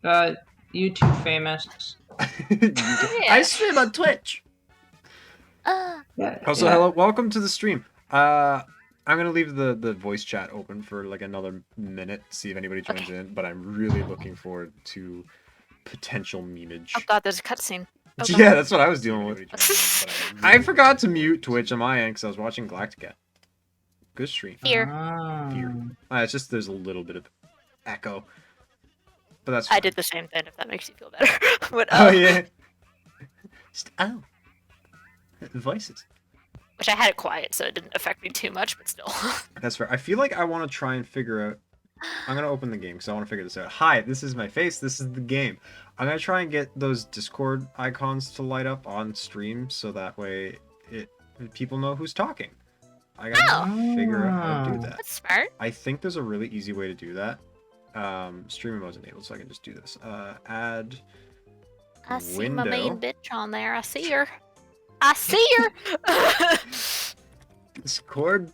YouTube famous. I stream on Twitch. Yeah. Also, hello, welcome to the stream. I'm gonna leave the voice chat open for like another minute, see if anybody joins in. But I'm really looking forward to potential memeage. Oh god, there's a cutscene. Oh, Yeah, that's what I was dealing with. I forgot to mute Twitch on my end because I was watching Galactica. Good stream. Fear. Fear. It's just there's a little bit of echo, but that's fine. I did the same thing. If that makes you feel better. But, Oh yeah. Just, voices. Which I had it quiet, so it didn't affect me too much, but still. That's fair. I feel like I want to try and figure out. I'm gonna open the game because I want to figure this out. Hi, this is my face. This is the game. I'm gonna try and get those Discord icons to light up on stream so that way people know who's talking. I gotta figure out how to do that. That's smart. I think there's a really easy way to do that. Streaming mode's enabled, so I can just do this. Add. I see window. my main bitch on there. I see her. I see her. Discord.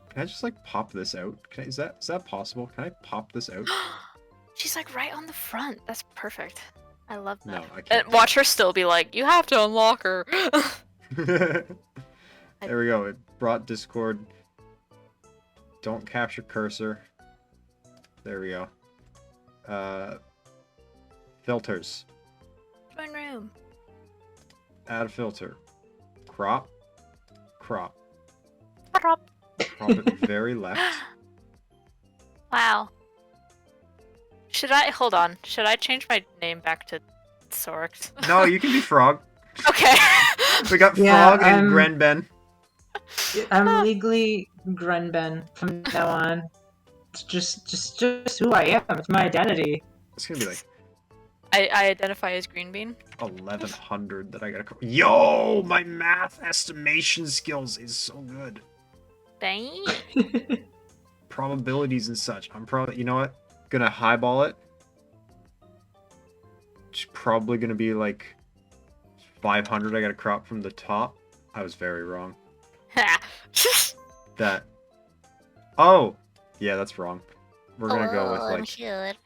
Can I just like pop this out? Is that possible? Can I pop this out? She's like right on the front. That's perfect. I love that. No, I can't. And watch her still be like, you have to unlock her. There we go. It brought Discord. Don't capture cursor. There we go. Filters. Join room. Add filter. Crop. Crop. Crop. Crop it very left. Wow. Should I hold on? Should I change my name back to Sorix? No, you can be Frog. Okay. We got Frog and Grenben. I'm legally Grenben from now on. It's just who I am. It's my identity. It's gonna be like I identify as Green Bean. 1100 that I gotta. Yo, my math estimation skills is so good. Dang. Probabilities and such. I'm probably, you know what? Gonna highball it. It's probably gonna be like 500. I gotta crop from the top. I was very wrong. That. Oh, yeah, that's wrong. We're gonna go with like 200.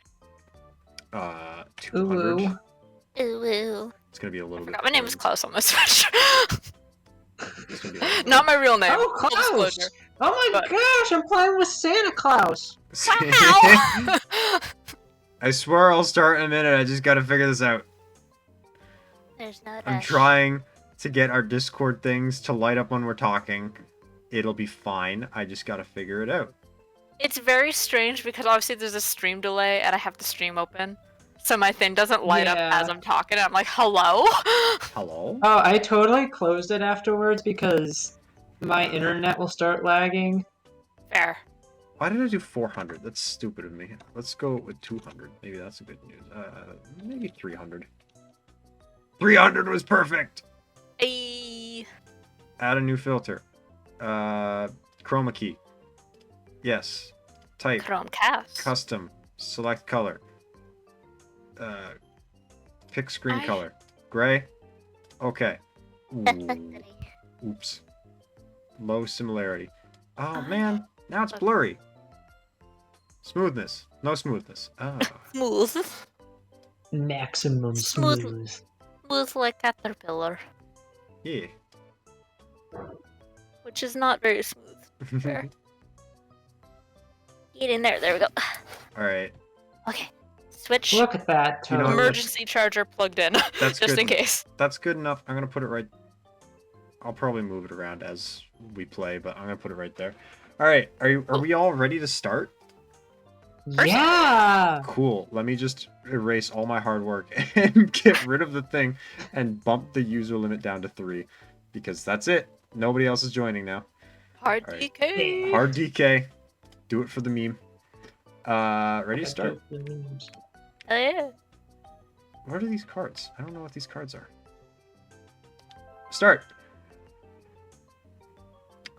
Ooh, ooh. It's gonna be a little bit. My name was close on the Switch. It's gonna be a little bit. Not my real name. Oh, Full Klaus! disclosure. Oh my gosh, I'm playing with Santa Claus. Wow. I swear I'll start in a minute. I just gotta figure this out. There's no I'm rush. trying to get our Discord things to light up when we're talking. It'll be fine. I just gotta figure it out. It's very strange because obviously there's a stream delay and I have the stream open. So my thing doesn't light up as I'm talking. And I'm like, hello? Hello? Oh, I totally closed it afterwards because my internet will start lagging. Fair. Why did I do 400? That's stupid of me. Let's go with 200. Maybe that's a good news. Maybe 300. 300 was perfect! Ayy. Add a new filter. Chroma key. Yes. Type. Chromecast. Custom. Select color. Pick screen color. Gray. Okay. Ooh. Oops. Low similarity. Oh man, now it's blurry. Smoothness. No smoothness. Ah. Smooth. Maximum Smooth. smooth. Smooth like caterpillar. Yeah. Which is not very smooth. Fair. Get in there. There we go. Alright. Okay. Switch. Look at that, You know, Toad. Emergency charger plugged in. That's just good. in case. That's good enough. I'm gonna put it right. I'll probably move it around as we play, but I'm gonna put it right there. Alright, are we all ready to start? Yeah! Cool. Let me just erase all my hard work and get rid of the thing and bump the user limit down to 3. Because that's it. Nobody else is joining now. Hard Alright. DK. Hard DK. Do it for the meme. Ready to start? Oh yeah. What are these cards? I don't know what these cards are. Start.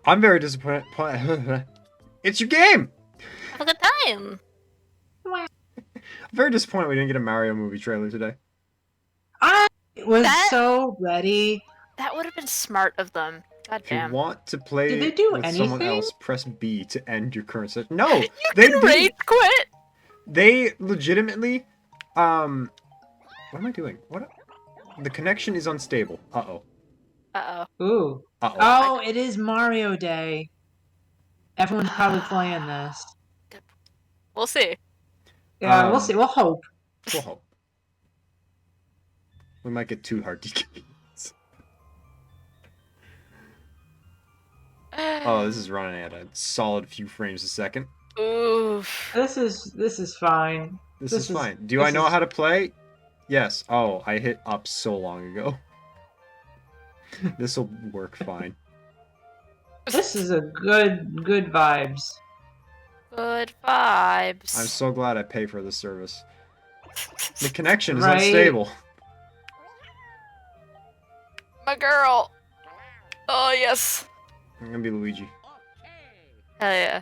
I'm very disappointed. It's your game! Have a good time. I'm very disappointed we didn't get a Mario movie trailer today. I was so ready. That would have been smart of them. God If you damn. want to play Did they do with someone anything? else, press B to end your current session. No! You can rage quit! They legitimately, what am I doing? What? The connection is unstable. Uh-oh. Uh-oh. Ooh. Uh-oh. Oh, it is Mario Day. Everyone's probably playing this. We'll see. Yeah, we'll see. We'll hope. We'll hope. We might get 2 hard DKs. Oh, this is running at a solid few frames a second. Oof. This is fine. This is fine. Do I know how to play? Yes. Oh, I hit up so long ago. This will work fine. This is a good vibes. Good vibes. I'm so glad I pay for this service. The connection is Right? unstable. My girl. Oh, yes. I'm gonna be Luigi. Hell yeah.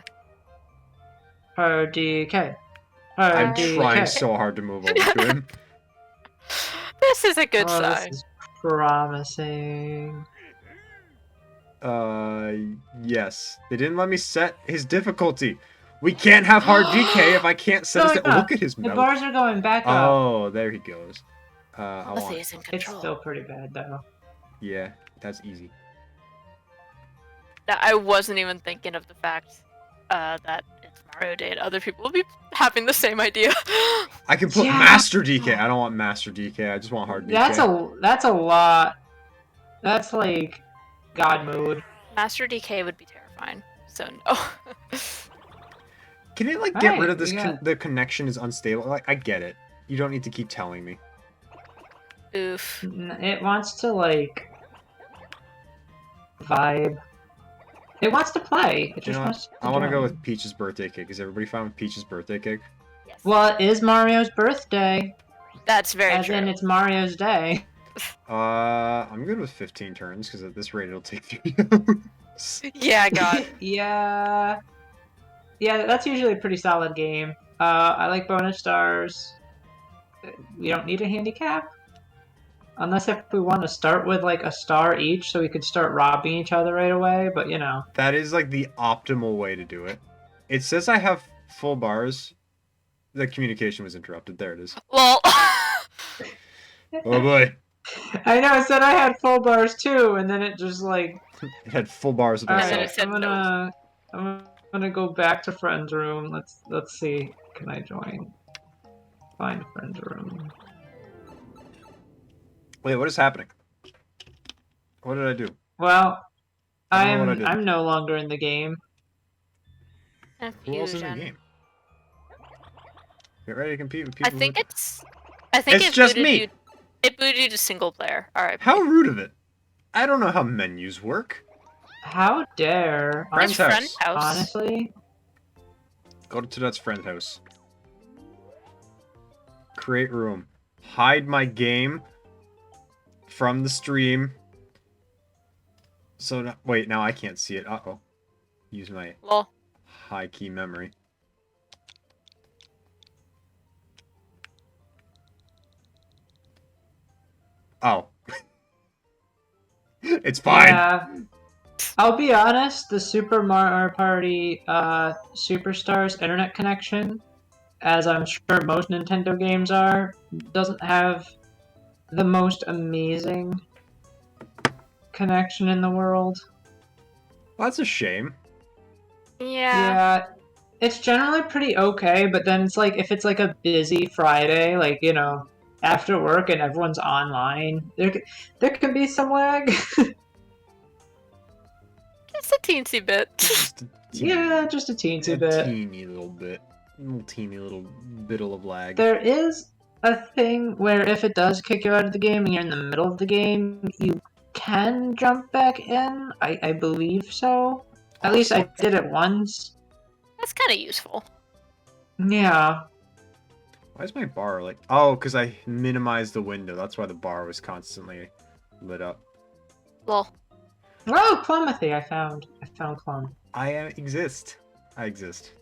RDK. I'm RDK. trying so hard to move over to him. This is a good Oh, sign. this is promising. Yes. They didn't let me set his difficulty. We can't have hard DK if I can't set his. No, Look at his The medal. bars are going back up. Oh, there he goes. I Telepathy want. is in It's control. still pretty bad though. Yeah, that's easy. Now, I wasn't even thinking of the fact that it's Mario Day and other people will be having the same idea. I can put Yeah. Master DK. I don't want Master DK. I just want hard DK. That's a lot. That's like God mode. Master DK would be terrifying. So no. Can it like get rid of this? we got- The connection is unstable. Like I get it. You don't need to keep telling me. Oof. It wants to like vibe. It wants to play. It You just know wants. what? I want to go join. with Peach's birthday cake. Is everybody fine with Peach's birthday cake? Yes. Well, it is Mario's birthday, That's very as true. in it's Mario's day. I'm good with 15 turns because at this rate it'll take 3 hours. Yeah, God. Yeah, that's usually a pretty solid game. I like bonus stars. We don't need a handicap. Unless if we want to start with like a star each so we could start robbing each other right away, but you know. That is like the optimal way to do it. It says I have full bars. The communication was interrupted. There it is. Well. Oh boy. I know, it said I had full bars too, and then it just like, It had full bars of alright, then it myself. said I'm gonna go back to friend's room. Let's see. Can I join? Find friend's room. Wait, what is happening? What did I do? Well, I don't know what I did. I'm no longer in the game. Who else is in the game? Get ready to compete with people. I think who... it's It's it just booted me. You, it booted you to single player. Alright. How rude of it. I don't know how menus work. How dare? Friend's Friend's house. house. Honestly, Go to Tudet's friend's house. Create room. Hide my game from the stream. So, wait, now I can't see it. Uh-oh. Use my Well, high key memory. Oh. It's fine. yeah. I'll be honest, the Super Mario Party Superstars internet connection, as I'm sure most Nintendo games are, doesn't have the most amazing connection in the world. Well, that's a shame. yeah. Yeah, it's generally pretty okay, but then it's like if it's like a busy Friday, like, you know, after work and everyone's online, there can be some lag. Just a teensy bit. Just a teeny, Yeah, just a teensy bit. teeny little bit. Little teeny little biddle of lag. There is a thing where if it does kick you out of the game and you're in the middle of the game, you can jump back in. I believe so. At least I did it once. That's kind of useful. Yeah. Why is my bar like... Oh, because I minimized the window. That's why the bar was constantly lit up. Well, Oh, Clumothy, I found Clum. I exist. I exist.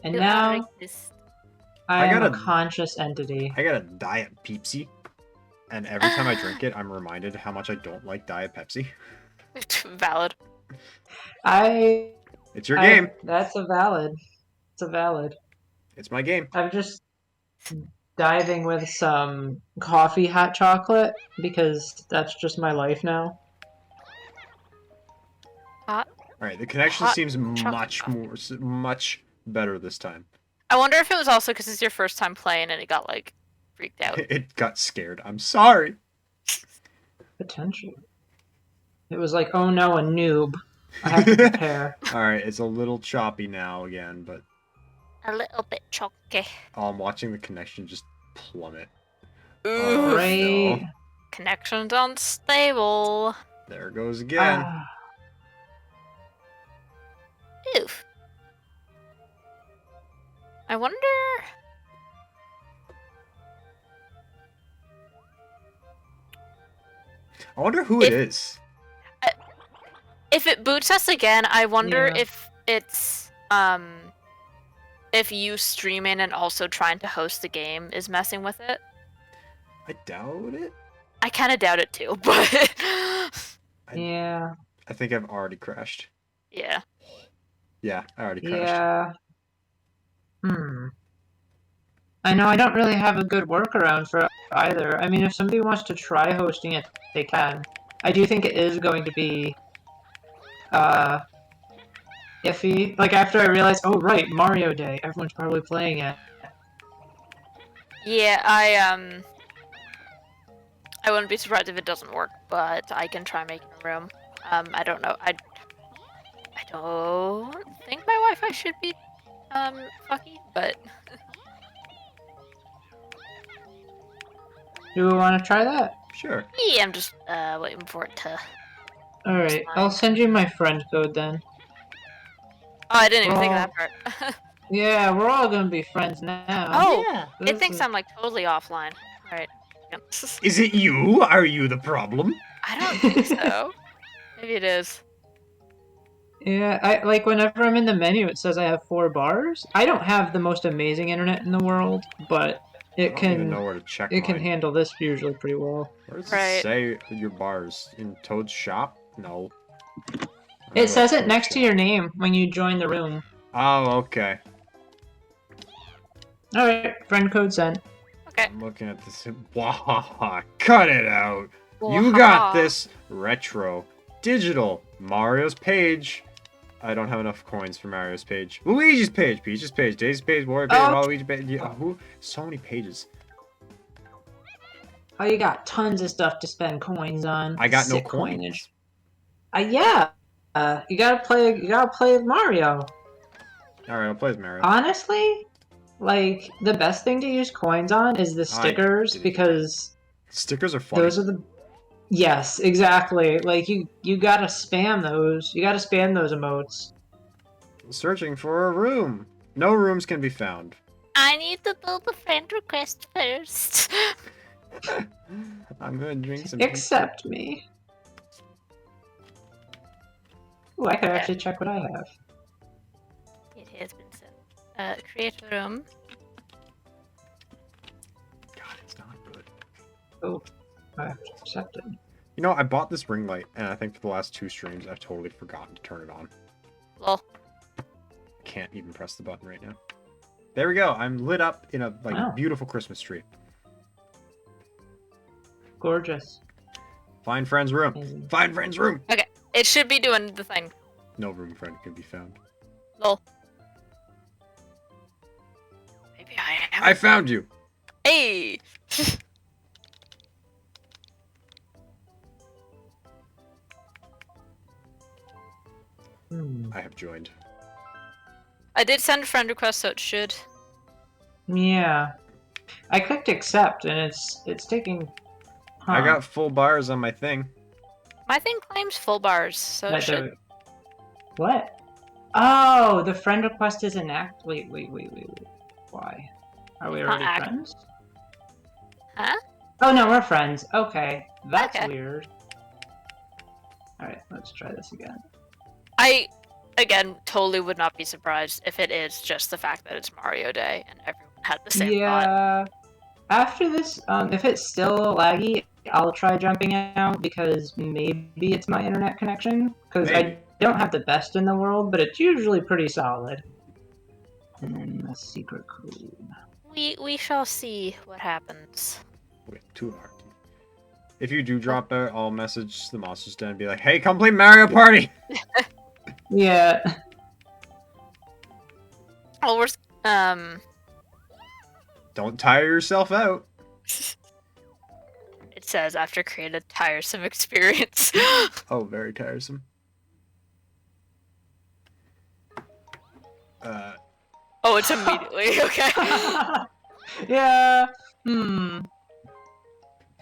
And you now exist. I am got a conscious entity. I got a Diet Pepsi. And every time I drink it, I'm reminded how much I don't like Diet Pepsi. Valid. I It's your game. That's a valid. It's a valid. It's my game. I'm just diving with some coffee hot chocolate because that's just my life now. Hot. Alright, the connection Hot seems chocolate. much better this time. I wonder if it was also because it's your first time playing and it got like freaked out. It got scared. I'm sorry. Potentially. It was like, oh no, a noob. I have to prepare. Alright, it's a little choppy now again, but A little bit chocky. I'm watching the connection just plummet. Ooh, Great. no. connection's unstable. There it goes again. Oof. I wonder. I wonder who it is. If it boots us again, I wonder Yeah. if it's if you streaming and also trying to host the game is messing with it. I doubt it. I kind of doubt it too, but Yeah. I think I've already crashed. yeah. Yeah, I already crashed. Yeah. I know I don't really have a good workaround for either. I mean, if somebody wants to try hosting it, they can. I do think it is going to be, iffy. Like, after I realized, oh right, Mario Day, everyone's probably playing it. Yeah, I wouldn't be surprised if it doesn't work, but I can try making a room. I don't know. I don't think my Wi-Fi should be fucky, but Do we want to try that? Sure. yeah, I'm just waiting for it to. Alright, I'll send you my friend code then. Oh, I didn't even think of Well- that part. Yeah, we're all gonna be friends now. Oh, Yeah. it This thinks is- I'm like totally offline. Alright. Yep. Is it you? Are you the problem? I don't think so. Maybe it is. Yeah, I like whenever I'm in the menu, it says I have 4 bars. I don't have the most amazing internet in the world, but I it don't even know can where to check it can mine. handle this usually pretty well. Where does Right. it say your bars? In Toad's shop? No. It says it next to your name when you join the room. Oh, okay. Alright, friend code sent. Okay. I'm looking at this. Wahaha, cut it out. You got Wahaha. this. Retro. Digital. Mario's page. I don't have enough coins for Mario's page. Luigi's page. Peach's page. Daisy's page. Wario page. Oh. Waluigi page. Yeah, who? So many pages. Oh, you got tons of stuff to spend coins on. I got no Sick coins. coinage. Yeah. You gotta play Mario. Alright, I'll play as Mario. Honestly, like the best thing to use coins on is the stickers did it. because Stickers are funny. those are the yes, exactly. Like you gotta spam those. You gotta spam those emotes. Searching for a room. No rooms can be found. I need to do the friend request first. I'm gonna drink some. Accept me. Ooh, I could actually check what I have. It has been sent. Create a room. God, it's not good. Oh, I have to accept it. You know, I bought this ring light, and I think for the last 2 streams, I've totally forgotten to turn it on. Lol. Can't even press the button right now. There we go. I'm lit up in a Wow. beautiful Christmas tree. Gorgeous. Find friend's room. Amazing. Find friend's room. It should be doing the thing. No room friend can be found. Lol. Maybe I am. I found you. Hey! I have joined. I did send a friend request, so it should. Yeah. I clicked accept and it's taking. Huh. I got full bars on my thing. My thing claims full bars, so it That should. don't- What? Oh, the friend request is inact. Wait. Why? Are we Not already act- friends? Huh? Oh no, we're friends. Okay, that's Okay. weird. All right, let's try this again. I, again, totally would not be surprised if it is just the fact that it's Mario Day and everyone had the same thought. Yeah. After this, if it's still laggy, I'll try jumping out because maybe it's my internet connection. Because Maybe. I don't have the best in the world, but it's usually pretty solid. A secret code. We shall see what happens. Wait, 2 hours. If you do drop out, I'll message the Monsters Den and be like, "Hey, come play Mario Party." Yeah. Oh, we're Don't tire yourself out. It says after create a tiresome experience. Oh, very tiresome. Oh, it's immediately okay. Yeah.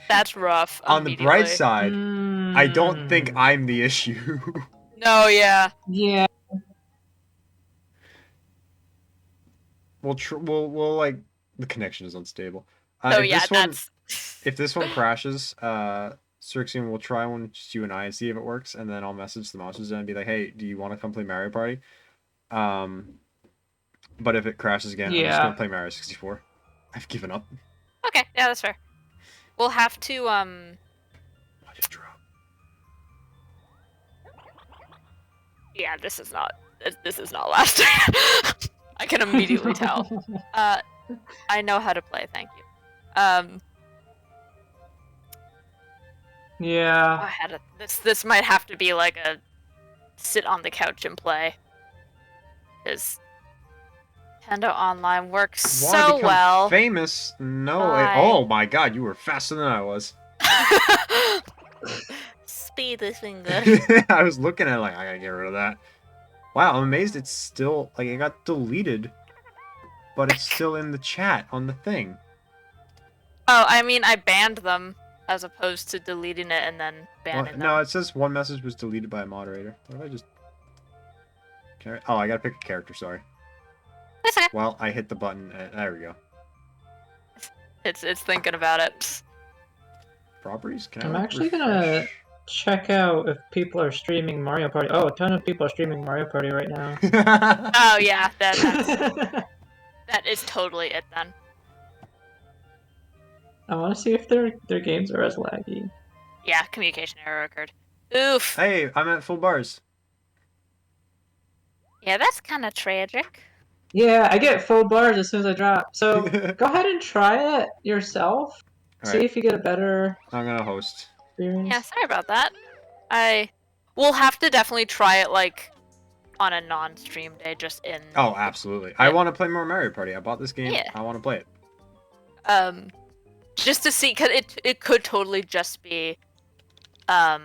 That's rough. On the bright immediately. side, I don't think I'm the issue. No, yeah. Yeah. We'll like the connection is unstable. Oh, If yeah, this one, that's. if this one crashes, Cirxian will try one, just you and I, and see if it works, and then I'll message the Monsters Den and be like, "Hey, do you want to come play Mario Party?" But if it crashes again, I'm just gonna play Mario 64. I've given up. Okay, yeah, that's fair. We'll have to I just drop. Yeah, this is not lasting. I can immediately tell. I know how to play. Thank you. Yeah. I had a, this might have to be like a sit on the couch and play, because Nintendo Online works Wanna so become well. famous? No. Bye. Oh my God, you were faster than I was. Speedy finger. I was looking at it like, I gotta get rid of that. Wow, I'm amazed it's still, like, it got deleted, but it's still in the chat on the thing. Oh, I mean, I banned them as opposed to deleting it and then banning them. No, it says one message was deleted by a moderator. What if I just... Oh, I gotta pick a character, sorry. That's okay. Well, I hit the button, there we go. It's thinking about it. Properties? Can I I'm like, actually refresh? gonna check out if people are streaming Mario Party. Oh, a ton of people are streaming Mario Party right now. Oh yeah, that is totally it then. I want to see if their games are as laggy. Yeah, communication error occurred. Oof. Hey, I'm at full bars. Yeah, that's kind of tragic. Yeah, I get full bars as soon as I drop. So go ahead and try it yourself. All See right. if you get a better I'm gonna host. experience. Yeah, sorry about that. We'll have to definitely try it like on a non-stream day, just in. Oh, absolutely. I want to play more Mario Party. I bought this game. Yeah. I want to play it. Just to see, cause it could totally just be, the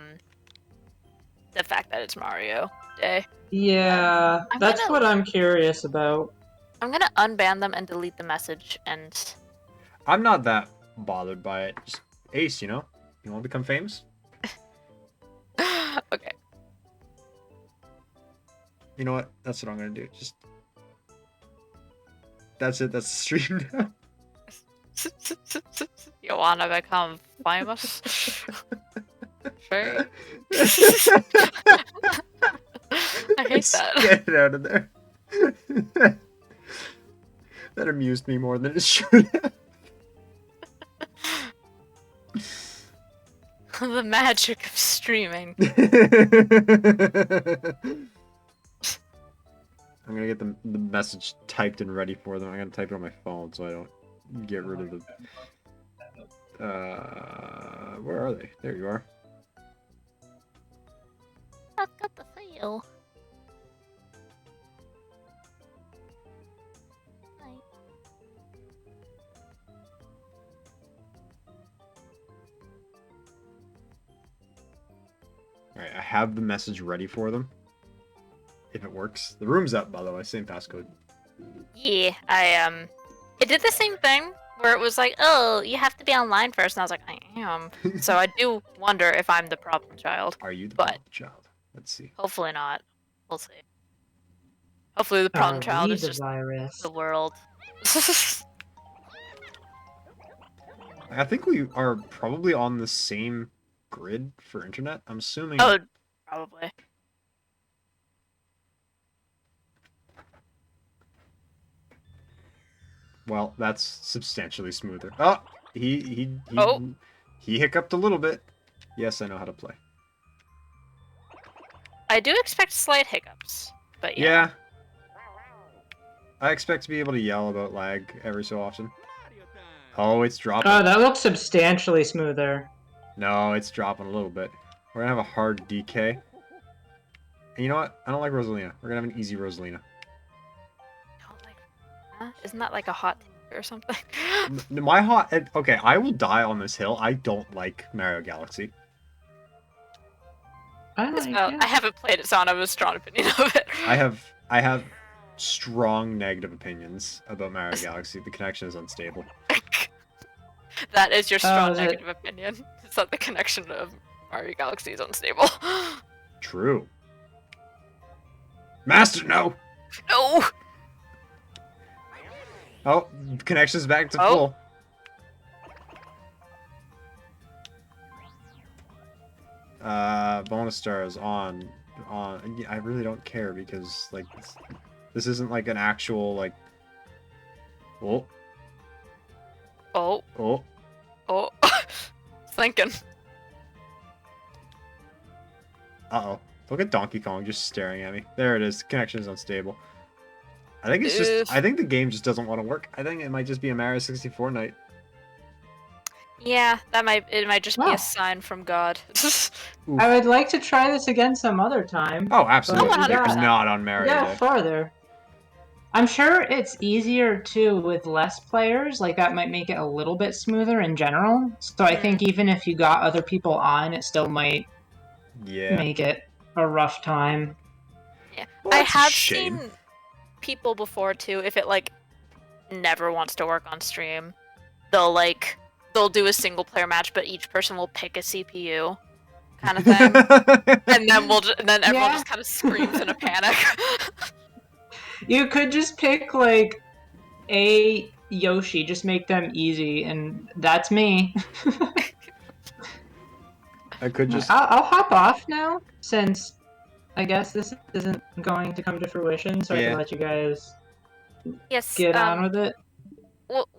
fact that it's Mario Day. Yeah, that's what I'm curious about. I'm gonna unban them and delete the message, and I'm not that bothered by it. Just Ace, you know? You want to become famous? okay. You know what? That's what I'm gonna do. Just that's it. That's the stream now. You wanna become famous? Sure. I hate that. Get it out of there. That amused me more than it should have. The magic of streaming. I'm gonna get the message typed and ready for them. I'm gonna type it on my phone so I don't get rid of the... where are they? There you are. I've got the feel. Alright, I have the message ready for them. If it works. The room's up, by the way. Same passcode. Yeah, it did the same thing where it was like, oh, you have to be online first, and I was like, I am. So I do wonder if I'm the problem child. Are you the But problem child? Let's see. hopefully not. We'll see. Hopefully the problem child is just virus. the world. I think we are probably on the same grid for internet. I'm assuming... Oh, probably. Well, that's substantially smoother. Oh! He hiccuped a little bit. Yes, I know how to play. I do expect slight hiccups, but yeah. Yeah. I expect to be able to yell about lag every so often. Oh, it's dropping. Oh, that looks substantially smoother. No, it's dropping a little bit. We're gonna have a hard DK. And you know what? I don't like Rosalina. We're gonna have an easy Rosalina. Isn't that like a hot take or something? My hot... Okay, I will die on this hill. I don't like Mario Galaxy. I I haven't played it, so I don't have a strong opinion of it. I have strong negative opinions about Mario Galaxy. The connection is unstable. That is your strong is it? negative opinion. It's that the connection of Mario Galaxy is unstable. True. Master, no! No! Oh, connection's back to Oh. full. Bonus stars on. Yeah, I really don't care because like this isn't like an actual like. Oh, Oh, oh. oh. Thinking. Uh-oh. Look at Donkey Kong just staring at me. There it is. Connection is unstable. I think it's just... I think the game just doesn't want to work. I think it might just be a Mario 64 night. Yeah, it might just be Wow. a sign from God. I would like to try this again some other time. Oh, absolutely. Oh, 100%. Not on Mario Yeah, Day. farther. I'm sure it's easier too with less players. Like that might make it a little bit smoother in general. So I think even if you got other people on, it still might Yeah. make it a rough time. Yeah, Well, I that's a have shame. seen people before too. If it like never wants to work on stream, they'll do a single player match, but each person will pick a CPU, kind of thing, and then everyone Yeah. just kind of screams in a panic. You could just pick like a Yoshi, just make them easy, and that's me. I could just... I'll hop off now since I guess this isn't going to come to fruition, so I Yeah. can let you guys Yes. get on with it.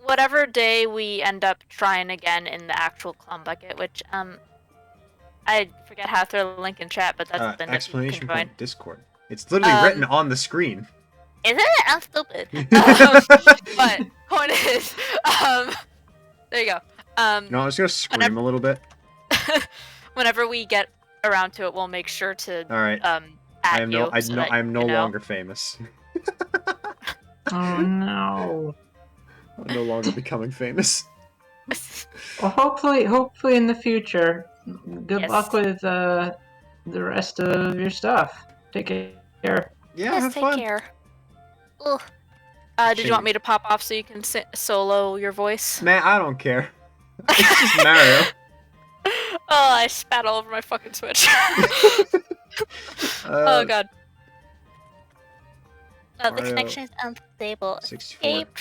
Whatever day we end up trying again in the actual Clum Bucket, which I forget how to throw the link in chat, but that's the explanation you can join. point Discord. It's literally written on the screen. Isn't it? I'm stupid. But point is, there you go. No, I was gonna scream a little bit. Whenever we get around to it, we'll make sure to All right. add I am you. So that, I am no you know. longer famous. Oh no. I'm no longer becoming famous. Well, hopefully in the future. Good Yes. luck with the rest of your stuff. Take care. Yeah, Yes, have take fun. care. Ugh. Did you want me to pop off so you can solo your voice? Man, I don't care. It's just Mario. Oh, I spat all over my fucking Switch. Oh god. The Mario connection is unstable. 64. Escape.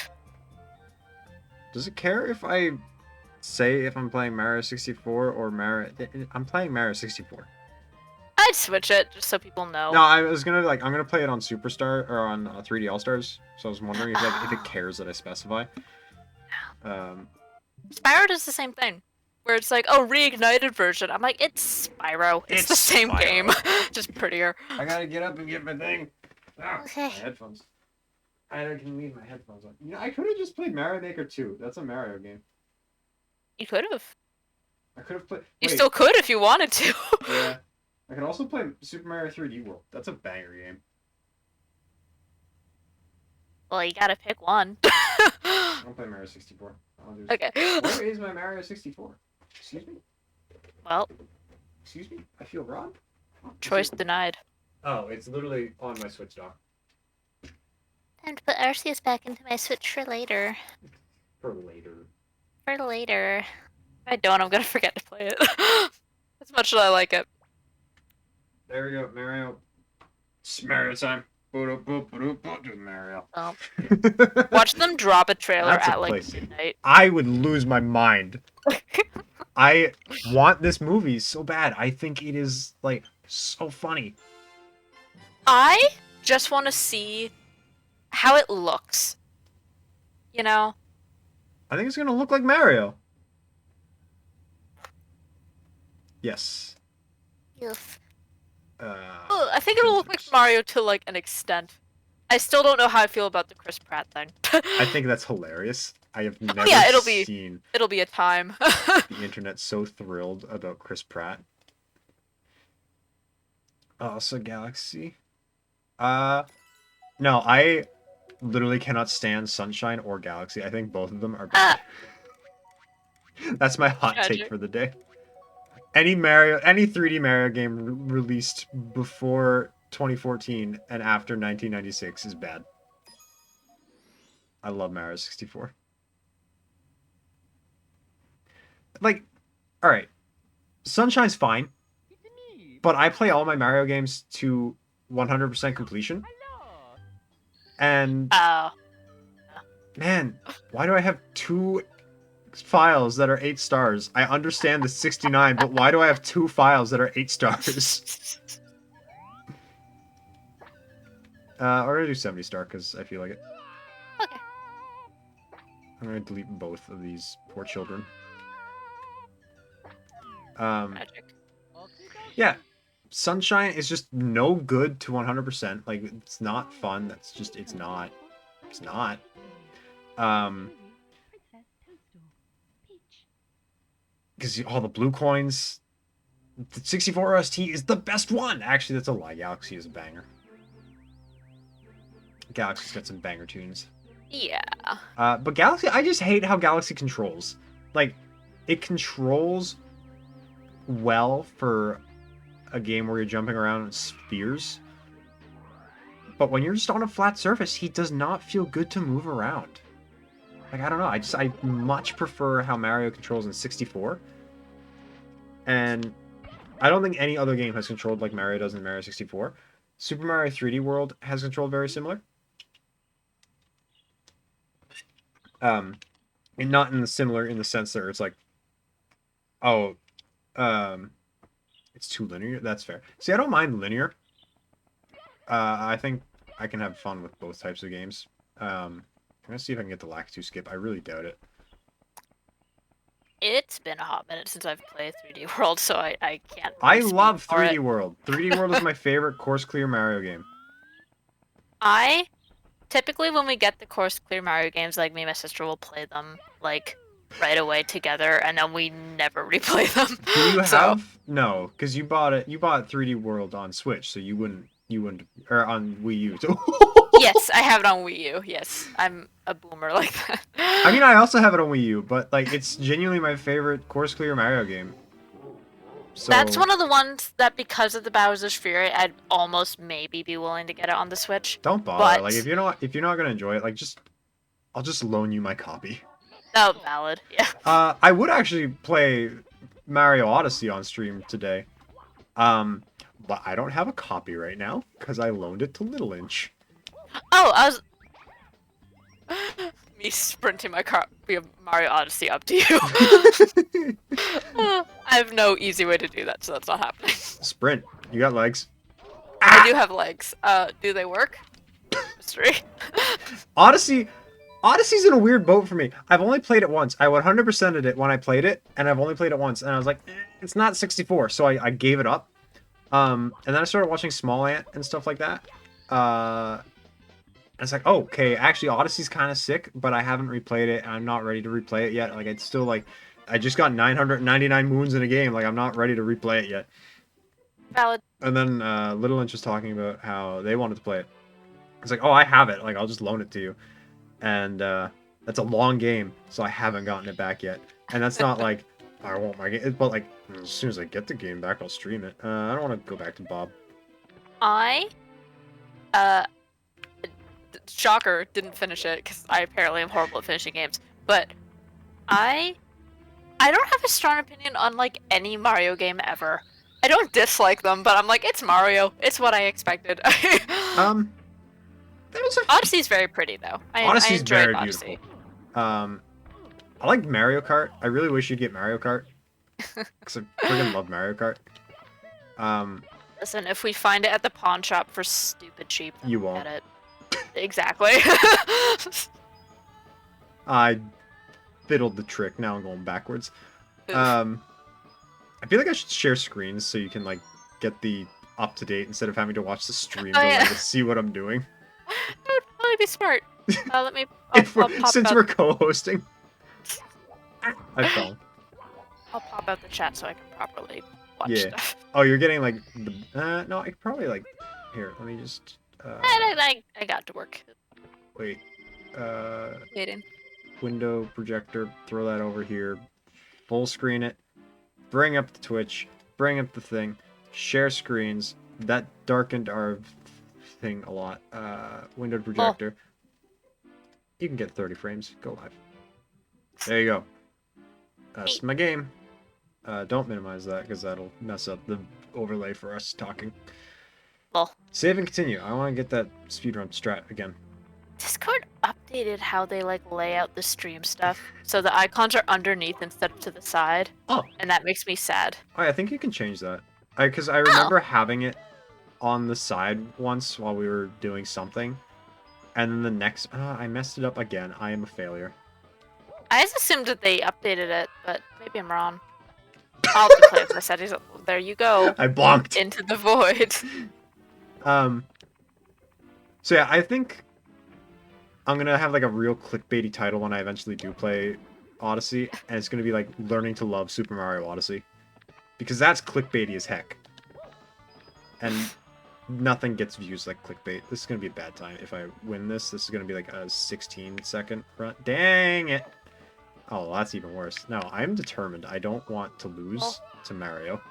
Does it care if I say if I'm playing Mario 64 or Mario... I'm playing Mario 64. I'd switch it just so people know. No, I was gonna I'm gonna play it on Superstar or on 3D All Stars. So I was wondering if it cares that I specify. Spyro does the same thing, where it's like, oh, reignited version. I'm like, it's Spyro. It's the same Spyro. game, just prettier. I gotta get up and get my thing. Okay. My headphones. I can leave my headphones on. You know, I could have just played Mario Maker 2. That's a Mario game. You could have. I could have played. You Wait, still could if you wanted to. Yeah. I could also play Super Mario 3D World. That's a banger game. Well, you gotta pick one. I don't play Mario 64. Okay. Where is my Mario 64? Excuse me? Well, Excuse me? I feel robbed? choice denied. Oh, it's literally on my Switch dock. Time to put Arceus back into my Switch for later. For later. For later. If I don't, I'm gonna forget to play it. As much as I like it. There we go, Mario. It's Mario time. Mario. Oh. Watch them drop a trailer That's a at like place. midnight. I would lose my mind. I want this movie so bad. I think it is like so funny. I just want to see how it looks. You know? I think it's gonna look like Mario. Yes. Yes. Uh, I think it'll look like Mario to like an extent. I still don't know how I feel about the Chris Pratt thing. I think that's hilarious. I have never yeah, seen it'll be a time. the internet so thrilled about Chris Pratt. Also, Galaxy. No, I literally cannot stand Sunshine or Galaxy. I think both of them are bad. That's my hot take Tragic. for the day. Any 3D Mario game released before 2014 and after 1996 is bad. I love Mario 64. Like, all right, Sunshine's fine, but I play all my Mario games to 100% completion. And Oh. man, why do I have 2 files that are 8 stars? I understand the 69, but why do I have 2 files that are 8 stars? I'm gonna do 70 star because I feel like it. Okay. I'm gonna delete both of these poor children. Tragic. Yeah, Sunshine is just no good to 100%. Like, it's not fun. That's just, it's not. It's not. Because all the blue coins, the 64 OST is the best one. Actually, that's a lie. Galaxy is a banger. Galaxy's got some banger tunes. Yeah. But Galaxy, I just hate how Galaxy controls. Like, it controls well for a game where you're jumping around in spheres. But when you're just on a flat surface, he does not feel good to move around. Like, I don't know. I much prefer how Mario controls in 64. And I don't think any other game has controlled like Mario does in Mario 64. Super Mario 3D World has controlled very similar. And not in the similar in the sense that it's like, oh, it's too linear. That's fair. See, I don't mind linear. I think I can have fun with both types of games. I'm gonna see if I can get the Lakitu skip. I really doubt it. It's been a hot minute since I've played 3D World, so I can't. I Really love speak for 3D it. World. 3D World is my favorite course clear Mario game. I typically when we get the course clear Mario games, like me and my sister will play them like right away together, and then we never replay them. Do you have So, no? Because you bought it. You bought 3D World on Switch, so you wouldn't, or on Wii U. So yes, I have it on Wii U. Yes, I'm a boomer like that. I mean, I also have it on Wii U, but like, it's genuinely my favorite course clear Mario game. So That's one of the ones that, because of the Bowser's Fury, I'd almost maybe be willing to get it on the Switch. don't bother. But Like, if you're not gonna enjoy it, like, I'll just loan you my copy. oh, valid. Yeah. I would actually play Mario Odyssey on stream today. But I don't have a copy right now because I loaned it to Little Inch. Oh, I was me sprinting my copy of Mario Odyssey up to you. I have no easy way to do that, so that's not happening. Sprint. You got legs. I do have legs. Do they work? Mystery. Odyssey's in a weird boat for me. I've only played it once. I 100%ed it when I played it, and I've only played it once, and I was like, it's not 64, so I gave it up. And then I started watching Small Ant and stuff like that. And it's like, oh, okay, actually Odyssey's kind of sick, but I haven't replayed it, and I'm not ready to replay it yet. Like, it's still like, I just got 999 moons in a game. Like, I'm not ready to replay it yet. Valid. And then Little Inch was talking about how they wanted to play it. It's like, oh, I have it. Like, I'll just loan it to you. And that's a long game, so I haven't gotten it back yet. And that's not like I want my game, but like as soon as I get the game back, I'll stream it. I don't want to go back to Bob. Shocker, didn't finish it because I apparently am horrible at finishing games. But I don't have a strong opinion on like any Mario game ever. I don't dislike them, but I'm like, it's Mario. It's what I expected. Odyssey's very pretty though. Odyssey's I enjoyed very Odyssey. beautiful. I like Mario Kart. I really wish you'd get Mario Kart because I freaking love Mario Kart. Listen, if we find it at the pawn shop for stupid cheap, then You we'll won't. get it. Exactly. I fiddled the trick. Now I'm going backwards. I feel like I should share screens so you can like get the up to date instead of having to watch the stream Oh, delay yeah. to see what I'm doing. That actually be smart. Let me. I'll pop Since out. we're co-hosting. I fell. I'll pop out the chat so I can properly watch Yeah. stuff. Oh, you're getting like the. No, I could probably like. Here, let me just. I got to work. Wait. Waiting. Window projector. Throw that over here. Full screen it. Bring up the Twitch. Bring up the thing. Share screens. That darkened our thing a lot. Windowed projector. You can get 30 frames. Go live. There you go. That's my game. Don't minimize that because that'll mess up the overlay for us talking. Well, Save and continue. I want to get that speedrun strat again. Discord updated how they like lay out the stream stuff, so the icons are underneath instead of to the side. Oh. And that makes me sad. Oh, I think you can change that. Because I remember having it on the side once while we were doing something. And then the next... I messed it up again. I am a failure. I just assumed that they updated it, but maybe I'm wrong. I'll have to play with my settings. There you go. I bonked! Into the void. So yeah, I think I'm gonna have like a real clickbaity title when I eventually do play Odyssey, and it's gonna be like learning to love Super Mario Odyssey. Because that's clickbaity as heck. And nothing gets views like clickbait. This is gonna be a bad time. If I win this, this is gonna be like a 16-second run. Dang it! Oh, that's even worse. No, I'm determined. I don't want to lose to Mario.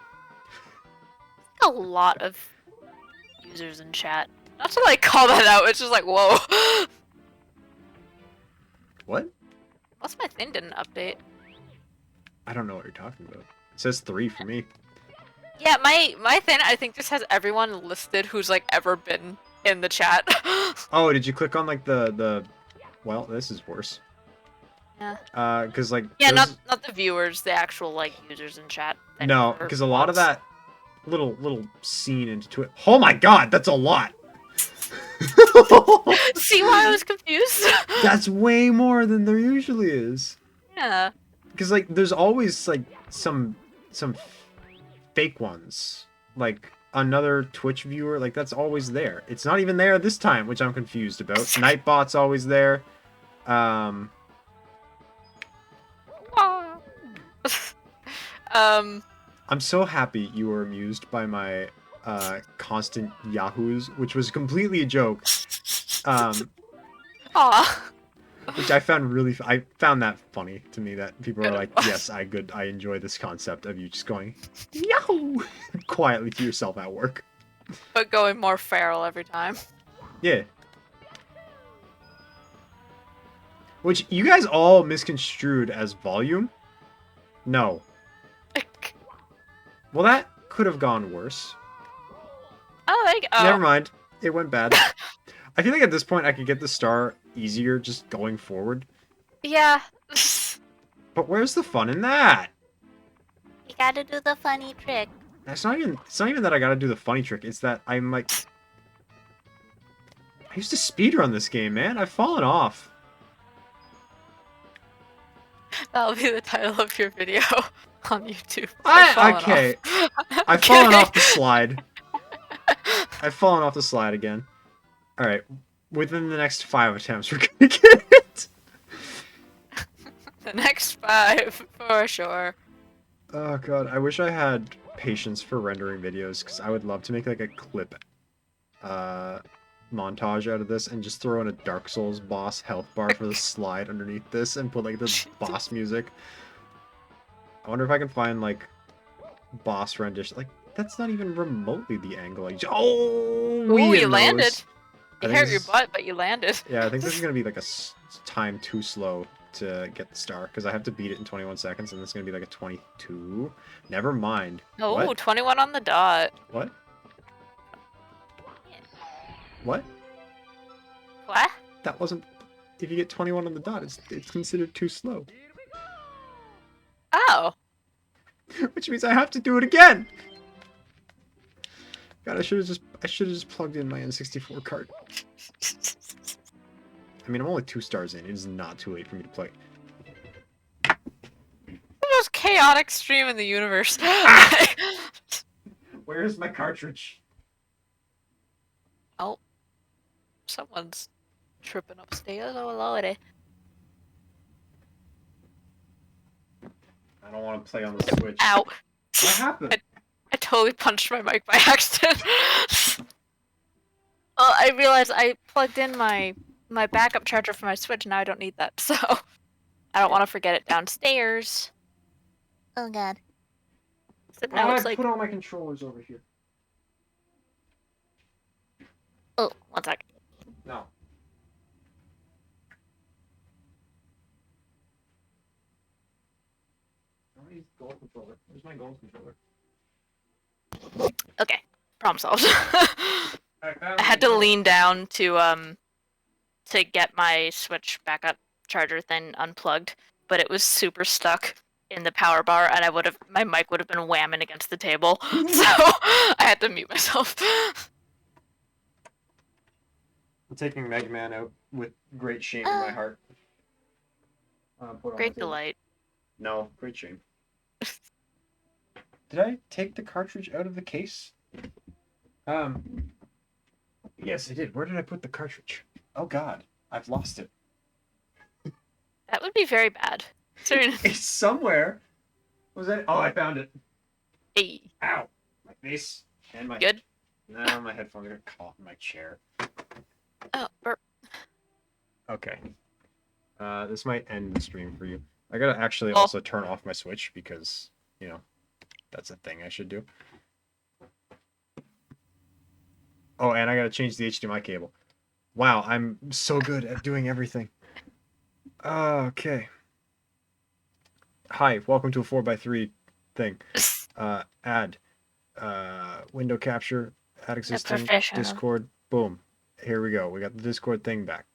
A lot of users in chat. Not to like call that out, it's just like, whoa. What? What's my thing didn't update? I don't know what you're talking about. It says 3 for me. Yeah, my thing I think just has everyone listed who's like ever been in the chat. Oh, did you click on like the? Well, this is worse. Yeah. Because like. Yeah, those... not the viewers, the actual like users in chat. No, because a lot of that little scene into it. Oh my god, that's a lot. See why I was confused? That's way more than there usually is. Yeah. Because like, there's always like some fake ones, like another Twitch viewer. Like that's always there. It's not even there this time, which I'm confused about. Nightbot's always there. I'm so happy you were amused by my constant yahoos, which was completely a joke. Aw. Which I found really, I found that funny to me that people are like, yes, I enjoy this concept of you just going yahoo quietly to yourself at work. But going more feral every time. Yeah. Which you guys all misconstrued as volume. No. Well, that could have gone worse. Oh, there you go. Never mind. It went bad. I feel like at this point I could get the star easier just going forward. Yeah. But where's the fun in that? You gotta do the funny trick. It's not even that I gotta do the funny trick, it's that I'm like... I used to speedrun this game, man. I've fallen off. That'll be the title of your video on YouTube. Okay. I've fallen off the slide. I've fallen off the slide again. Alright. Within the next 5 attempts, we're gonna get it! The next 5, for sure. Oh god, I wish I had patience for rendering videos, because I would love to make like a clip montage out of this and just throw in a Dark Souls boss health bar for the slide underneath this and put like the boss music. I wonder if I can find like boss rendition. Like, that's not even remotely the angle. Ooh, you landed. You hurt your butt, but you landed. Yeah, I think this is gonna be like a time too slow to get the star, because I have to beat it in 21 seconds, and it's gonna be like a 22. Never mind. Oh, What? 21 on the dot. What? What? What? That wasn't... If you get 21 on the dot, it's considered too slow. Oh. Which means I have to do it again! God, I should have just plugged in my N64 cart. I mean, I'm only 2 stars in. It is not too late for me to play. The most chaotic stream in the universe. Where's my cartridge? Oh. Someone's Tripping upstairs, oh lordy. I don't want to play on the Switch. Ow. What happened? I totally punched my mic by accident. Well, I realized I plugged in my backup charger for my Switch, and now I don't need that, so I don't want to forget it downstairs. Oh god. So now it's like, put all my controllers over here. oh, one sec. No. Gold controller. Where's my gold controller? Okay, problem solved. I had to lean down to get my Switch backup charger thing unplugged, but it was super stuck in the power bar, and my mic would have been whamming against the table, so I had to mute myself. I'm taking Mega Man out with great shame in my heart. Great delight. No, great shame. Did I take the cartridge out of the case? Yes, I did. Where did I put the cartridge? Oh god, I've lost it. That would be very bad. It's somewhere. Was that? Oh, I found it. Hey. Ow! My face and my. Good? No, my headphones are caught in my chair. Oh, burp. Okay. This might end the stream for you. I gotta actually also turn off my Switch because, you know, that's a thing I should do. Oh, and I gotta change the HDMI cable. Wow, I'm so good at doing everything. Okay. Hi, welcome to a 4x3 thing. Add. Window capture. Add existing. Discord. Boom. Here we go. We got the Discord thing back.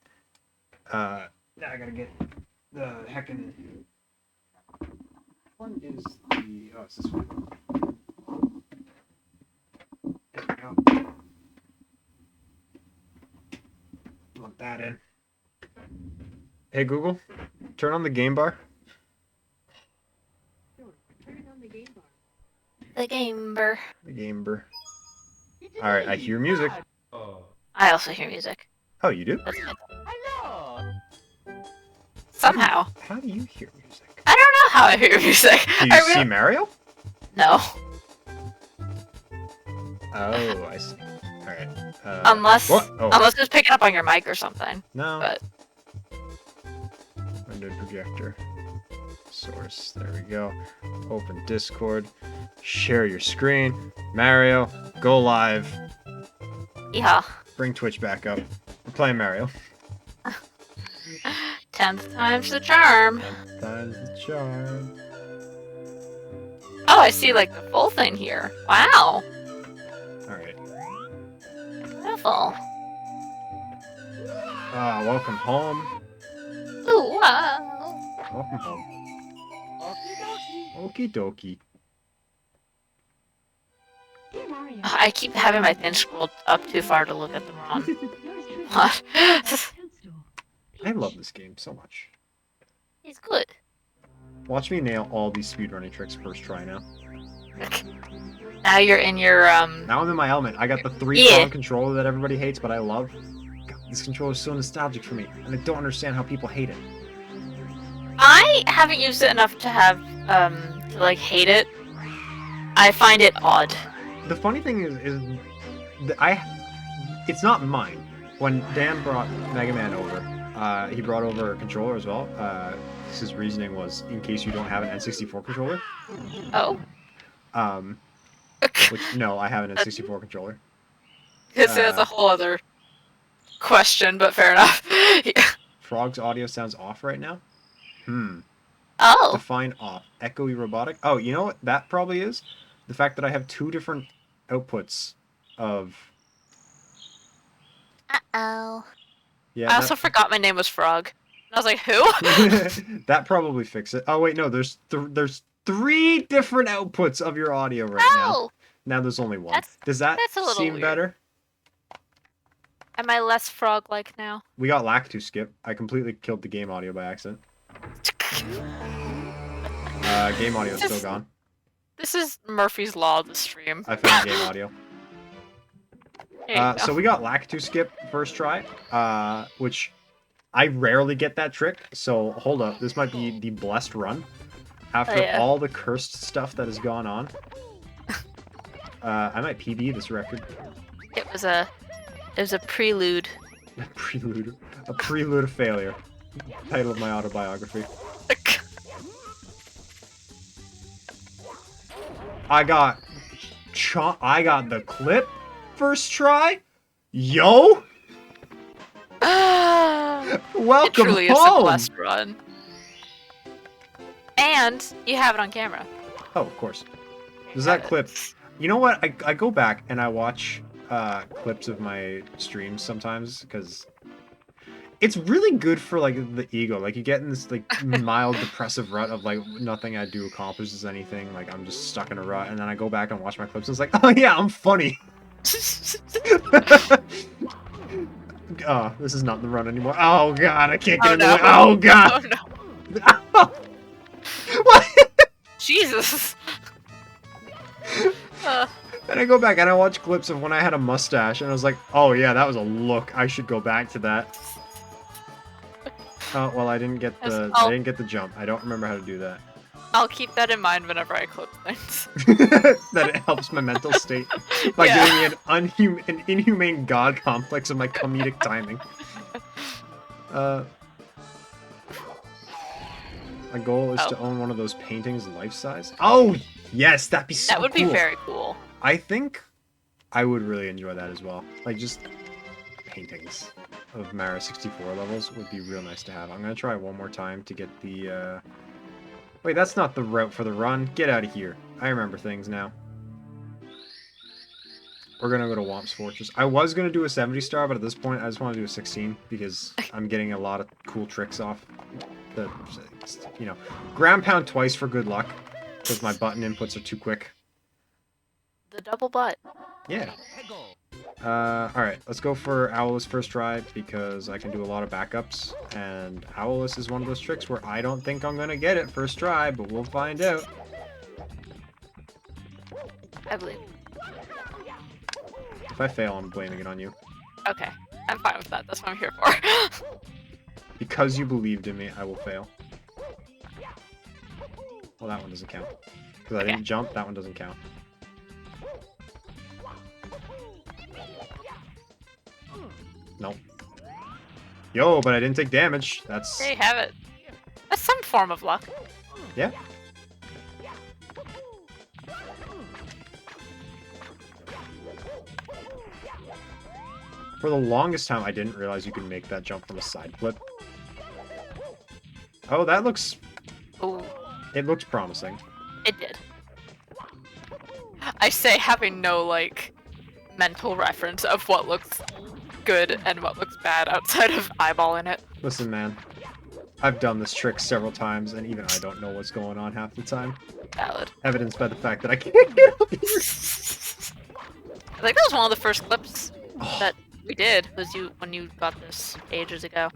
Now I gotta get the heckin'... One is the... Oh, it's this one. There we go. Want that in. Hey Google, turn on the game bar. Turn on the game bar. The game bar. The game bar. Alright, I hear music. I also hear music. Oh, you do? Hello. Somehow. How do you hear music? I don't know how I hear music. Do you see Mario? No. Oh, I see. Alright. Unless Oh. unless it's picking up on your mic or something. No. But Window projector. Source. There we go. Open Discord. Share your screen. Mario. Go live. yeah. Bring Twitch back up. We're playing Mario. 10th time's the charm. 10th time's the charm. Oh, I see like the full thing here. Wow. Alright. Beautiful. Welcome home. Ooh, wow. Welcome home. Okie dokie. I keep having my thing scrolled up too far to look at the wrong. What? I love this game so much. It's good. Watch me nail all these speedrunning tricks first try now. Now you're in your Now I'm in my element. I got the 3-prong controller that everybody hates, but I love. God, this controller is so nostalgic for me, and I don't understand how people hate it. I haven't used it enough to have to like hate it. I find it odd. The funny thing is that it's not mine. When Dan brought Mega Man over, he brought over a controller as well. His reasoning was in case you don't have an N64 controller. Oh. Which no, I have an N64 controller. That's a whole other question, but fair enough. Yeah. Frog's audio sounds off right now. Oh. Define off. Echoey robotic. Oh, you know what that probably is? The fact that I have 2 different outputs of... Uh-oh. Yeah. I also forgot my name was Frog. I was like, who? That probably fixes it. Oh wait, no. There's 3 different outputs of your audio right now. Now there's only 1. Does that seem weird. better? Am I less frog-like now? We got Lactu skip. I completely killed the game audio by accident. Game audio is still gone. This is Murphy's Law of the stream. I found game audio. So we got Lactu skip first try, which I rarely get that trick, so hold up. This might be the blessed run. After Oh, yeah. all the cursed stuff that has gone on. I might PB this record. It was a prelude. A prelude of failure. Title of my autobiography. I got the clip first try. Yo, It welcome truly is a home. blessed run. And you have it on camera. Oh, of course. There's that clip. You know what? I go back and I watch clips of my streams sometimes because it's really good for like the ego. Like you get in this like mild depressive rut of like nothing I do accomplishes anything. Like I'm just stuck in a rut, and then I go back and watch my clips. And it's like, oh yeah, I'm funny. Oh, this is not the run anymore. Oh god, I can't get in the way. Oh god. Oh no. What? Jesus. And I go back and I watch clips of when I had a mustache, and I was like, oh yeah, that was a look. I should go back to that. Oh well, I didn't get the jump. I don't remember how to do that. I'll keep that in mind whenever I clip things. That it helps my mental state by giving me an inhumane god complex of my comedic timing. My goal is to own one of those paintings life size. Oh yes, that'd be so cool. That would be very cool. I think I would really enjoy that as well. Like just paintings of Mara 64 levels would be real nice to have. I'm gonna try one more time to get the Wait, that's not the route for the run. Get out of here. I remember things now. We're gonna go to Womp's Fortress. I was gonna do a 70 star, but at this point I just want to do a 16 because I'm getting a lot of cool tricks off. You know, ground pound twice for good luck because my button inputs are too quick. The double butt. Yeah. Alright, let's go for Owlus first try because I can do a lot of backups, and Owlus is one of those tricks where I don't think I'm gonna get it first try, but we'll find out. I believe. If I fail, I'm blaming it on you. Okay. I'm fine with that. That's what I'm here for. Because you believed in me, I will fail. Well, that one doesn't count. Because I didn't jump, that one doesn't count. Nope. Yo, but I didn't take damage. That's... There you have it. That's some form of luck. Yeah. For the longest time, I didn't realize you could make that jump from a side flip. Oh, that looks... Ooh. It looks promising. It did. I say having no, like, mental reference of what looks good and what looks bad outside of eyeballing it. Listen, man. I've done this trick several times, and even I don't know what's going on half the time. Valid. Evidenced by the fact that I can't get up here. I think that was one of the first clips that we did, was when you got this ages ago.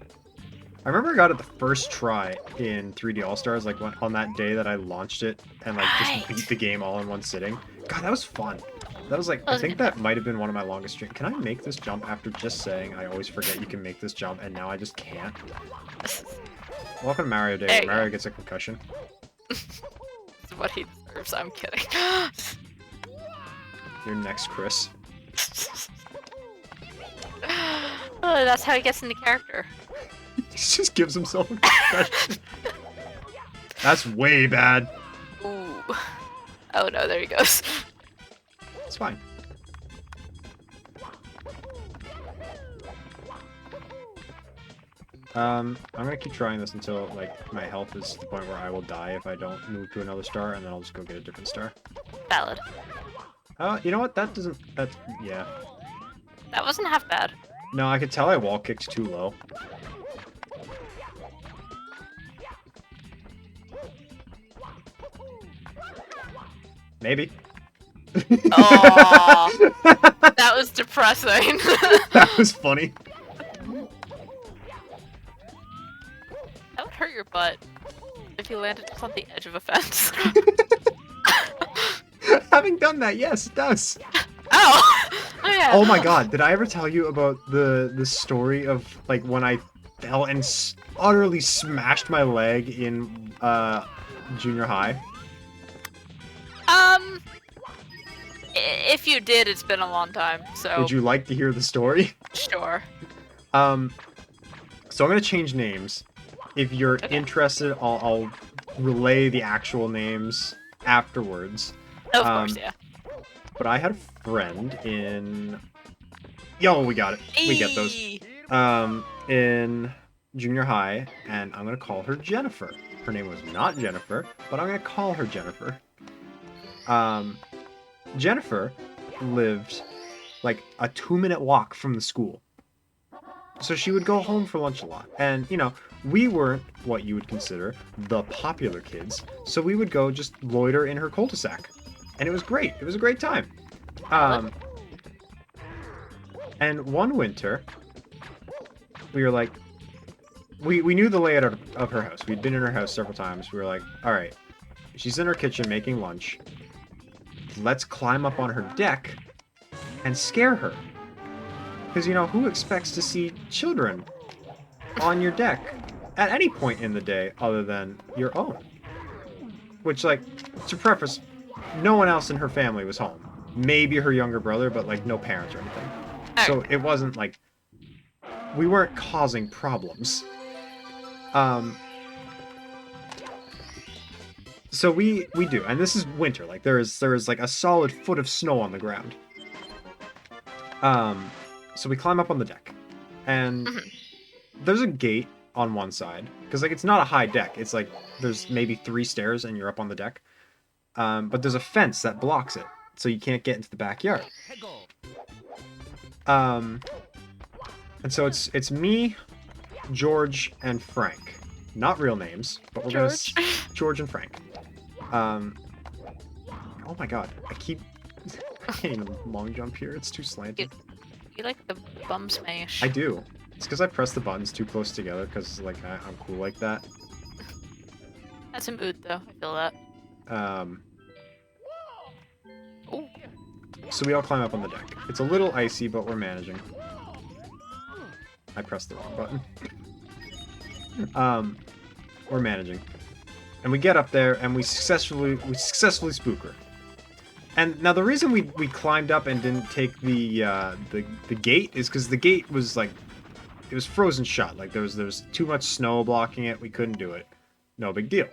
I remember I got it the first try in 3D All-Stars, like on that day that I launched it, and like just beat the game all in one sitting. God, that was fun. That was like, I think that might have been one of my longest streams. Can I make this jump after just saying I always forget you can make this jump, and now I just can't? Welcome to Mario Day, where Mario gets a concussion. That's what he deserves, I'm kidding. You're next, Chris. Oh, that's how he gets into character. He just gives himself a concussion. That's way bad. Ooh. Oh no, there he goes. It's fine. I'm gonna keep trying this until, like, my health is to the point where I will die if I don't move to another star, and then I'll just go get a different star. Valid. You know what? Yeah. That wasn't half bad. No, I could tell I wall kicked too low. Maybe. Oh, that was depressing. That was funny. That would hurt your butt if you landed just on the edge of a fence. Having done that, yes, it does. Oh! Oh, yeah. Oh my god, did I ever tell you about the story of, like, when I fell and utterly smashed my leg in junior high? If you did, it's been a long time, so... Would you like to hear the story? Sure. So I'm gonna change names. If you're Okay. interested, I'll relay the actual names afterwards. Of course, yeah. But I had a friend in... Yo, we got it. We get those. Eee. In junior high, and I'm gonna call her Jennifer. Her name was not Jennifer, but I'm gonna call her Jennifer. Jennifer lived like a 2-minute walk from the school. So she would go home for lunch a lot. And, you know, we weren't what you would consider the popular kids, so we would go just loiter in her cul-de-sac. And it was great. It was a great time. And one winter, we were like, we knew the layout of her house. We'd been in her house several times. We were like, all right, she's in her kitchen making lunch. Let's climb up on her deck and scare her. Because, you know, who expects to see children on your deck at any point in the day other than your own? Which, like, to preface, no one else in her family was home. Maybe her younger brother, but, like, no parents or anything. So it wasn't, like, we weren't causing problems. So we do, and this is winter. Like, there is like a solid foot of snow on the ground. So we climb up on the deck, and there's a gate on one side, because, like, it's not a high deck. It's like there's maybe 3 stairs and you're up on the deck. But there's a fence that blocks it, so you can't get into the backyard. And so it's me, George, and Frank. Not real names, but we're George. gonna George and Frank. Oh my god, I can't even long jump here. It's too slanted. You like the bum smash. I do. It's because I press the buttons too close together. Because, like, I'm cool like that. That's a mood, though. I feel that. Ooh. So we all climb up on the deck. It's a little icy, but we're managing. I pressed the wrong button. We're managing, and we get up there, and we successfully spook her. And now the reason we climbed up and didn't take the gate is because the gate was, like, it was frozen shut. Like, there was too much snow blocking it. We couldn't do it. No big deal.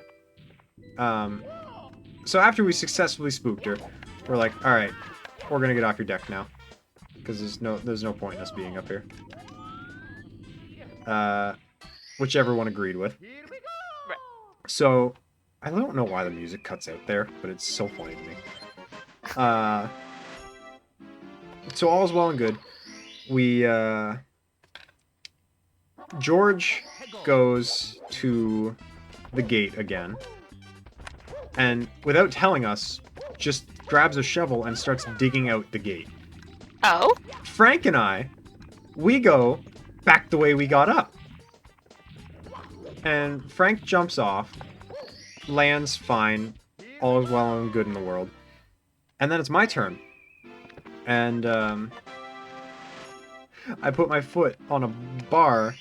So after we successfully spooked her, we're like, all right, we're gonna get off your deck now, because there's no point in us being up here. Which everyone agreed with. Right. So I don't know why the music cuts out there, but it's so funny to me. So all's well and good. We George goes to the gate again, and without telling us, just grabs a shovel and starts digging out the gate. Oh? Frank and I, we go back the way we got up. And Frank jumps off, lands fine, all is well and good in the world. And then it's my turn. And I put my foot on a bar,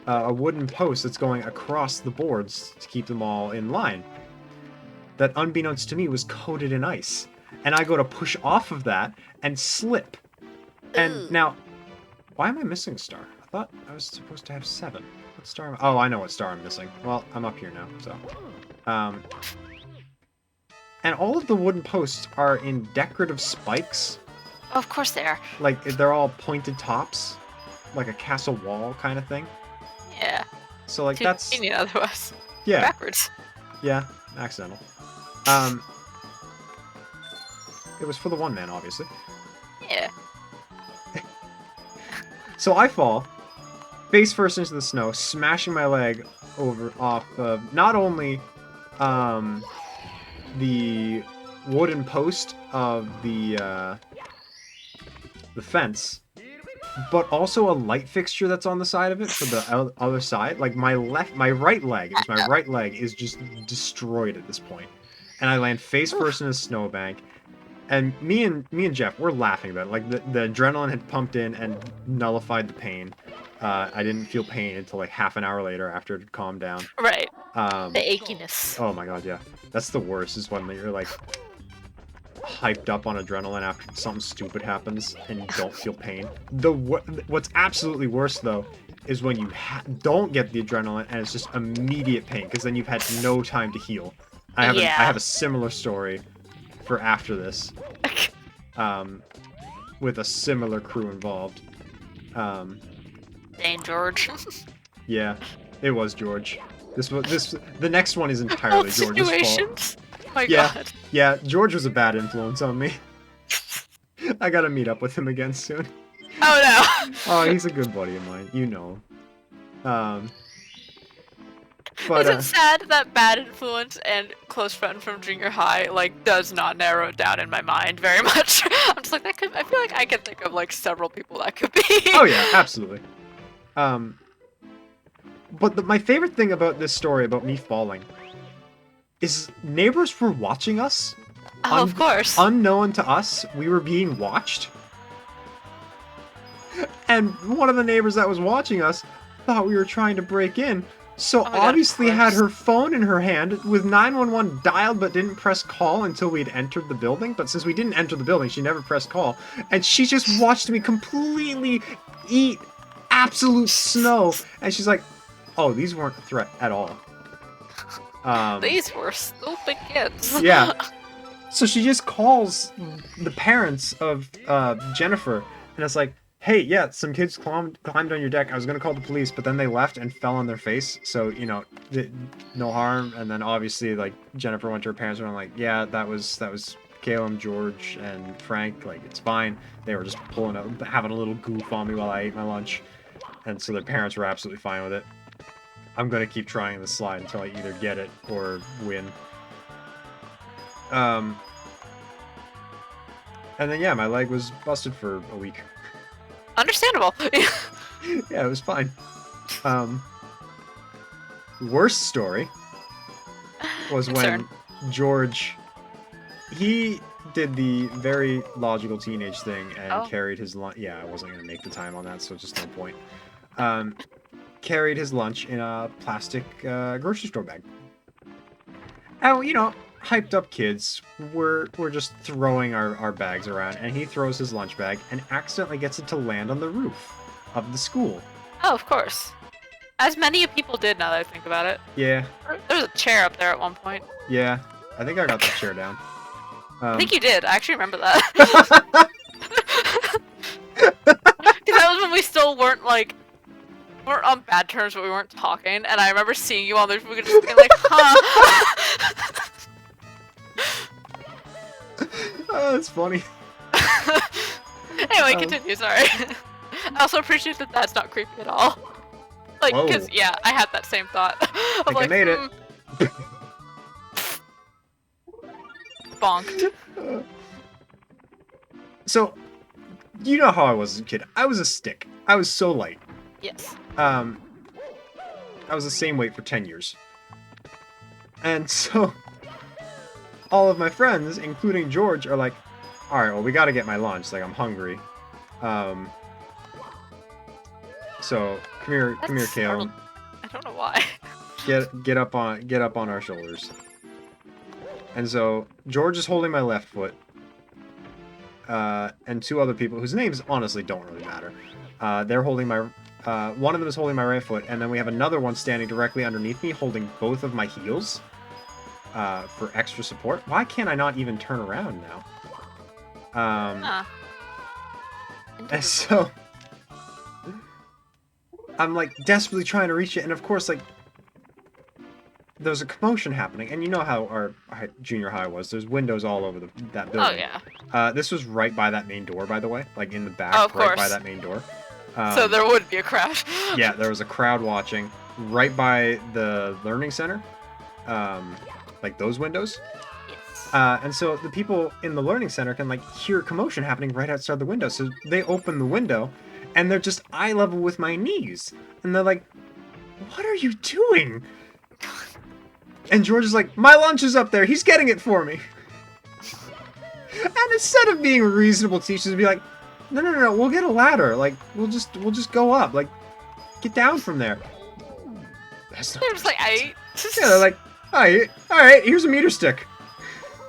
a wooden post that's going across the boards to keep them all in line. That, unbeknownst to me, was coated in ice. And I go to push off of that and slip. And now, why am I missing a star? I thought I was supposed to have 7. What star? Oh, I know what star I'm missing. Well, I'm up here now, so. And all of the wooden posts are in decorative spikes. Of course they are. Like, they're all pointed tops. Like a castle wall kind of thing. Yeah. So, like, Too that's... convenient otherwise. Yeah. Backwards. Yeah, accidental. It was for the one man, obviously. Yeah. So I fall, face first into the snow, smashing my leg off of not only the wooden post of the fence, but also a light fixture that's on the side of it for the other side. Like, my right leg is just destroyed at this point, and I land face first in a snowbank. And me and Jeff, we're laughing about it. Like, the adrenaline had pumped in and nullified the pain. I didn't feel pain until like half an hour later after it had calmed down. Right. Um, The achiness. oh my god, yeah. That's the worst, is when you're like hyped up on adrenaline after something stupid happens and you don't feel pain. What's absolutely worse though is when you don't get the adrenaline and it's just immediate pain, because then you've had no time to heal. I have a similar story for after this, with a similar crew involved. Dang, George. Yeah, it was George. The next one is entirely Both George's fault. situations. Oh my Yeah. god. Yeah, George was a bad influence on me. I gotta meet up with him again soon. Oh no. Oh, he's a good buddy of mine. You know. But Is it sad that bad influence and close friend from junior high like does not narrow it down in my mind very much? I'm just like, I feel like I can think of like several people that could be. oh yeah, absolutely. But my favorite thing about this story about me falling is neighbors were watching us. Oh, of course. Unknown to us, we were being watched. And one of the neighbors that was watching us thought we were trying to break in, so Oh my God, obviously of had course. her phone in her hand with 911 dialed but didn't press call until we'd entered the building. But since we didn't enter the building, she never pressed call. And she just watched me completely eat absolute snow. And she's like, oh, these weren't a threat at all. These were stupid kids. Yeah. So she just calls the parents of Jennifer, and it's like, hey, yeah, some kids climbed on your deck. I was going to call the police, but then they left and fell on their face. So, you know, no harm. And then obviously, like, Jennifer went to her parents and I'm like, yeah, that was Caleb, George, and Frank. Like, it's fine. They were just pulling up, having a little goof on me while I ate my lunch. And so their parents were absolutely fine with it. I'm going to keep trying the slide until I either get it or win. And then, yeah, my leg was busted for a week. Understandable. Yeah, it was fine. Worst story was Concern. when George, he did the very logical teenage thing and carried his lunch. Yeah, I wasn't going to make the time on that, so just no point. Carried his lunch in a plastic grocery store bag. And, you know, hyped up kids, we're just throwing our bags around, and he throws his lunch bag and accidentally gets it to land on the roof of the school. Oh, of course. As many people did now that I think about it. Yeah, There was a chair up there at one point. yeah. I think I got that chair down. I think you did. I actually remember that. Because that was when we still weren't on bad terms, but we weren't talking. And I remember seeing you on the roof, just being like, huh? Oh, that's funny. Anyway, continue, sorry. I also appreciate that that's not creepy at all. Like, because, Whoa. yeah, I had that same thought. I Of think I like, made it. Bonk. So, you know how I was as a kid. I was a stick. I was so light. Yes. I was the same weight for 10 years. And so, all of my friends, including George, are like, alright, well, we gotta get my lunch. Like, I'm hungry. So, come here, That's Caleb. I don't know why. Get up on our shoulders. And so, George is holding my left foot. And two other people, whose names honestly don't really matter. They're holding my... one of them is holding my right foot, and then we have another one standing directly underneath me, holding both of my heels for extra support. Why can't I not even turn around now? Huh. And so I'm like desperately trying to reach it, and of course, like, there's a commotion happening, and you know how our junior high was. There's windows all over that building. Oh, yeah. This was right by that main door, by the way, like in the back, Oh, of right by course. that main door. So there would be a crash. Yeah, there was a crowd watching right by the learning center, like those windows. Yes. And so the people in the learning center can like hear commotion happening right outside the window. So they open the window, and they're just eye level with my knees, and they're like, "What are you doing?" And George is like, "My lunch is up there. He's getting it for me." And instead of being reasonable teachers, be like, no, we'll get a ladder. Like, we'll just go up. Like, Get down from there. That's not They're just like, I. Yeah, they're like, alright, here's a meter stick.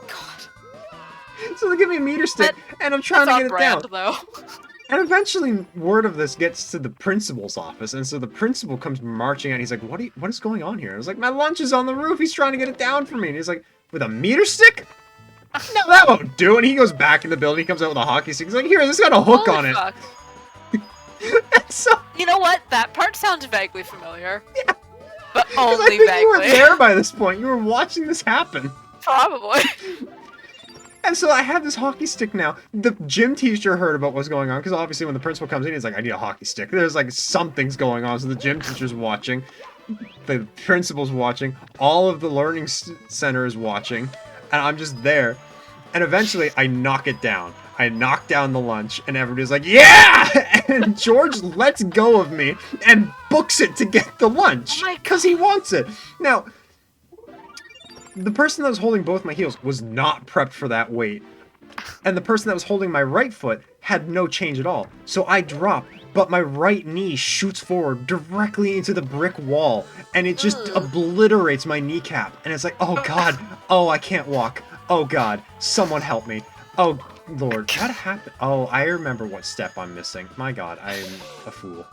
God. So they give me a meter stick, and I'm trying That's to on get it down. brand, though. And eventually, word of this gets to the principal's office, and so the principal comes marching out, and he's like, what is going on here? I was like, my lunch is on the roof, he's trying to get it down for me. And he's like, with a meter stick? No, that won't do. And he goes back in the building, he comes out with a hockey stick, he's like, here, this got a hook Holy on it. fuck. And so, You know what? That part sounds vaguely familiar. Yeah. But 'cause I only think vaguely. you were there by this point, you were watching this happen. Probably. And so I have this hockey stick now. The gym teacher heard about what's going on, because obviously when the principal comes in, he's like, I need a hockey stick. There's like something's going on, so the gym teacher's watching. The principal's watching. All of the learning center is watching. And I'm just there. And eventually I knock it down. I knock down the lunch, and everybody's like, yeah! And George lets go of me and books it to get the lunch. Oh my Because he wants it. Now, the person that was holding both my heels was not prepped for that weight. And the person that was holding my right foot had no change at all. So I drop, but my right knee shoots forward directly into the brick wall. And it just obliterates my kneecap. And it's like, oh god, oh I can't walk. Oh god, someone help me. Oh lord, what happened? Oh, I remember what step I'm missing. My god, I am a fool.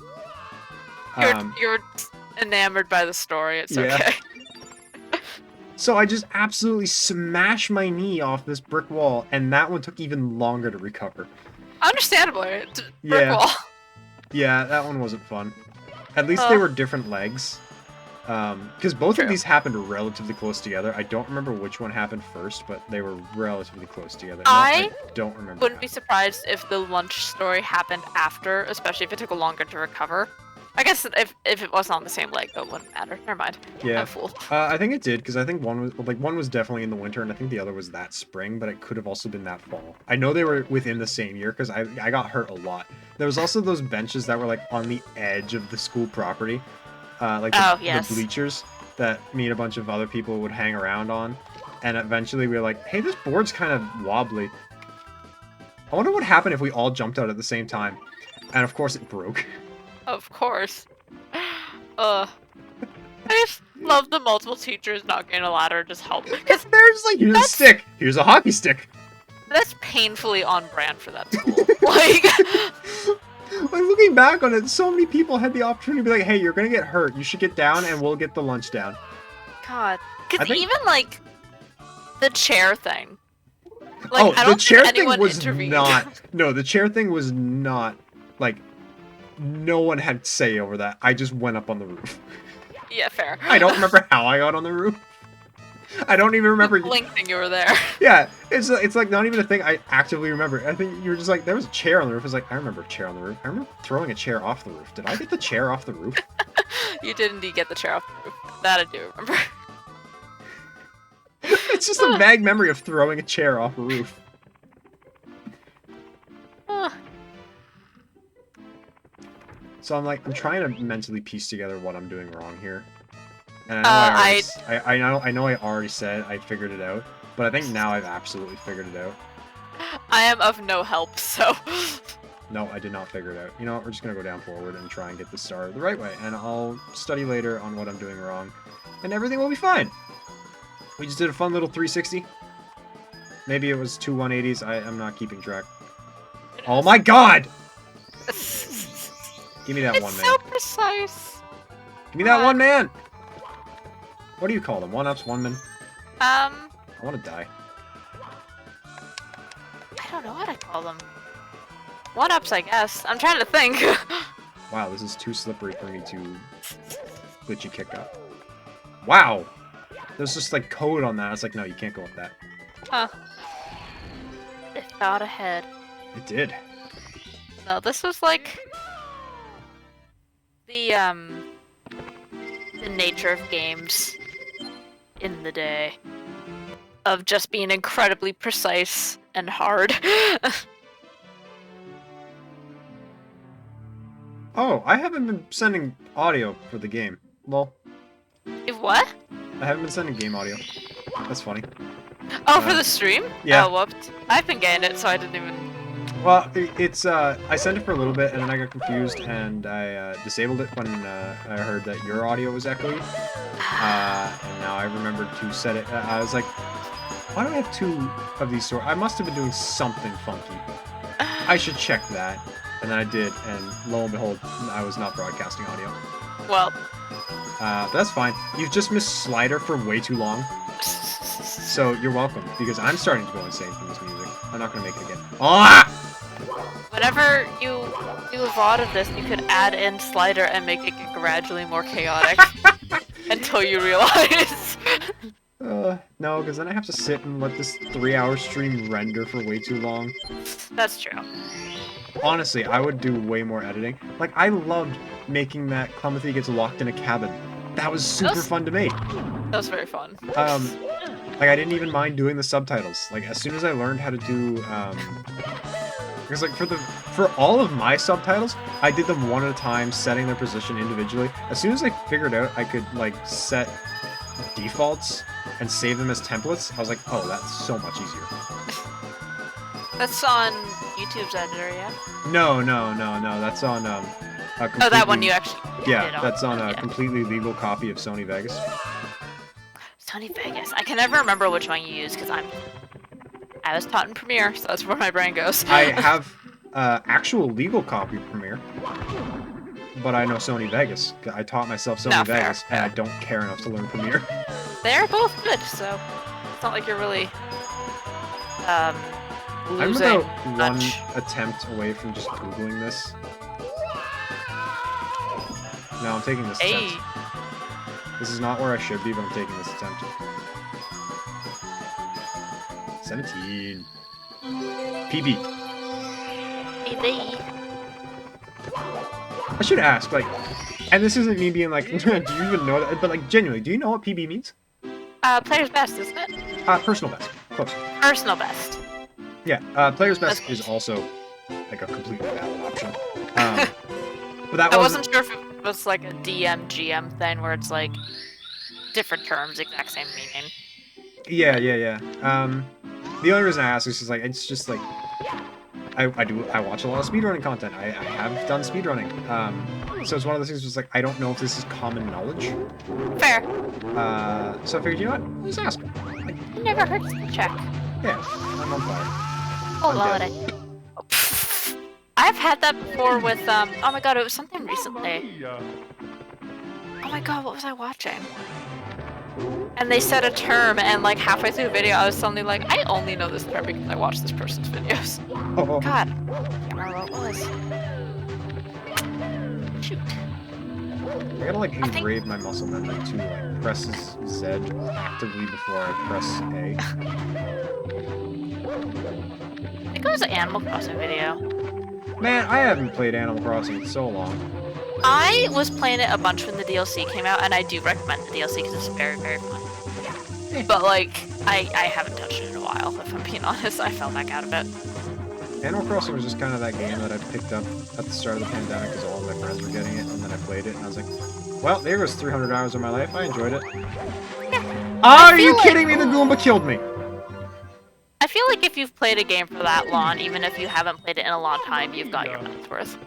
You're enamored by the story. It's Yeah. okay. So I just absolutely smashed my knee off this brick wall, and that one took even longer to recover. Understandably. It's brick Yeah. wall. Yeah, that one wasn't fun. At least they were different legs. Because both True. of these happened relatively close together. I don't remember which one happened first, but they were relatively close together. No, I don't remember. Wouldn't be surprised if the lunch story happened after, especially if it took longer to recover. I guess if it wasn't on the same leg, though, it wouldn't matter. Never mind. Yeah. I'm a fool. I think it did, because I think one was definitely in the winter, and I think the other was that spring, but it could have also been that fall. I know they were within the same year, because I got hurt a lot. There was also those benches that were like on the edge of the school property, like the bleachers that me and a bunch of other people would hang around on, and eventually we were like, hey, this board's kind of wobbly. I wonder what happened if we all jumped out at the same time. And of course it broke. Of course. I just love the multiple teachers not getting a ladder just help. Because They're just like, here's a stick, here's a hockey stick. that's painfully on brand for that school. Like, Like, looking back on it, so many people had the opportunity to be like, hey, you're gonna get hurt, you should get down and we'll get the lunch down. God. I Because think- even, like, the chair thing. Like, I the don't chair think thing anyone was intervened. not. No, the chair thing was not. Like, no one had say over that. I just went up on the roof. Yeah, fair. I don't remember how I got on the roof. I don't even remember. Blinking you were there. Yeah, it's like not even a thing I actively remember. I think you were just like, there was a chair on the roof. I was like, I remember a chair on the roof. I remember throwing a chair off the roof. Did I get the chair off the roof? You did indeed get the chair off the roof. That I do remember. It's just a vague memory of throwing a chair off a roof. So I'm trying to mentally piece together what I'm doing wrong here. And I know I already said I figured it out, but I think now I've absolutely figured it out. I am of no help, so. No, I did not figure it out. You know what, we're just gonna go down forward and try and get the star the right way, and I'll study later on what I'm doing wrong, and everything will be fine. We just did a fun little 360. Maybe it was two 180s, I'm not keeping track. Oh my god! Give me that It's one man. so precise. Give me that one man! What do you call them? One-ups, one-men? I I want to die. don't know what I call them. One-ups, I guess. I'm trying to think. Wow, this is too slippery for me to glitchy kick up. Wow! There's just like code on that. It's like, no, you can't go up that. Huh. It thought ahead. It did. No, this was like the nature of games in the day of just being incredibly precise and hard. Oh, I haven't been sending audio for the game. Well, What? I haven't been sending game audio. That's funny. Oh, for the stream? yeah. Oh, whoops. I've been getting it, so I didn't even Well, it's I sent it for a little bit, and then I got confused, and I disabled it when I heard that your audio was echoey. And now I remembered to set it. I was like, why do I have 2 of these I must have been doing something funky. I should check that. And then I did, and lo and behold, I was not broadcasting audio. Well. But that's fine. You've just missed Slider for way too long. So you're welcome, because I'm starting to go insane from this music. I'm not going to make it again. Ah! Whenever you do a VOD of this, you could add in Slider and make it get gradually more chaotic until you realize. No, because then I have to sit and let this 3-hour stream render for way too long. That's true. Honestly, I would do way more editing. Like, I loved making that Clementhy gets locked in a cabin. That was super fun to make. That was very fun. Like, I didn't even mind doing the subtitles. Like, as soon as I learned how to do, because, like, for all of my subtitles, I did them one at a time, setting their position individually. As soon as I figured out I could, like, set defaults and save them as templates, I was like, oh, that's so much easier. That's on YouTube's editor, yeah? No, that's on, Oh, that one you actually yeah, did on. that's on a completely legal copy of Sony Vegas. Sony Vegas. I can never remember which one you use because I was taught in Premiere, so that's where my brain goes. I have actual legal copy of Premiere, but I know Sony Vegas. I taught myself Sony Vegas, and I don't care enough to learn Premiere. They're both good, so it's not like you're really I'm losing about one much. attempt away from just Googling this. No, I'm taking this Hey. attempt. This is not where I should be, but I'm taking this attempt. 17. PB. PB. I should ask, like, and this isn't me being like, do you even know that? But, like, genuinely, do you know what PB means? Player's best, isn't it? Personal best. Close. Personal best. Yeah, player's best is also, like, a completely valid option. But that I wasn't sure if it was like a DM-GM thing where it's like different terms, exact same meaning. Yeah. The only reason I ask is like, it's just like, I watch a lot of speedrunning content. I have done speedrunning. So it's one of those things just like, I don't know if this is common knowledge. Fair. So I figured, you know what? Let's ask. Like, It never hurts to check. yeah, I'm on fire. Oh, I'm love dead. it. I've had that before with, oh my god, it was something recently. Oh my god, what was I watching? And they said a term, and like halfway through the video, I was suddenly like, I only know this term because I watch this person's videos. Oh. God, I can't remember what it was. Shoot. I gotta like engrave my muscle memory to like press Z actively before I press A. I think it was an Animal Crossing video. Man, I haven't played Animal Crossing in so long. I was playing it a bunch when the DLC came out, and I do recommend the DLC because it's very, very fun. But like, I haven't touched it in a while, if I'm being honest. I fell back out of it. Animal Crossing was just kind of that game that I picked up at the start of the pandemic because all of my friends were getting it, and then I played it, and I was like, well, there goes 300 hours of my life. I enjoyed it. Yeah. Are you kidding me? The Goomba killed me! I feel like if you've played a game for that long, even if you haven't played it in a long time, you've got your money's worth.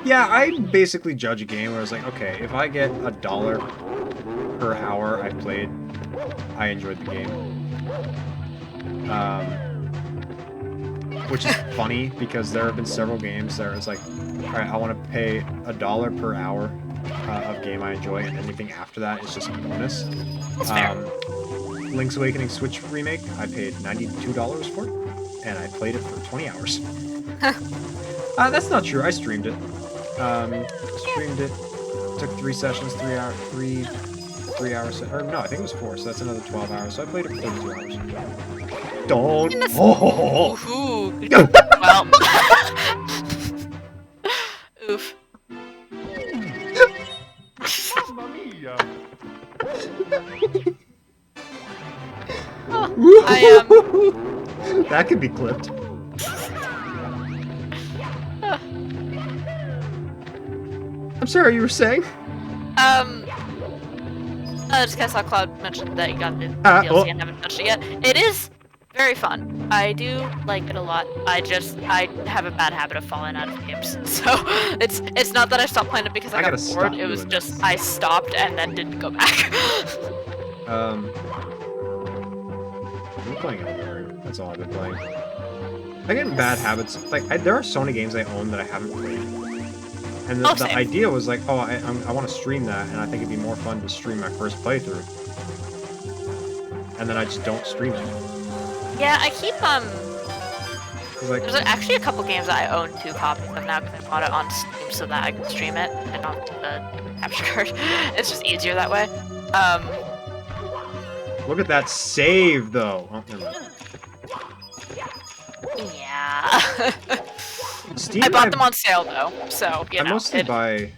Yeah, I basically judge a game where I was like, okay, if I get $1 per hour I played, I enjoyed the game. Which is funny because there have been several games that it's like, alright, I want to pay $1 per hour of game I enjoy, and anything after that is just a bonus. That's fair. Link's Awakening Switch Remake, I paid $92 for it, and I played it for 20 hours. That's not true, I streamed it. Streamed it, took 3 sessions, 3 hours, or no, I think it was 4, so that's another 12 hours, so I played it for 32 hours. Don't! Oh. Ooh. Well. Oof. That could be clipped. I'm sorry, you were saying? Just because I saw Cloud mentioned that you got the DLC and haven't touched it yet. It is very fun. I do like it a lot. I have a bad habit of falling out of games. So it's not that I stopped playing it because I got gotta bored. stop It was doing just this. I stopped and then didn't go back. I'm playing Elden Ring. That's all I've been playing. I get in bad habits. Like, there are Sony games I own that I haven't played. And the Same. idea was like, oh, I want to stream that, and I think it'd be more fun to stream my first playthrough. And then I just don't stream it. Yeah, I keep Like, there's actually a couple games that I own 2 copies of now because I bought it on Steam so that I can stream it. I don't have to do the capture card. It's just easier that way. look at that save, though. Oh, never mind. Yeah. Steam, I bought them on sale though, so you I know. mostly buy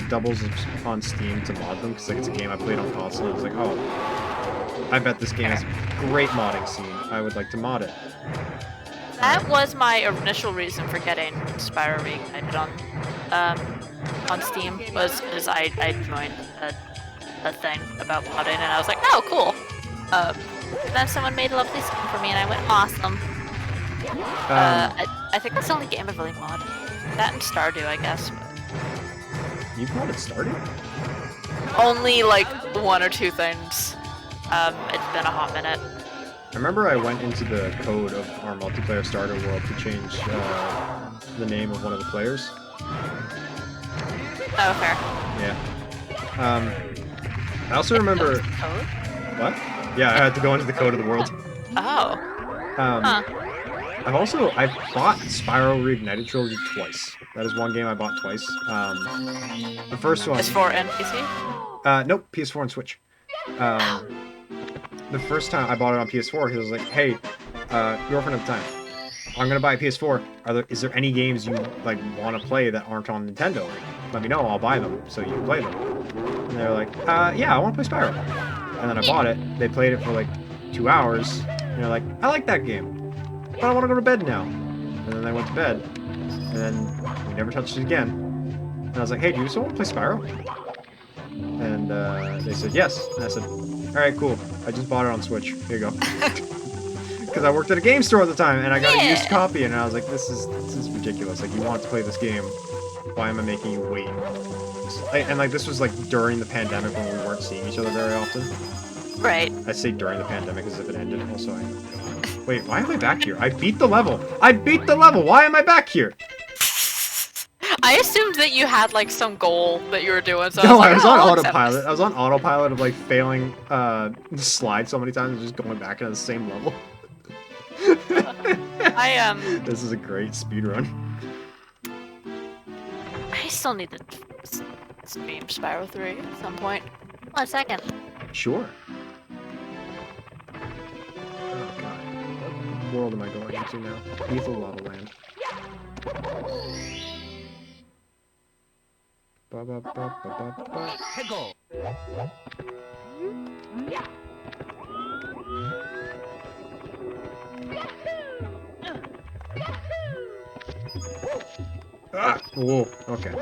doubles on Steam to mod them because like it's a game I played on console. I was like, oh, I bet this game has a great modding scene. I would like to mod it. That was my initial reason for getting Spyro Reignited on Steam, was because I joined a thing about modding, and I was like, oh, cool. Then someone made a lovely skin for me, and I went, awesome. I think that's the only game I've really modded. That and Stardew, I guess. You've modded Stardew? Only like 1 or 2 things. It's been a hot minute. I remember I went into the code of our multiplayer Stardew world to change the name of one of the players. Oh, fair. Yeah. I also remember... Code? What? Yeah, I had to go into the code of the world. Oh. Huh. I bought Spyro Reignited Trilogy twice. That is one game I bought twice. The first one... PS4 and PC? Nope, PS4 and Switch. The first time I bought it on PS4, he was like, "Hey, girlfriend at the time, I'm gonna buy a PS4. Is there any games you like want to play that aren't on Nintendo? Let me know. I'll buy them so you can play them." And they're like, "Yeah, I want to play Spyro." And then I bought it. They played it for like 2 hours. And they're like, "I like that game, but I want to go to bed now." And then they went to bed, and then we never touched it again. And I was like, "Hey, do you still want to play Spyro?" And they said yes. And I said, "Alright, cool. I just bought it on Switch. Here you go." Because I worked at a game store at the time, and I got a used copy, and I was like, this is ridiculous. Like, you want to play this game. Why am I making you wait? And, like, this was, like, during the pandemic when we weren't seeing each other very often. Right. I say during the pandemic as if it ended. Also, wait, why am I back here? I beat the level! I beat the level! Why am I back here? I assumed that you had like some goal that you were doing. So No, I I was like, on I'll accept autopilot. this. I was on autopilot of like failing the slide so many times and just going back into the same level. This is a great speedrun. I still need to stream Spyro 3 at some point. 1 second. Sure. Oh god. What world am I going into now? Lethal Lava Land. Ba ba ba ba ba ba. Pickle. Ah! Whoa, okay.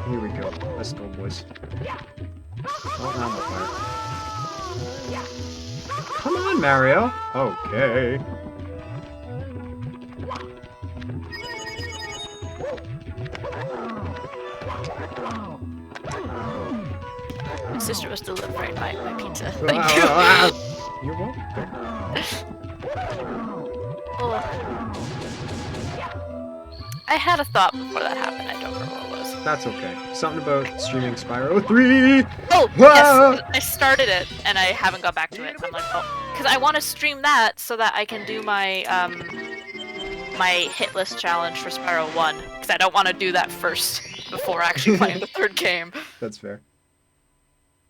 Here we go. Let's go, boys. Oh, now I'm on fire. Come on, Mario! Okay. My sister was delivering my pizza. Thank you. You're welcome. I had a thought before that happened. I don't remember what it was. That's okay. Something about streaming Spyro 3! Oh, Ah! yes! I started it, and I haven't got back to it. I'm like, oh, because I want to stream that so that I can do my my hit list challenge for Spyro 1, because I don't want to do that first before actually playing the 3rd game. That's fair.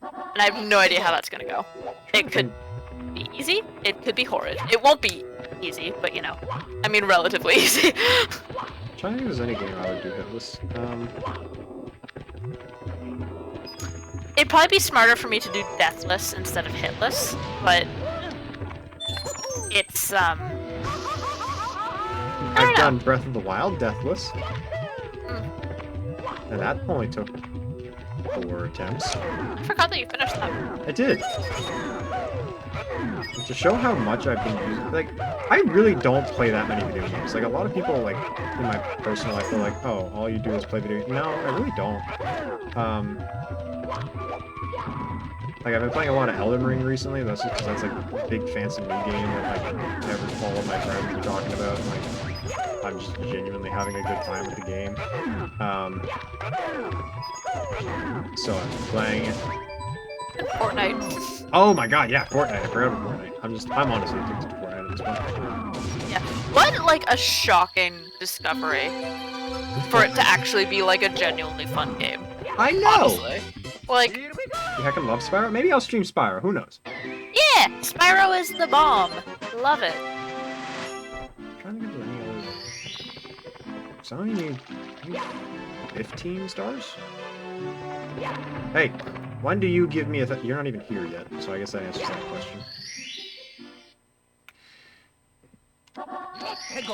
And I have no idea how that's gonna go. It could be easy, it could be horrid. It won't be easy, but you know, I mean relatively easy. I'm trying to think if there's any game I would do hitless. It'd probably be smarter for me to do deathless instead of hitless, but it's I don't I've know. done Breath of the Wild deathless. And that only took 4 attempts. I forgot that you finished that. I did. To show how much I've been using, like, I really don't play that many video games. Like, a lot of people, like, in my personal life are like, oh, all you do is play video games. No, I really don't. Like, I've been playing a lot of Elden Ring recently. That's just because that's, like, a big fancy new game that, like, all of my friends are talking about. And, like, I'm just genuinely having a good time with the game. So I'm playing it. Fortnite. Oh my god, yeah, Fortnite. I forgot about Fortnite. I'm honestly addicted to Fortnite at this point. Yeah. What, like, a shocking discovery for it to actually be, like, a genuinely fun game. I know! Honestly. Like, You heckin' love Spyro? Maybe I'll stream Spyro, who knows? yeah! Spyro is the bomb. Love it. I'm trying to get to any other... So I only need 15 stars? Hey, when do you give me a... You're not even here yet, so I guess that answers that question.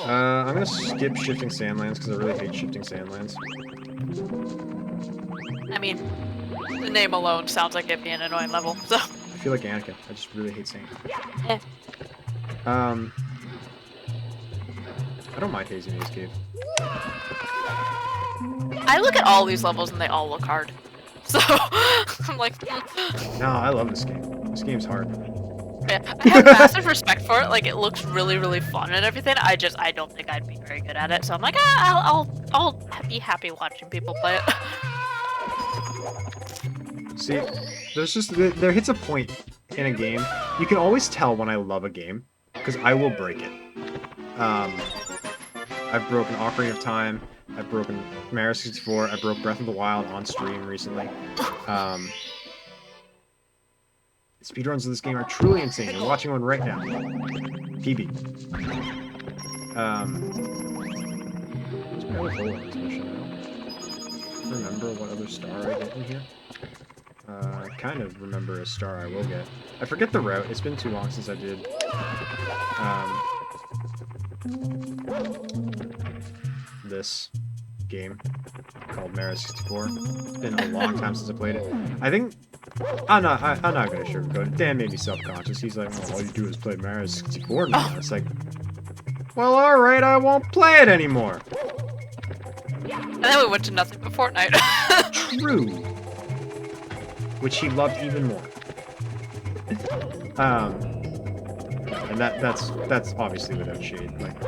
I'm gonna skip Shifting Sandlands, because I really hate Shifting Sandlands. I mean, the name alone sounds like it'd be an annoying level, so... I feel like Anakin. I just really hate saying it. Eh. I don't mind Hazy Maze Cave. I look at all these levels and they all look hard. So, I'm like... No, I love this game. This game's hard. Yeah, I have massive respect for it. Like, it looks really, really fun and everything. I don't think I'd be very good at it. So I'm like, I'll be happy watching people play it. See, there hits a point in a game. You can always tell when I love a game, because I will break it. I've broken Ocarina of Time. I've broken Mario 64. I broke Breath of the Wild on stream recently. Speedruns of this game are truly insane. You're watching one right now. PB. What's my other goal on this mission? I don't remember what other star I get in here. I kind of remember a star I will get. I forget the route. It's been too long since I did. This game called Mario 64. It's been a long time since I played it. I think I'm not gonna sugarcoat it. Dan made me self-conscious. He's like, well, all you do is play Mario 64 now. It's like, well, alright, I won't play it anymore. And then we went to nothing but Fortnite. True. Which he loved even more. And that's obviously without shade. Like,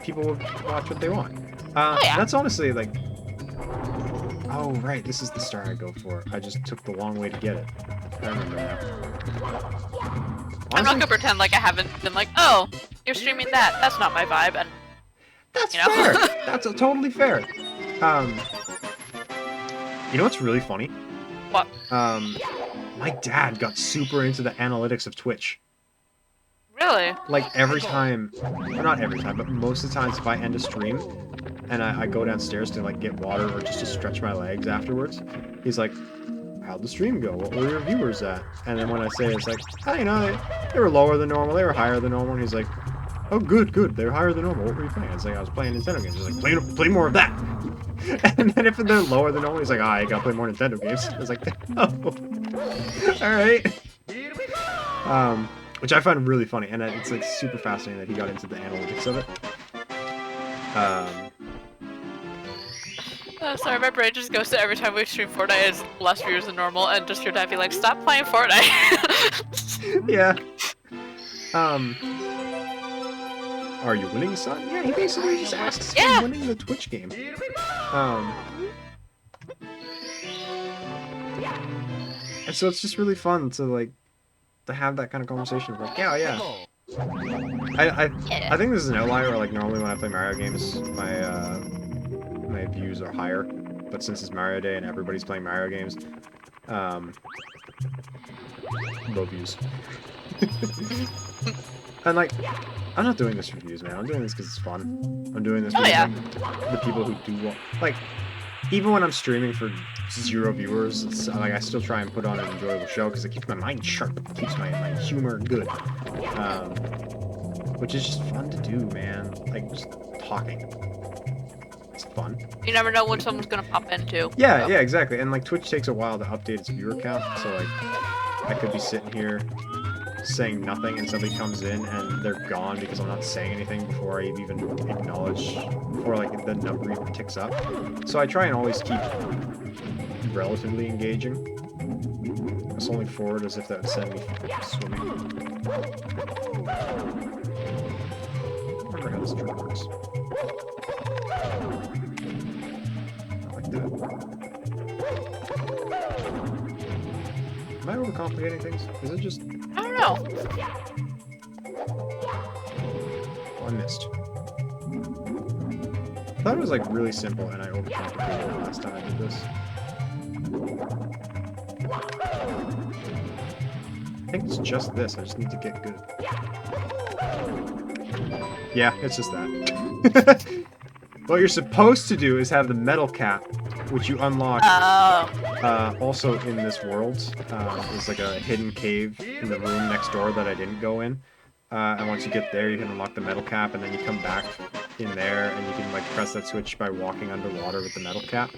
people will watch what they want. Oh, yeah. That's honestly like, oh right, this is the star I go for. I just took the long way to get it. I remember now. Honestly, I'm not gonna pretend like I haven't been like, oh, you're streaming that. That's not my vibe. And that's you know? fair. That's totally fair. You know what's really funny? What? My dad got super into the analytics of Twitch. Really? Like every time, well, not every time, but most of the times if I end a stream and I go downstairs to like get water or just to stretch my legs afterwards, he's like, how'd the stream go? What were your viewers at? And then when I say it's like, oh, you know, they were lower than normal, they were higher than normal, and he's like, oh, good, they were higher than normal. What were you playing? It's like, I was playing Nintendo games. He's like, play more of that. And then if they're lower than normal, he's like, I gotta play more Nintendo games. I was like, oh, alright. Which I find really funny, and it's like super fascinating that he got into the analytics of it. Sorry, my brain just goes to every time we stream Fortnite is less viewers than normal, and just your dad be like, stop playing Fortnite. Yeah. Are you winning, son? Yeah, he basically just asks if I'm winning the Twitch game. And so it's just really fun to like to have that kind of conversation. Like, yeah. I think this is an outlier. Like normally when I play Mario games, my views are higher. But since it's Mario Day and everybody's playing Mario games, low views. And like, I'm not doing this for views, man. I'm doing this because it's fun. I'm doing this for the people who do want. Like, even when I'm streaming for 0 viewers, it's, like I still try and put on an enjoyable show because it keeps my mind sharp. It keeps my humor good. Which is just fun to do, man. Like, just talking. It's fun. You never know when someone's gonna pop in too. Yeah, so. yeah, exactly. And like Twitch takes a while to update its viewer count, so like I could be sitting here saying nothing and somebody comes in and they're gone because I'm not saying anything before I even acknowledge, before like the number even ticks up. So I try and always keep relatively engaging. I was only forward as if that would send me swimming. I don't remember how this trick works. Not like that. Am I overcomplicating things? Is it just... I don't know. Oh, I missed. I thought it was like really simple and I overcomplicated it last time I did this. I think it's just this. I just need to get good. Yeah, it's just that. What you're supposed to do is have the metal cap, which you unlock also in this world. There's like a hidden cave in the room next door that I didn't go in. And once you get there, you can unlock the metal cap, and then you come back in there, and you can like press that switch by walking underwater with the metal cap.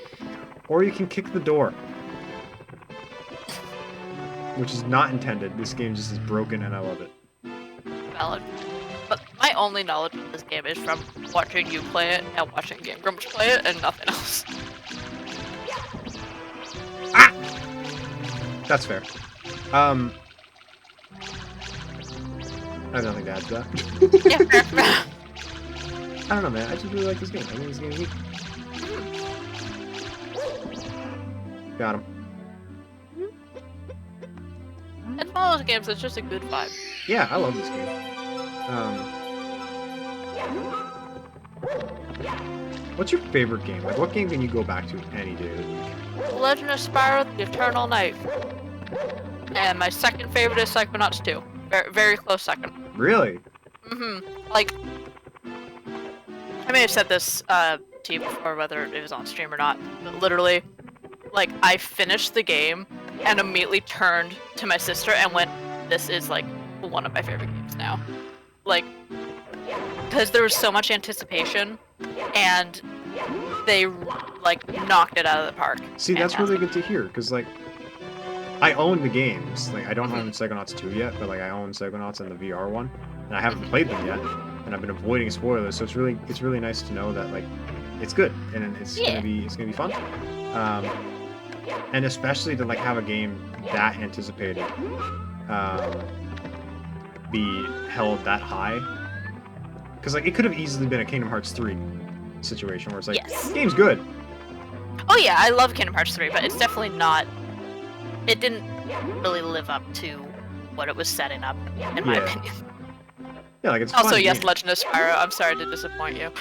Or you can kick the door. Which is not intended. This game just is broken, and I love it. Valid. But my only knowledge of this game is from watching you play it and watching Game Grumps play it and nothing else. Ah! That's fair. I have nothing to add to that. Yeah, fair. I don't know, man. I just really like this game. I think this game is neat. Got him. It's one of those games that's just a good vibe. Yeah, I love this game. What's your favorite game? Like, what game can you go back to any day of the week? Legend of Spyro: The Eternal Night. And my second favorite is Psychonauts 2. Very, very close second. Really? Like, I may have said this to you before, whether it was on stream or not, but literally, like, I finished the game and immediately turned to my sister and went, this is, like, one of my favorite games now. Like, because there was so much anticipation, and they, like, knocked it out of the park. See, that's really good to hear, because, like, I own the games. Like, I don't own Psychonauts 2 yet, but, like, I own Psychonauts and the VR one, and I haven't played them yet, and I've been avoiding spoilers, so it's really nice to know that, like, it's good, and it's gonna be fun. And especially to, like, have a game that anticipated be held that high. Because, like, it could have easily been a Kingdom Hearts 3 situation where it's like, game's good. Oh yeah, I love Kingdom Hearts 3, but it's definitely not... It didn't really live up to what it was setting up, in my opinion. Yeah, like, it's also, fun yes, game. Legend of Spyro, I'm sorry to disappoint you.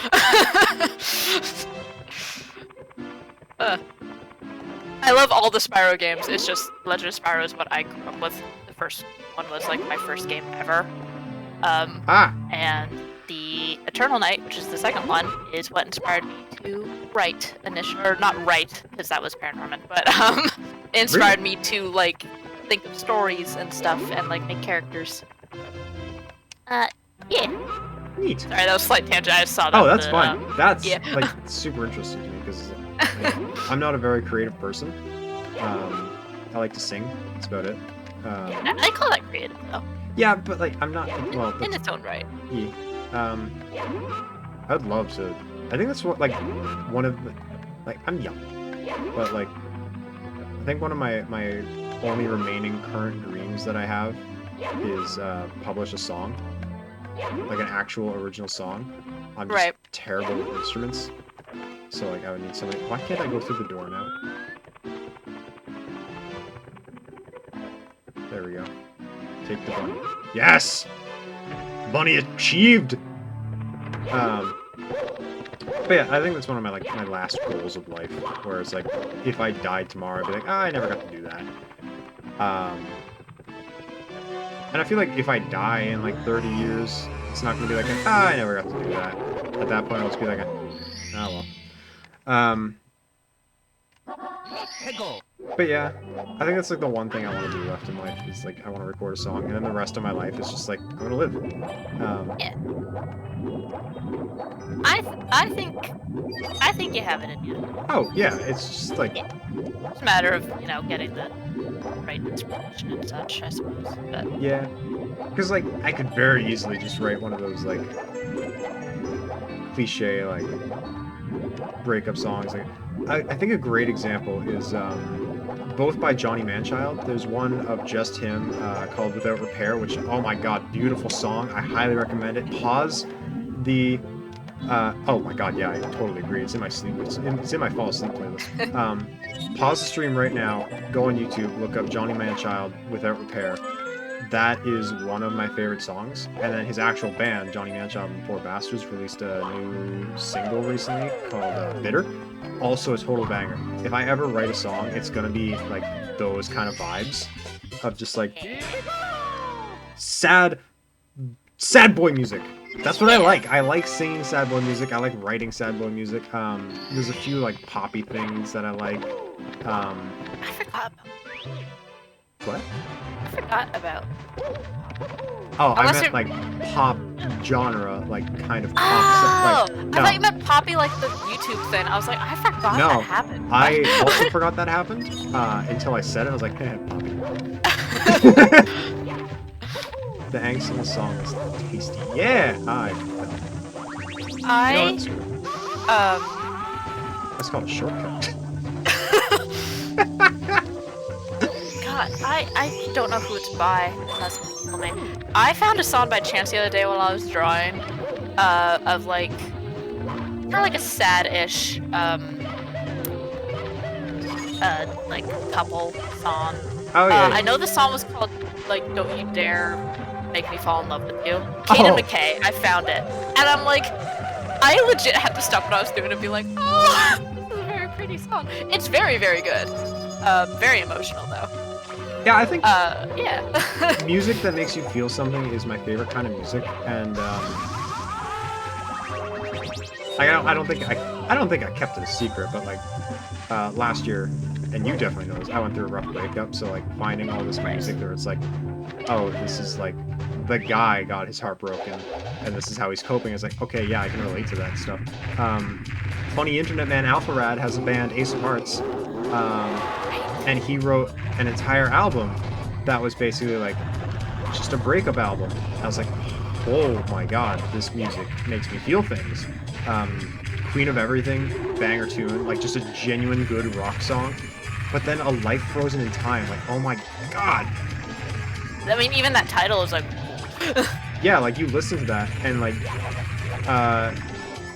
I love all the Spyro games, it's just Legend of Spyro is what I grew up with. The first one was, like, my first game ever. And the Eternal Night, which is the second one, is what inspired me to write or not write, because that was Paranorman, but inspired me to, like, think of stories and stuff and, like, make characters. Yeah. Neat. Sorry, that was a slight tangent. I just saw that. Oh, that's fine. That's yeah. like super interesting to me because I'm not a very creative person. I like to sing. That's about it. I call that creative, though. Yeah, but like I'm not. Well, in its own right. Yeah. I'd love to. I think that's what like one of the like I'm young, but like I think one of my only remaining current dreams that I have is publish a song. Like an actual original song. I'm just terrible with instruments. So like I would need somebody. Why can't I go through the door now? There we go. Take the bunny. Yes! Bunny achieved! But yeah, I think that's one of my like my last goals of life. Where it's like if I died tomorrow I'd be like, I never got to do that. And I feel like if I die in like 30 years, it's not going to be like, I never got to do that. At that point, I'll just be like, oh well. But yeah, I think that's like the one thing I want to do left in life is like I want to record a song, and then the rest of my life is just like I'm gonna live. Yeah. I think you have it in you. Oh yeah, it's just like It's a matter of, getting the right inspiration and such, I suppose. But yeah, because like I could very easily just write one of those like cliche like breakup songs. Like I think a great example is both by Johnny Manchild. There's one of just him called "Without Repair," which oh my god, beautiful song. I highly recommend it. Pause the oh my god, yeah, I totally agree. It's in my sleep. It's in my fall asleep playlist. Pause the stream right now. Go on YouTube. Look up Johnny Manchild "Without Repair." That is one of my favorite songs. And then his actual band, Johnny Manchild and the Poor Bastards, released a new single recently called "Bitter." Also a total banger. If I ever write a song, it's gonna be like those kind of vibes of just like sad boy music. That's what I like. I like singing sad boy music. I like writing sad boy music. There's a few like poppy things that I like. I forgot about. What? I forgot about. Oh, Unless I meant like pop genre, like kind of pop. Oh, Like, I no, thought you meant Poppy like the YouTube thing. I was like, I forgot No, that happened. I also forgot that happened until I said it. I was like, eh, poppy. The angst in the song is tasty. Yeah, that's called a shortcut. God, I don't know who it's by. It has a cool name. I found a song by chance the other day while I was drawing, of like, kind of like a sad-ish, like couple song. Oh yeah. I know the song was called like "Don't You Dare Make Me Fall in Love with You." Kaden McKay. I found it, and I'm like, I legit had to stop what I was doing and be like, oh, this is a very pretty song. It's very, very good. Very emotional though. Yeah, I think yeah. music that makes you feel something is my favorite kind of music, and I don't think I kept it a secret, but like last year, and you definitely know this, I went through a rough breakup, so like finding all this music where it's like, oh, this is like the guy got his heart broken, and this is how he's coping. It's like, okay, yeah, I can relate to that stuff. Funny Internet Man Alpharad has a band, Ace of Hearts, and he wrote an entire album that was basically like just a breakup album. I was like, oh my god, this music makes me feel things. Queen of Everything, banger tune, like just a genuine good rock song. But then A Life Frozen in Time, like, oh my god. I mean, even that title is like. Yeah, like you listen to that and like,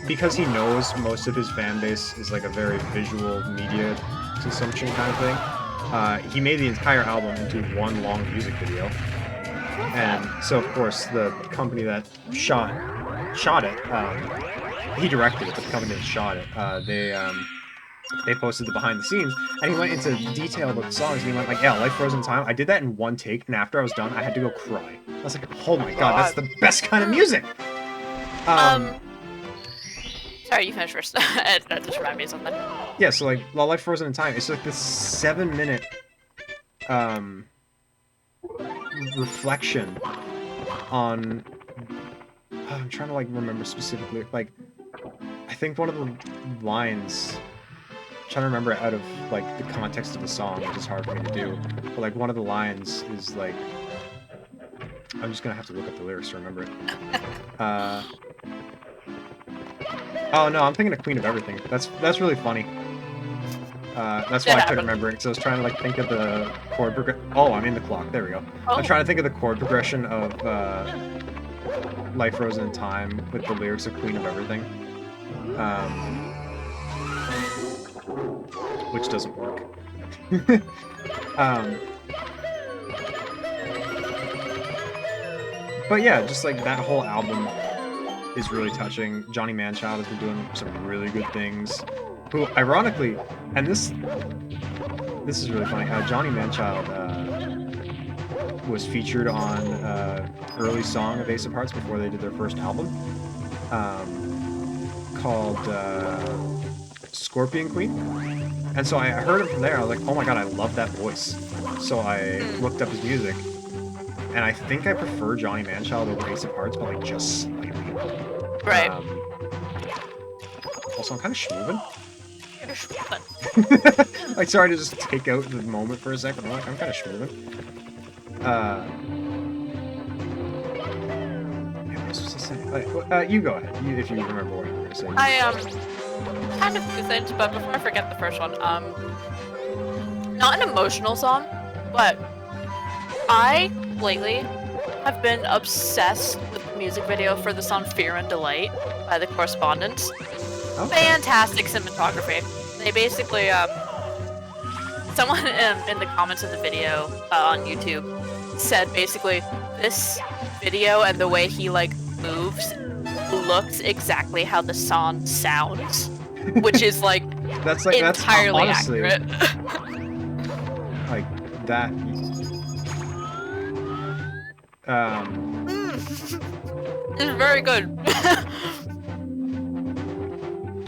because he knows most of his fan base is like a very visual media consumption kind of thing. He made the entire album into one long music video, and so of course the company that shot it, he directed it, but the company that shot it, they posted the behind the scenes, and he went into detail about the songs, and he went like, yeah, Life Frozen Time, I did that in one take, and after I was done, I had to go cry. I was like, oh my god, that's the best kind of music! Sorry, you finish first. That just reminded me of something. Yeah, so like Life Frozen in Time, it's like this 7-minute reflection on I'm trying to like remember specifically, like I think one of the lines, I'm trying to remember it out of like the context of the song, which is hard for me to do, but like one of the lines is like, I'm just gonna have to look up the lyrics to remember it. Oh no, I'm thinking of Queen of Everything. That's really funny. That's why I couldn't remember it, because I was trying to like think of the chord progression. Oh, I'm in the clock. There we go. Oh. I'm trying to think of the chord progression of Life Frozen in Time with the lyrics of Queen of Everything, which doesn't work. But yeah, just like that whole album is really touching. Johnny Manchild has been doing some really good things. Who, ironically, and this is really funny. Johnny Manchild was featured on early song of Ace of Hearts before they did their first album, called Scorpion Queen, And so I heard him from there. I was like, oh my god, I love that voice. So I looked up his music, and I think I prefer Johnny Manchild over Ace of Hearts, but like just slightly. Right. Also, I'm kind of schmoovin'. You're schmoovin'. Like, sorry to just take out the moment for a second. I'm kind of schmoovin'. Yeah, what was I supposed to say? You go ahead. If you remember what you were going to say. Kind of two things, but before I forget the first one, not an emotional song, but I lately have been obsessed with the music video for the song Fear and Delight by The Correspondents. Okay. Fantastic cinematography. They basically, someone in the comments of the video on YouTube said basically this video and the way he like moves looks exactly how the song sounds, which is like that's entirely honestly, accurate. Like that. It's very good.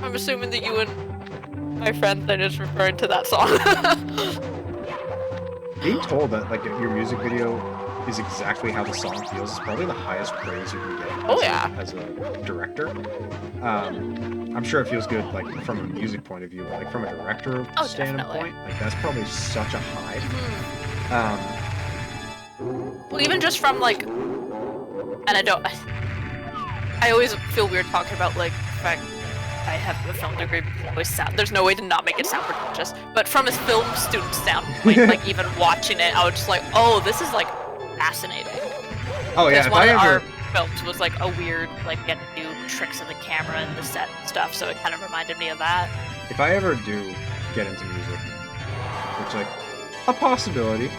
I'm assuming that you and my friend are just referring to that song. Being told that like your music video is exactly how the song feels is probably the highest praise you can get as a director. I'm sure it feels good like from a music point of view, but like from a director standpoint, like that's probably such a high. Well, even just from like, and I always feel weird talking about like the fact I have a film degree because it always there's no way to not make it sound pretentious. But from a film student standpoint, like even watching it, I was just like, oh, this is like fascinating. Oh yeah, because one of our films was like a weird, like getting to do tricks of the camera and the set and stuff, so it kind of reminded me of that. If I ever do get into music, which like a possibility,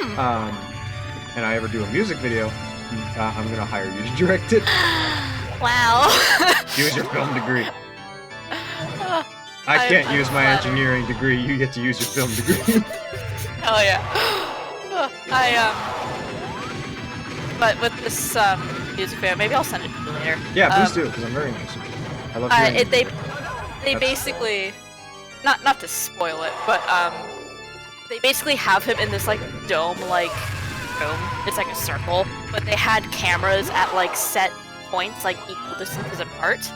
and I ever do a music video, I'm gonna hire you to direct it. Wow. Use your film degree. I can't use my engineering degree. You get to use your film degree. Hell yeah. But with this music video, maybe I'll send it to you later. Yeah, please do, because I'm very interested. I love hearing it. They basically, not to spoil it, but they basically have him in this like dome-like room. It's like a circle, but they had cameras at like set points, like equal distances apart,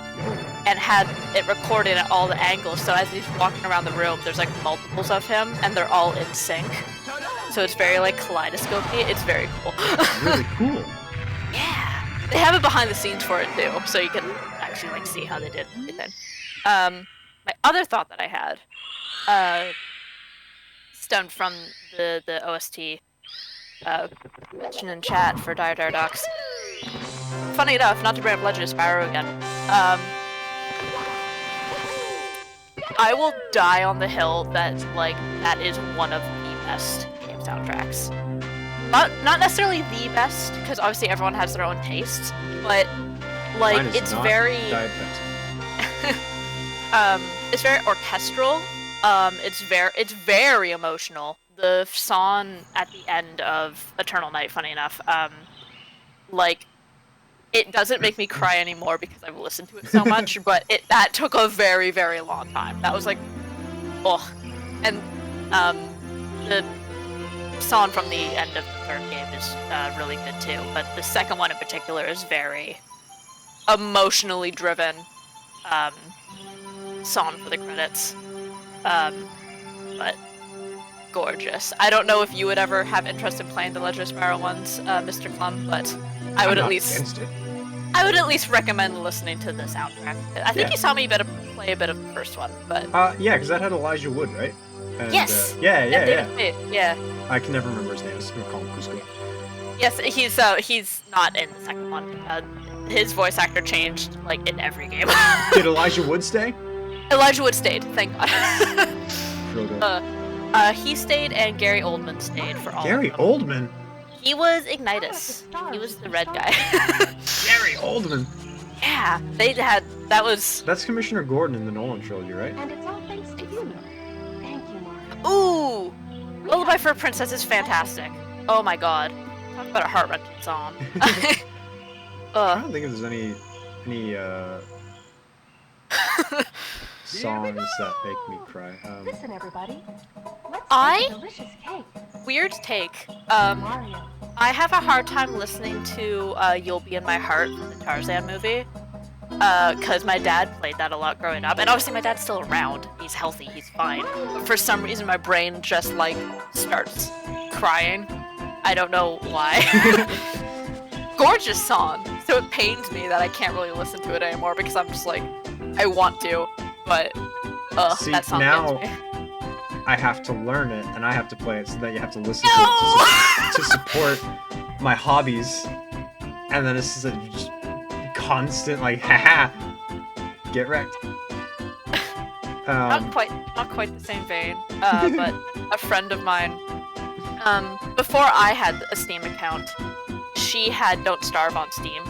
and had it recorded at all the angles. So as he's walking around the room, there's like multiples of him, and they're all in sync. So it's very like kaleidoscopy. It's very cool. Really cool. Yeah, they have it behind the scenes for it too, so you can actually like see how they did everything. My other thought that I had stemmed from the OST mentioned in chat for Dire Dire Docs. Funny enough, not to bring up Legend of Spyro again, I will die on the hill that like that is one of the best game soundtracks. Not necessarily the best, because obviously everyone has their own tastes, but like it's very it's very orchestral. It's very emotional. The song at the end of Eternal Night, funny enough, like it doesn't make me cry anymore because I've listened to it so much, but that took a very, very long time. That was like, oh, and the song from the end of the third game is really good too, but the second one in particular is very emotionally driven song for the credits, but gorgeous. I don't know if you would ever have interest in playing the Legend of Spyro ones, Mr. Clum, but I would at least recommend listening to the soundtrack. I think you saw me play a bit of the first one, but yeah, because that had Elijah Wood, right? And, yes. Yeah. I can never remember his name. I'm just gonna call him Cusco. Yes, he's not in the second one. His voice actor changed like in every game. Did Elijah Wood stay? Elijah Wood stayed, thank God. Real good. He stayed, and Gary Oldman stayed for all. Gary Oldman. He was Ignitus. He was the red guy. Gary Oldman. Yeah, That's Commissioner Gordon in the Nolan trilogy, right? And it's all thanks to you. Thank you, Mark. Ooh, Lullaby for a Princess is fantastic. Oh my God, talk about a heart-wrenching song. I don't think if there's any songs that make me cry. Listen, everybody. Let's I- make a delicious cake. Weird take. Mario. I have a hard time listening to "You'll Be in My Heart" from the Tarzan movie. Cause my dad played that a lot growing up, and obviously my dad's still around. He's healthy, he's fine. But for some reason, my brain just like starts crying. I don't know why. Gorgeous song. So it pains me that I can't really listen to it anymore because I'm just like, I want to, but See, that song now gets me. I have to learn it, and I have to play it, so that you have to listen No! to support my hobbies. And then it's just a just constant, like, haha, get wrecked. Not quite the same vein, but a friend of mine, before I had a Steam account, she had Don't Starve on Steam,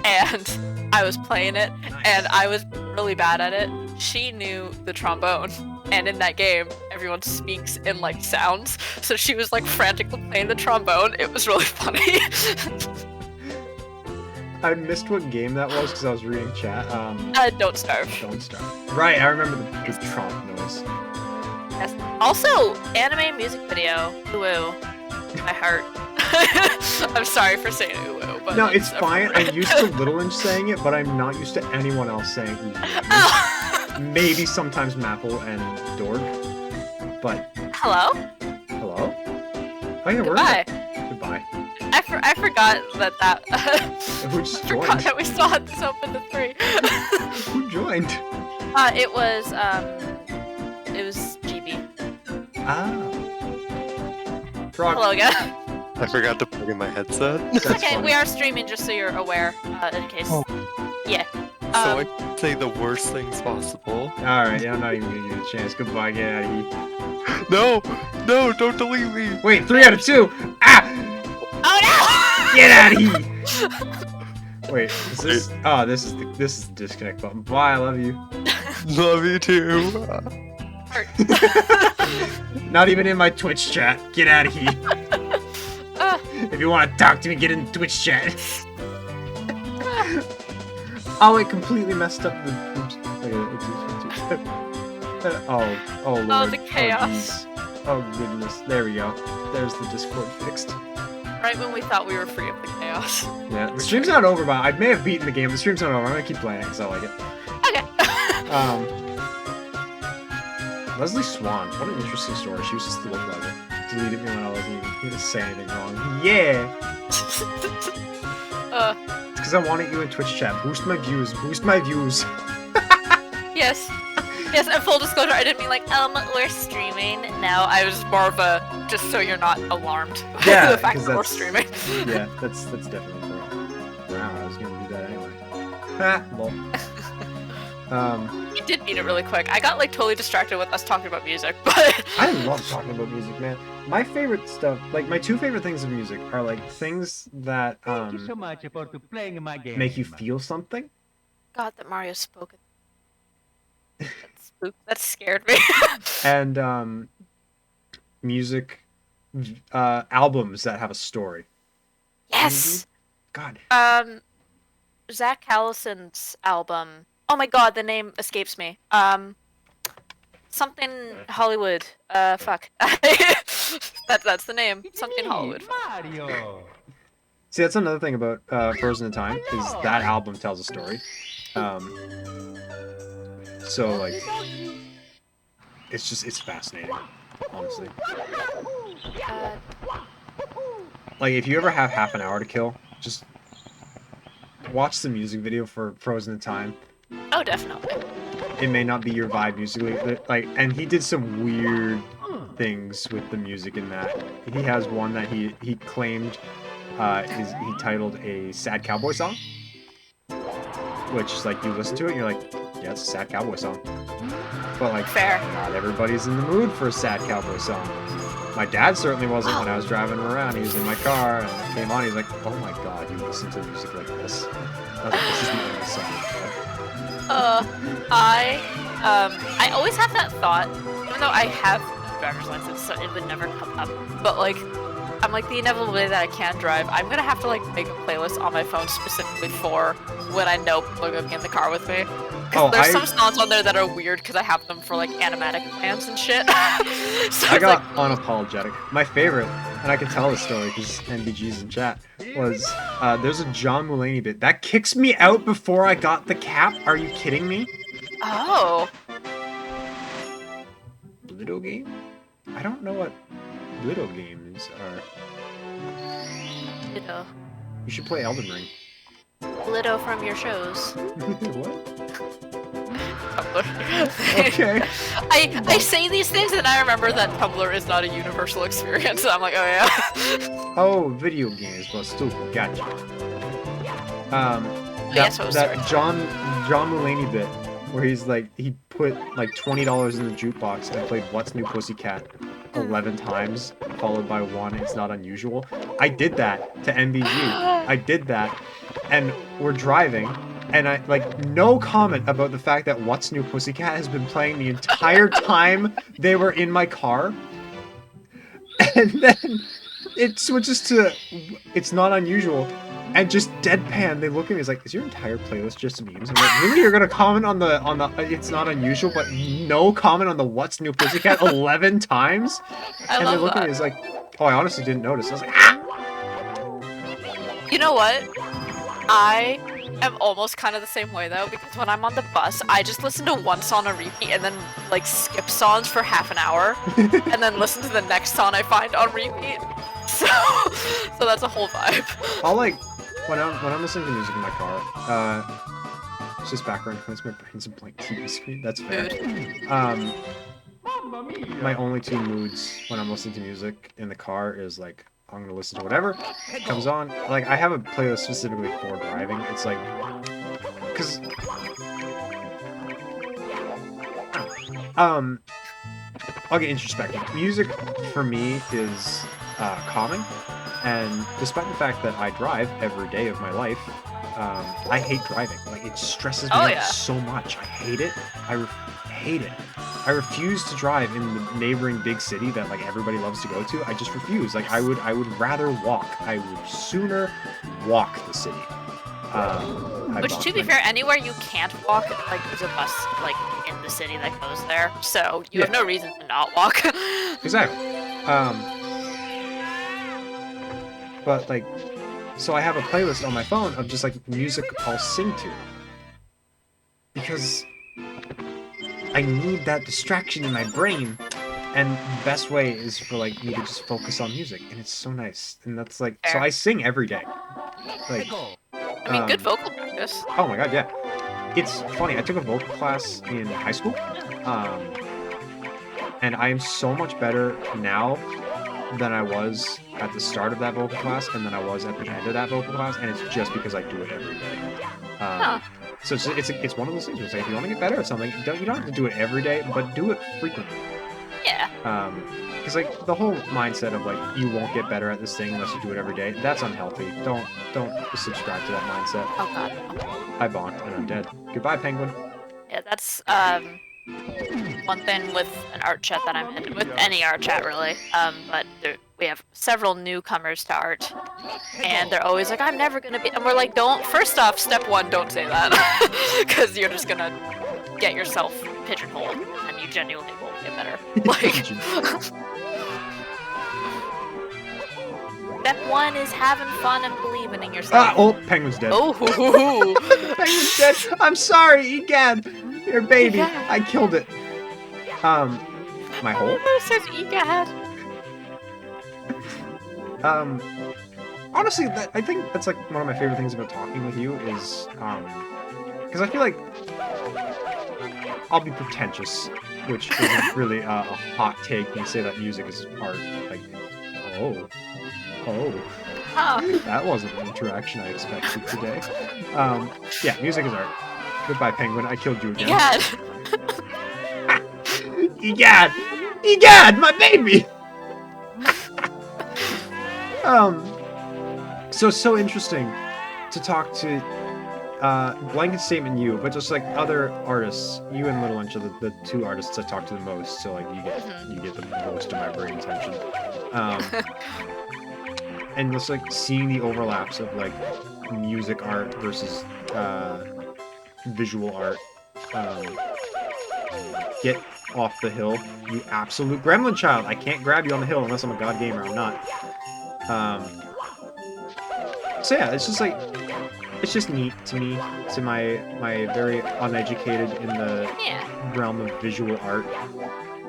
and I was playing it, and I was really bad at it. She knew the trombone, and in that game, everyone speaks in, like, sounds, so she was, like, frantically playing the trombone. It was really funny. I missed what game that was because I was reading chat. Don't Starve. Don't Starve. Right, I remember the tromp noise. Yes. Also, anime music video. Ooh, my heart. I'm sorry for saying ooh, but No, it's fine. I'm appropriate. used to Little Inch saying it, but I'm not used to anyone else saying ooh. Oh. Maybe sometimes Maple and Dorg. But Hello? hello? Oh yeah, we're Goodbye. Goodbye. I forgot that Who just forgot joined? that we still had this open to 3. Who joined? It was GB. Ah. Frog. Hello again. I forgot to plug in my headset. That's Okay, funny. we are streaming just so you're aware, in case. Oh. Yeah. So I can say the worst things possible. Alright, yeah, I'm not even gonna give you a chance. Goodbye, get out of here. No! No, don't delete me! Wait, 3 out of 2! Ah! Oh no! Get out of here! Wait, is this? Oh, this is the disconnect button. Bye, I love you. Love you too. Not even in my Twitch chat. Get out of here. If you want to talk to me, get in the Twitch chat. Oh, it completely messed up the. Oops. Oh lord. Oh, the chaos. jeez. Oh goodness. There we go. There's the Discord fixed. Right when we thought we were free of the chaos. Yeah, the stream's not over, but I may have beaten the game. The stream's not over. I'm gonna keep playing it because I like it. Okay. Leslie Swan. What an interesting story. She was just the look level. Deleted me when I wasn't even going to say anything wrong. Yeah! It's because I wanted you in Twitch chat. Boost my views. Boost my views. Yes. Yes, and full disclosure, I didn't mean like, we're streaming. No, I was more of a, just so you're not alarmed by Yeah, the fact 'cause that we're that's- streaming. Yeah, that's definitely cool. Wow, I was going to do that anyway. Ha! Lol. You did beat it really quick. I got like totally distracted with us talking about music, but I love talking about music, man. My favorite stuff, like my 2 favorite things of music are like things that Thank you so much for playing my game. make you feel something. God, that Mario spoke. That scared me. And music albums that have a story. Yes. God. Zach Callison's album. Oh my God, the name escapes me. Something Hollywood. Fuck. That's the name. Something Hollywood. Mario. See, that's another thing about Frozen in Time is that album tells a story. So like, it's fascinating, honestly. Like, if you ever have half an hour to kill, just watch the music video for Frozen in Time. Oh, definitely. It may not be your vibe musically, but, like, and he did some weird things with the music in that. He has one that he claimed he titled a sad cowboy song, which is like you listen to it and you're like, yeah, it's a sad cowboy song. But like, Fair. not everybody's in the mood for a sad cowboy song. My dad certainly wasn't when I was driving him around. He was in my car and it came on. He's like, "Oh my god, you listen to music like this? I was like, this is the only song." I always have that thought, even though I have driver's license, so it would never come up. But like, I'm like, the inevitable day that I can drive, I'm gonna have to like make a playlist on my phone specifically for when I know people are gonna be in the car with me. Oh, There's some songs on there that are weird because I have them for like animatic plans and shit. So I it's got like, unapologetic. My favorite, and I can tell the story because NBG's in chat, was there's a John Mulaney bit that kicks me out before I got the cap. Are you kidding me? oh, Little game? I don't know what little games are. Ditto. You should play Elden Ring. Ditto from your shows. What? Okay. I say these things and I remember that Tumblr is not a universal experience. So I'm like, oh yeah. Oh, video games, but stupid. Gotcha. Yes, what was that the John Mulaney bit where he's like he put like $20 in the jukebox and played What's New Pussycat 11 times, followed by one It's Not Unusual. I did that to MBG. I did that, and we're driving, and I like no comment about the fact that What's New Pussycat has been playing the entire time they were in my car, and then it switches to It's Not Unusual. And just deadpan, they look at me, it's like, is your entire playlist just memes? I'm like, really? You're gonna comment on the It's Not Unusual, but no comment on the What's New Pussycat 11 times? I And love they look that. at me, it's like, oh, I honestly didn't notice. I was like, ah! You know what? I am almost kind of the same way though, because when I'm on the bus, I just listen to one song on repeat and then like skip songs for half an hour, and then listen to the next song I find on repeat. So that's a whole vibe. I'll like, when I'm listening to music in my car, it's just background noise, my brain's a blank TV screen, that's fair. Mamma mia. My only two moods when I'm listening to music in the car is like, I'm gonna listen to whatever comes on. Like, I have a playlist specifically for driving. It's like, cause, I'll get introspective. Music for me is calming, and despite the fact that I drive every day of my life, I hate driving. Like, it stresses me out so much. I hate it. I hate it. I refuse to drive in the neighboring big city that like everybody loves to go to. I just refuse. Like, I would rather walk. I would sooner walk the city. Which, to be fair, anywhere you can't walk, like there's a bus like in the city that goes there, so you have no reason to not walk. Exactly. But like, so I have a playlist on my phone of just like music I'll sing to, because I need that distraction in my brain, and the best way is for like me to just focus on music, and it's so nice. And that's like, so I sing every day. Like, I mean, good vocal practice. oh my god, yeah. It's funny, I took a vocal class in high school, and I am so much better now than I was at the start of that vocal class and than I was at the end of that vocal class, and it's just because I do it every day. So it's one of those things where it's like, if you want to get better at something, you don't have to do it every day, but do it frequently. Yeah. Because like the whole mindset of like you won't get better at this thing unless you do it every day, that's unhealthy. Don't subscribe to that mindset. Oh god. I bonked and I'm dead. Goodbye, penguin. Yeah, that's one thing with an art chat that I'm in, with any art chat really. But we have several newcomers to art, and they're always like, "I'm never gonna be," and we're like, "Don't." First off, step one, don't say that, because you're just gonna get yourself pigeonholed, and you genuinely won't get better. Like, step one is having fun and believing in yourself. Oh, penguin's dead. Oh, Penguin's dead. I'm sorry, egad. Your baby. Egad. I killed it. My hole? Who says egad? Honestly, I think that's like one of my favorite things about talking with you is, because I feel like I'll be pretentious, which isn't really a hot take when you say that music is art. Like, oh, that wasn't an interaction I expected today. Yeah, music is art. Goodbye, penguin. I killed you again. Egad! Egad! Egad, my baby! So interesting to talk to blanket statement you, but just like other artists, you and Little Inch are the two artists I talk to the most, so like you get the most of my brain attention. And just like seeing the overlaps of like music art versus visual art. Get off the hill, you absolute gremlin child! I can't grab you on the hill unless I'm a god gamer. I'm not. So yeah, it's just like it's just neat to me, to my very uneducated in the realm of visual art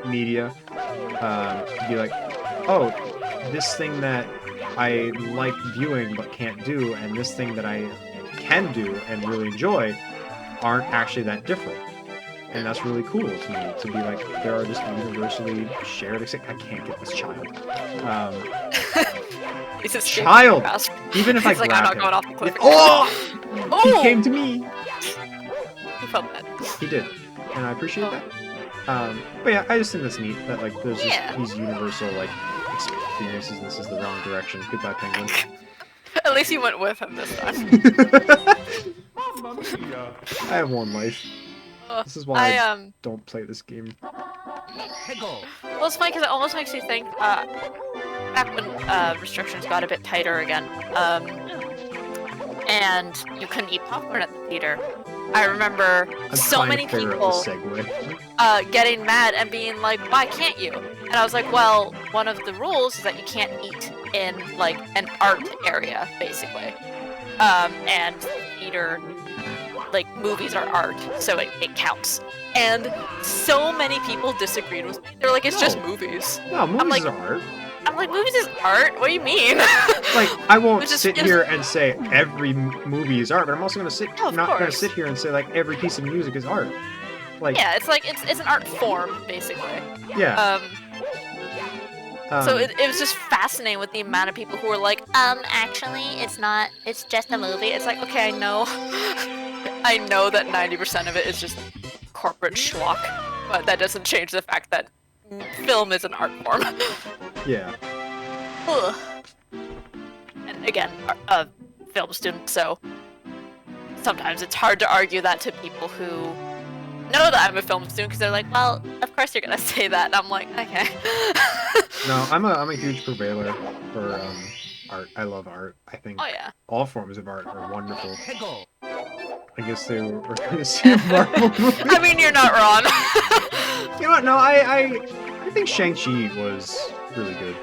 media. To be like, oh, this thing that I like viewing but can't do, and this thing that I can do and really enjoy aren't actually that different. And that's really cool to me, to be like, there are just universally shared I can't get this child. He's a Child! Even if I He's like, grab I'm not him. going off the cliff. Oh! He came to me! He felt that. He did. And I appreciate that. But yeah, I just think that's neat, that like, there's just these universal, like, experiences, this is the wrong direction. Goodbye, penguin. At least you went with him this time. I have one life. This is why I don't play this game. Well, it's funny because it almost makes you think, back when restrictions got a bit tighter again, and you couldn't eat popcorn at the theater, I remember so many people getting mad and being like, why can't you? And I was like, well, one of the rules is that you can't eat in, like, an art area, basically. And theater, like, movies are art, so it counts. And so many people disagreed with me. They're like, it's just movies. No, movies like, are art. I'm like, movies is art? What do you mean? Like, I won't sit here and say every movie is art, but I'm also gonna sit gonna sit here and say like every piece of music is art. Like, yeah, it's like it's an art form, basically. Yeah. So it was just fascinating with the amount of people who were like, actually, it's not. It's just a movie. It's like, okay, I know, I know that 90% of it is just corporate schlock, but that doesn't change the fact that film is an art form. Yeah. Ugh. And again, a film student, so sometimes it's hard to argue that to people who know that I'm a film student, because they're like, well, of course you're gonna say that, and I'm like, okay. No, I'm a huge purveyor for art. I love art. I think all forms of art are wonderful. I guess they were going to see a Marvel movie. I mean, you're not wrong. You know what? No, I think Shang-Chi was really good.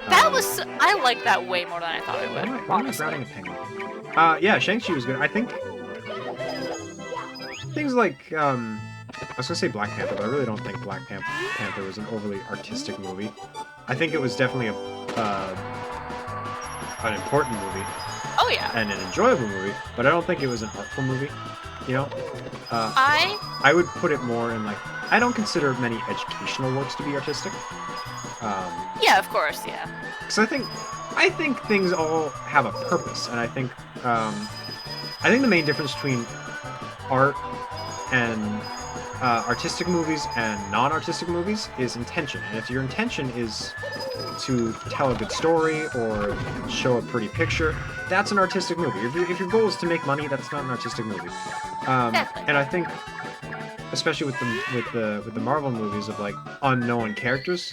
That was... I like that way more than I thought it would. Why am I grabbing a penguin? Yeah, Shang-Chi was good. I think things like, I was gonna say Black Panther, but I really don't think Black Panther was an overly artistic movie. I think it was definitely an important movie. Oh yeah. And an enjoyable movie, but I don't think it was an artful movie. You know? I would put it more in like, I don't consider many educational works to be artistic. Yeah, of course, yeah. Because I think things all have a purpose, and I think the main difference between art and artistic movies and non-artistic movies is intention. And if your intention is to tell a good story or show a pretty picture, that's an artistic movie. If your goal is to make money, that's not an artistic movie. And I think, especially with the Marvel movies of like unknown characters,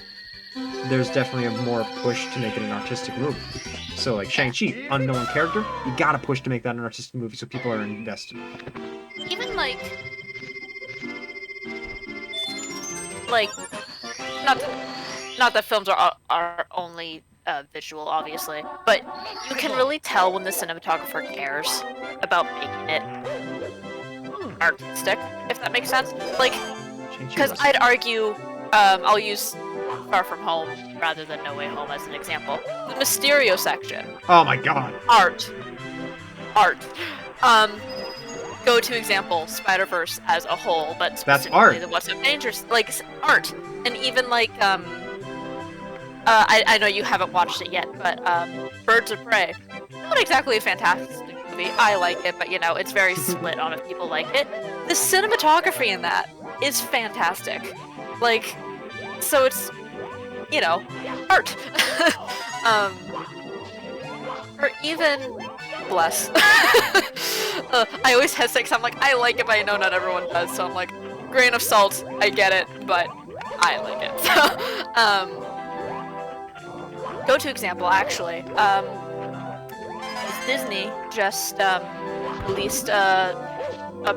there's definitely a more push to make it an artistic movie. So like Shang-Chi, unknown character, you gotta push to make that an artistic movie so people are invested. Even like not that films are only visual, obviously, but you can really tell when the cinematographer cares about making it artistic, if that makes sense. Like, because I'd argue, I'll use Far From Home rather than No Way Home as an example. The Mysterio section. Oh my god. Art. Go-to example, Spider-Verse as a whole, but specifically the What's Up Dangerous, like, art. And even, like, I know you haven't watched it yet, but, Birds of Prey. Not exactly a fantastic movie. I like it, but, you know, it's very split on if people like it. The cinematography in that is fantastic. Like, so it's, you know, art. Or even, bless, I always hesitate 'cause I'm like, I like it, but I know not everyone does, so I'm like, grain of salt, I get it, but I like it. So, go-to example, actually, is Disney just released a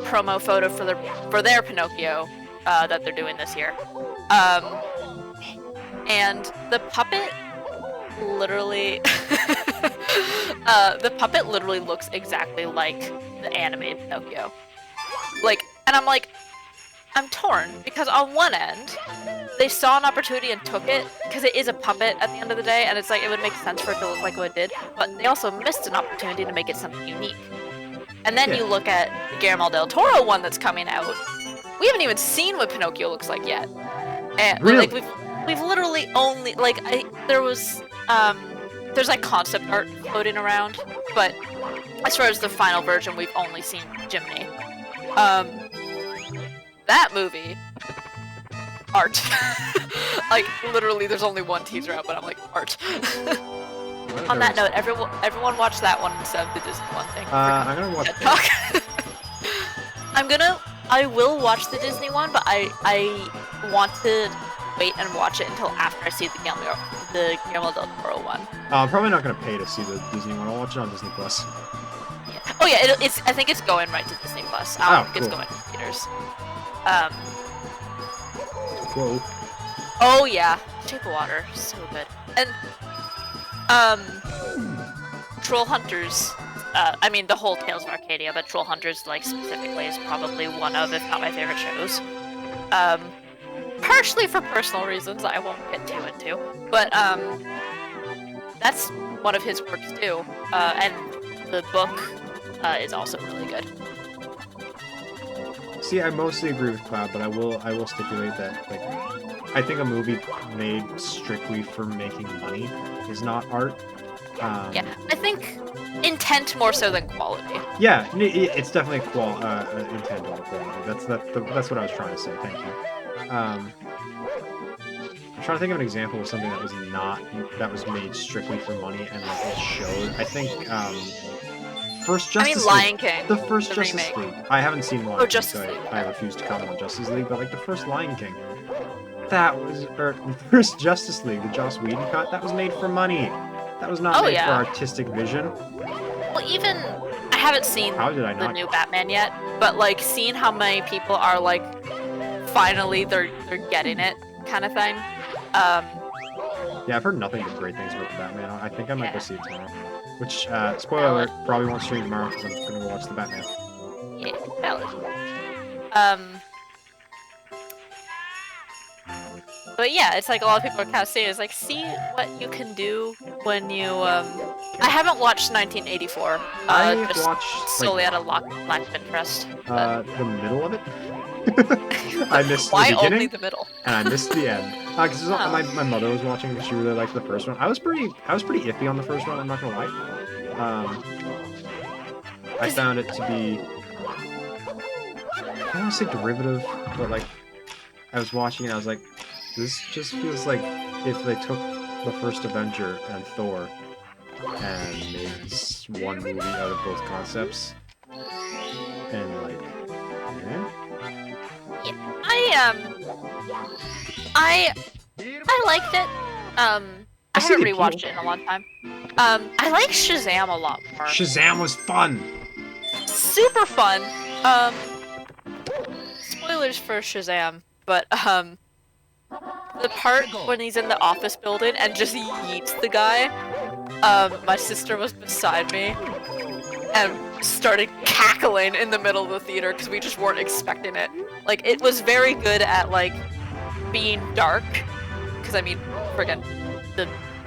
promo photo for their Pinocchio that they're doing this year, and the puppet literally looks exactly like the animated Pinocchio. Like, and I'm like, I'm torn because on one end, they saw an opportunity and took it because it is a puppet at the end of the day, and it's like it would make sense for it to look like what it did. But they also missed an opportunity to make it something unique. And then you look at the Guillermo del Toro one that's coming out. We haven't even seen what Pinocchio looks like yet. And Really? like we've literally only there's like concept art floating around, but as far as the final version, we've only seen Jiminy. That movie, art. Like literally, there's only one teaser out, but I'm like art. On that note, everyone watch that one instead of the Disney one thing. I'm gonna watch I will watch the Disney one, but I want to wait and watch it until after I see the Guillermo del Toro one. I'm probably not gonna pay to see the Disney one. I'll watch it on Disney Plus. Yeah. Oh yeah, I think it's going right to Disney Plus. I don't think it's going to theaters. Whoa. Oh yeah, Shape of Water, so good. And Troll Hunters. I mean the whole Tales of Arcadia, but Troll Hunters like specifically is probably one of, if not my favorite shows. Partially for personal reasons I won't get too into, but that's one of his works too. And the book is also really good. See, I mostly agree with Cloud, but I will stipulate that like I think a movie made strictly for making money is not art. Yeah, I think intent more so than quality. Yeah, it's definitely intent over quality. That's what I was trying to say. Thank you. I'm trying to think of an example of something that was made strictly for money and like it showed. I think first Justice League. Lion King. The first the Justice remake. League. I haven't seen Lion King, Justice so League. I refuse to comment on Justice League. But like the first Lion King, the first Justice League, the Joss Whedon cut, that was made for money. That was not made for artistic vision. Well, even I haven't seen the new Batman yet, but like seeing how many people are like, finally they're getting it, kind of thing. Yeah, I've heard nothing but great things about the Batman. I think I might go see it tomorrow. Which, spoiler alert, probably won't stream tomorrow because I'm gonna go watch the Batman. Yeah, valid. But yeah, it's like a lot of people are kind of saying, it's like, see what you can do when you, I haven't watched 1984. I just watched solely out of lack of interest. The middle of it. I missed Why the beginning, only the middle? and I missed the end. Because my mother was watching because she really liked the first one. I was pretty iffy on the first one. I'm not gonna lie. I found it to be, I don't want to say derivative, but like I was watching it, I was like, this just feels like if they took the first Avenger and Thor and made one movie out of both concepts, and like, I liked it. I haven't rewatched it in a long time. I like Shazam a lot more. Shazam was fun. Super fun. Spoilers for Shazam, but the part when he's in the office building and just yeets the guy. My sister was beside me and started cackling in the middle of the theater because we just weren't expecting it. Like, it was very good at, like, being dark. Because, I mean, friggin'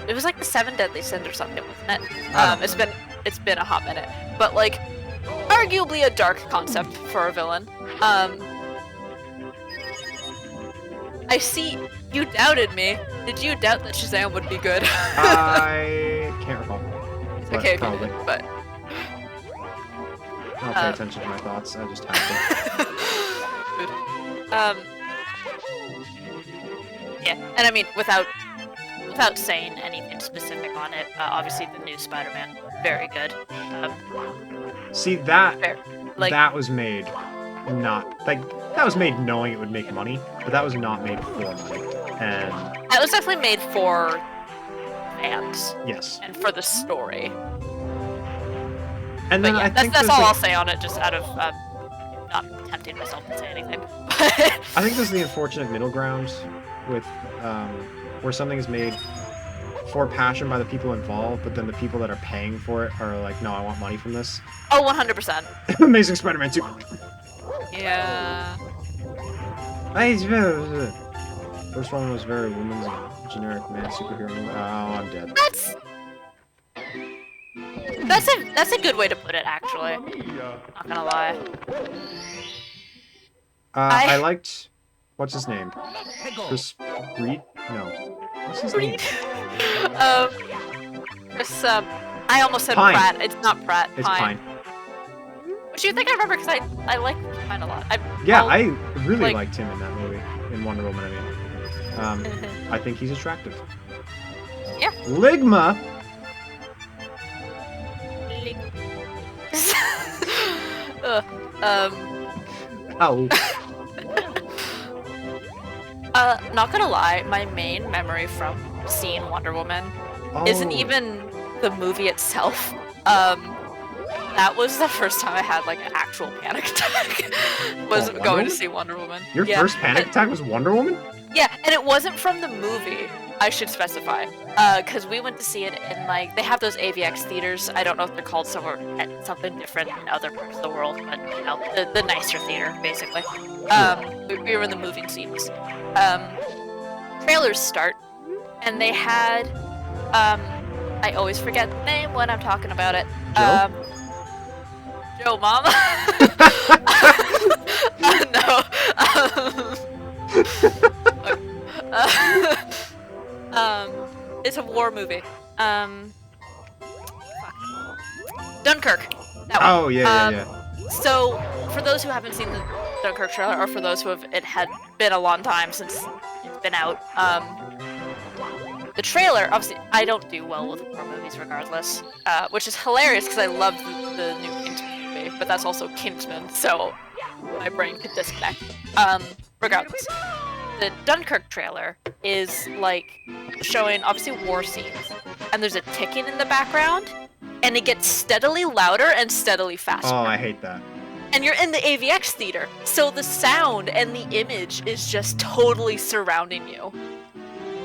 it was like the 7 Deadly Sins or something, wasn't it? It's been a hot minute. But, like, arguably a dark concept for a villain. I see you doubted me. Did you doubt that Shazam would be good? I can't recall. It's okay if you probably. did, but... I don't pay attention to my thoughts, I just have to. Yeah, and I mean, without saying anything specific on it, obviously the new Spider-Man, very good. See that Fair. Like, that was made not like that was made knowing it would make money, but that was not made for money. And that was definitely made for fans yes, and for the story. and But then yeah, I think that's there's all like, I'll say on it, just out of not tempting myself to say anything. I think there's the unfortunate middle ground with where something is made for passion by the people involved, but then the people that are paying for it are like, no, I want money from this. Oh, 100%. Amazing Spider-Man 2. Yeah. First one was very woman's and generic man superhero movie. Oh, I'm dead. That's a good way to put it, actually. Not gonna lie. I liked what's his name? Chris Reed? No. What's his name? Chris, I almost said Pine. Pratt. It's not Pratt. It's Pine. Which you think I remember because I like Pine a lot. Yeah, I'll- I really like- liked him in that movie. In Wonder Woman, I mean. I think he's attractive. Yeah. Ligma! Oh. Not gonna lie, my main memory from seeing Wonder Woman isn't even the movie itself. That was the first time I had like an actual panic attack. Was Wonder going Woman? to see Wonder Woman. Your Yeah. first panic attack was Wonder Woman? Yeah, and it wasn't from the movie. I should specify, because we went to see it in like they have those AVX theaters. I don't know if they're called something different in other parts of the world, but you know the nicer theater basically. We were in the moving seats. Trailers start, and they had I always forget the name when I'm talking about it. Joe? Joe Mama. No. It's a war movie. Dunkirk. That one. Oh, yeah. So, for those who haven't seen the Dunkirk trailer, or for those who have, it had been a long time since it's been out, the trailer, obviously, I don't do well with war movies regardless, which is hilarious because I love the new Kingsman movie, but that's also Kingsman, so my brain could disconnect. Regardless, the Dunkirk trailer is like showing obviously war scenes, and there's a ticking in the background, and it gets steadily louder and steadily faster. Oh, I hate that. And you're in the AVX theater, so the sound and the image is just totally surrounding you.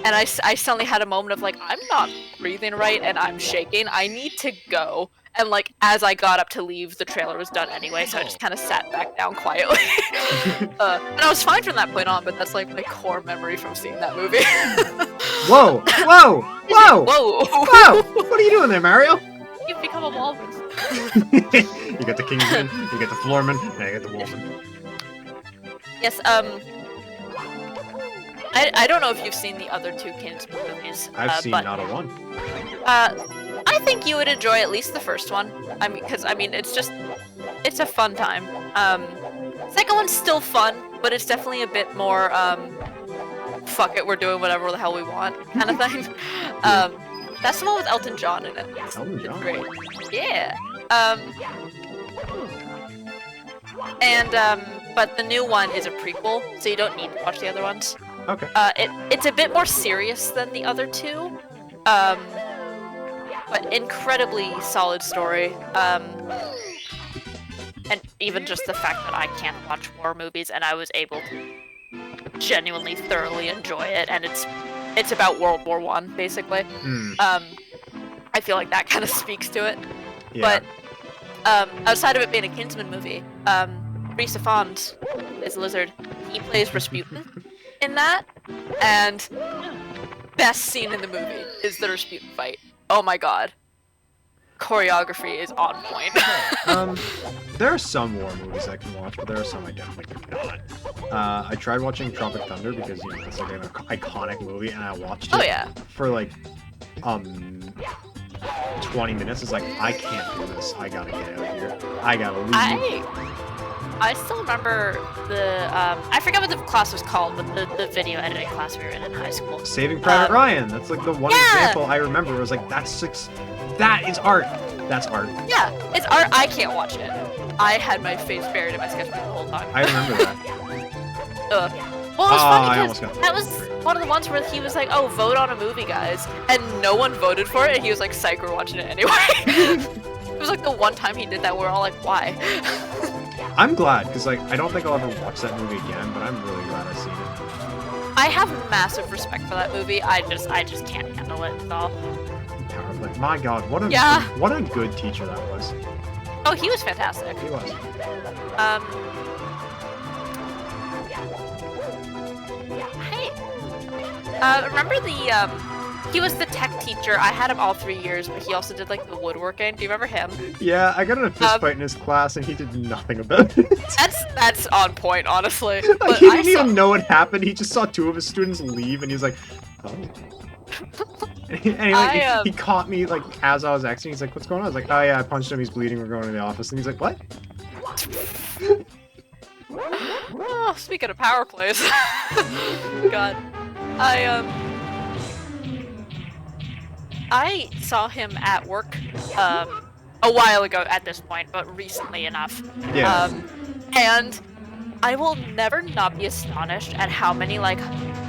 And I suddenly had a moment of like, I'm not breathing right and I'm shaking. I need to go. And like, as I got up to leave, the trailer was done anyway, so I just kind of sat back down quietly. And I was fine from that point on, but that's like my core memory from seeing that movie. Whoa! Whoa! Whoa! Whoa! Whoa! What are you doing there, Mario? You've become a walrus. You got the Kingsman, you get the Floorman, and I get the Wolfman. Yes, I don't know if you've seen the other two Kingsman movies. I've seen but, not a one. I think you would enjoy at least the first one. I mean, because it's a fun time. Second one's still fun, but it's definitely a bit more fuck it, we're doing whatever the hell we want kind of thing. That's the one with Elton John in it. Elton It's John? great. Yeah. But the new one is a prequel, so you don't need to watch the other ones. Okay. It's a bit more serious than the other two, but incredibly solid story. And even just the fact that I can't watch war movies and I was able to genuinely thoroughly enjoy it, and it's about World War I, basically. I feel like that kind of speaks to it. Yeah. But outside of it being a Kingsman movie, Rhys Ifans is Lizard. He plays Rasputin in that, and best scene in the movie is the Rasputin fight. Oh my god. Choreography is on point. There are some war movies I can watch, but there are some I definitely cannot. I tried watching Tropic Thunder because, you know, it's like an iconic movie, and I watched it Oh yeah. for like 20 minutes. It's like, I can't do this. I gotta get out of here. I gotta leave. I still remember the I forget what the class was called, but the video editing class we were in high school. Saving Private Ryan. That's like the one Yeah! example I remember. It was like, that is art. That's art. Yeah, it's art. I can't watch it. I had my face buried in my sketchbook the whole time. I remember that. Well, it was I funny almost because got that was one of the ones where he was like, "Oh, vote on a movie, guys," and no one voted for it, and he was like, "Psych, we're watching it anyway." It was like the one time he did that. We're all like, "Why?" I'm glad, because like I don't think I'll ever watch that movie again, but I'm really glad I've seen it. I have massive respect for that movie. I just can't handle it at all. Powerful. My God, what a good teacher that was. Oh, he was fantastic. He was. Hey. Remember he was the tech teacher. I had him all 3 years, but he also did like the woodworking. Do you remember him? Yeah, I got in a fist fight in his class, and he did nothing about it. That's on point, honestly. Like, But he didn't even know what happened. He just saw 2 of his students leave, and he's like, oh. And he caught me like as I was exiting. He's like, "What's going on?" I was like, "Oh yeah, I punched him. He's bleeding. We're going to the office." And he's like, "What?" Oh, speaking of power plays, God, I saw him at work a while ago at this point, but recently enough. Yeah. And I will never not be astonished at how many like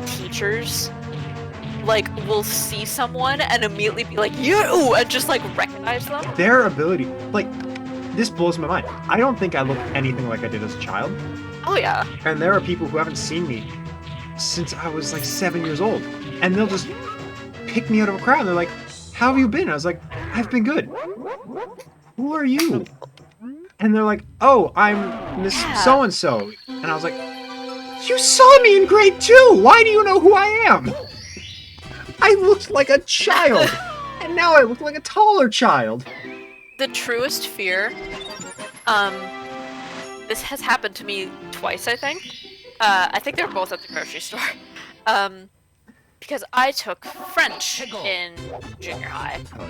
teachers like will see someone and immediately be like, "You!" and just like recognize them. Their ability, like, this blows my mind. I don't think I look anything like I did as a child. Oh yeah. And there are people who haven't seen me since I was like 7 years old, and they'll just pick me out of a crowd. And they're like, "How have you been?" I was like, "I've been good." "Who are you?" And they're like, "Oh, I'm Miss So-and-so." And I was like, "You saw me in grade 2! Why do you know who I am?" I looked like a child, and now I look like a taller child. The truest fear, this has happened to me twice, I think. I think they were both at the grocery store. Because I took French in junior high. Oh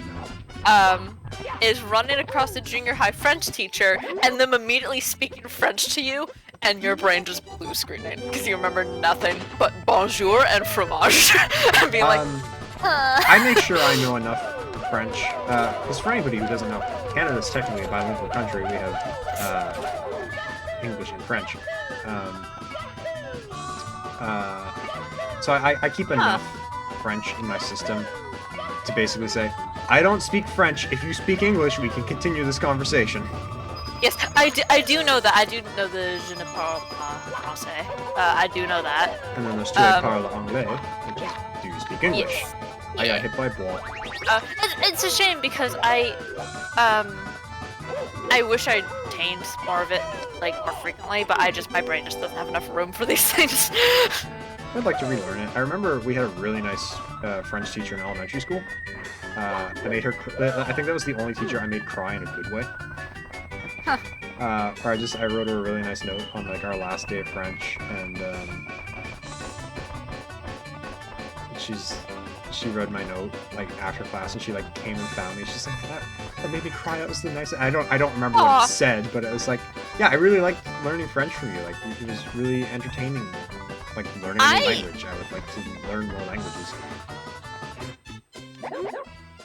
no. Is running across the junior high French teacher and them immediately speaking French to you, and your brain just blue screening because you remember nothing but bonjour and fromage. And being like, I make sure I know enough French, because for anybody who doesn't know, Canada's technically a bilingual country. We have English and French. So I keep enough French in my system to basically say, I don't speak French. If you speak English, we can continue this conversation. Yes, I do know that. I do know the je ne parle pas français. I do know that. And then there's tu parles anglais, which is, do you speak English? Yes. I got hit by a ball. It's a shame because I wish I obtained more of it, like, more frequently, but my brain just doesn't have enough room for these things. I'd like to relearn it. I remember we had a really nice French teacher in elementary school. I made her. I think that was the only teacher I made cry in a good way. Huh. Or I wrote her a really nice note on like our last day of French, and she read my note like after class, and she like came and found me. She's like, that made me cry. That was the nicest. I don't remember what it said, but it was like, yeah, I really liked learning French from you. Like it was really entertaining. Like learning a new language. I would like to learn more languages.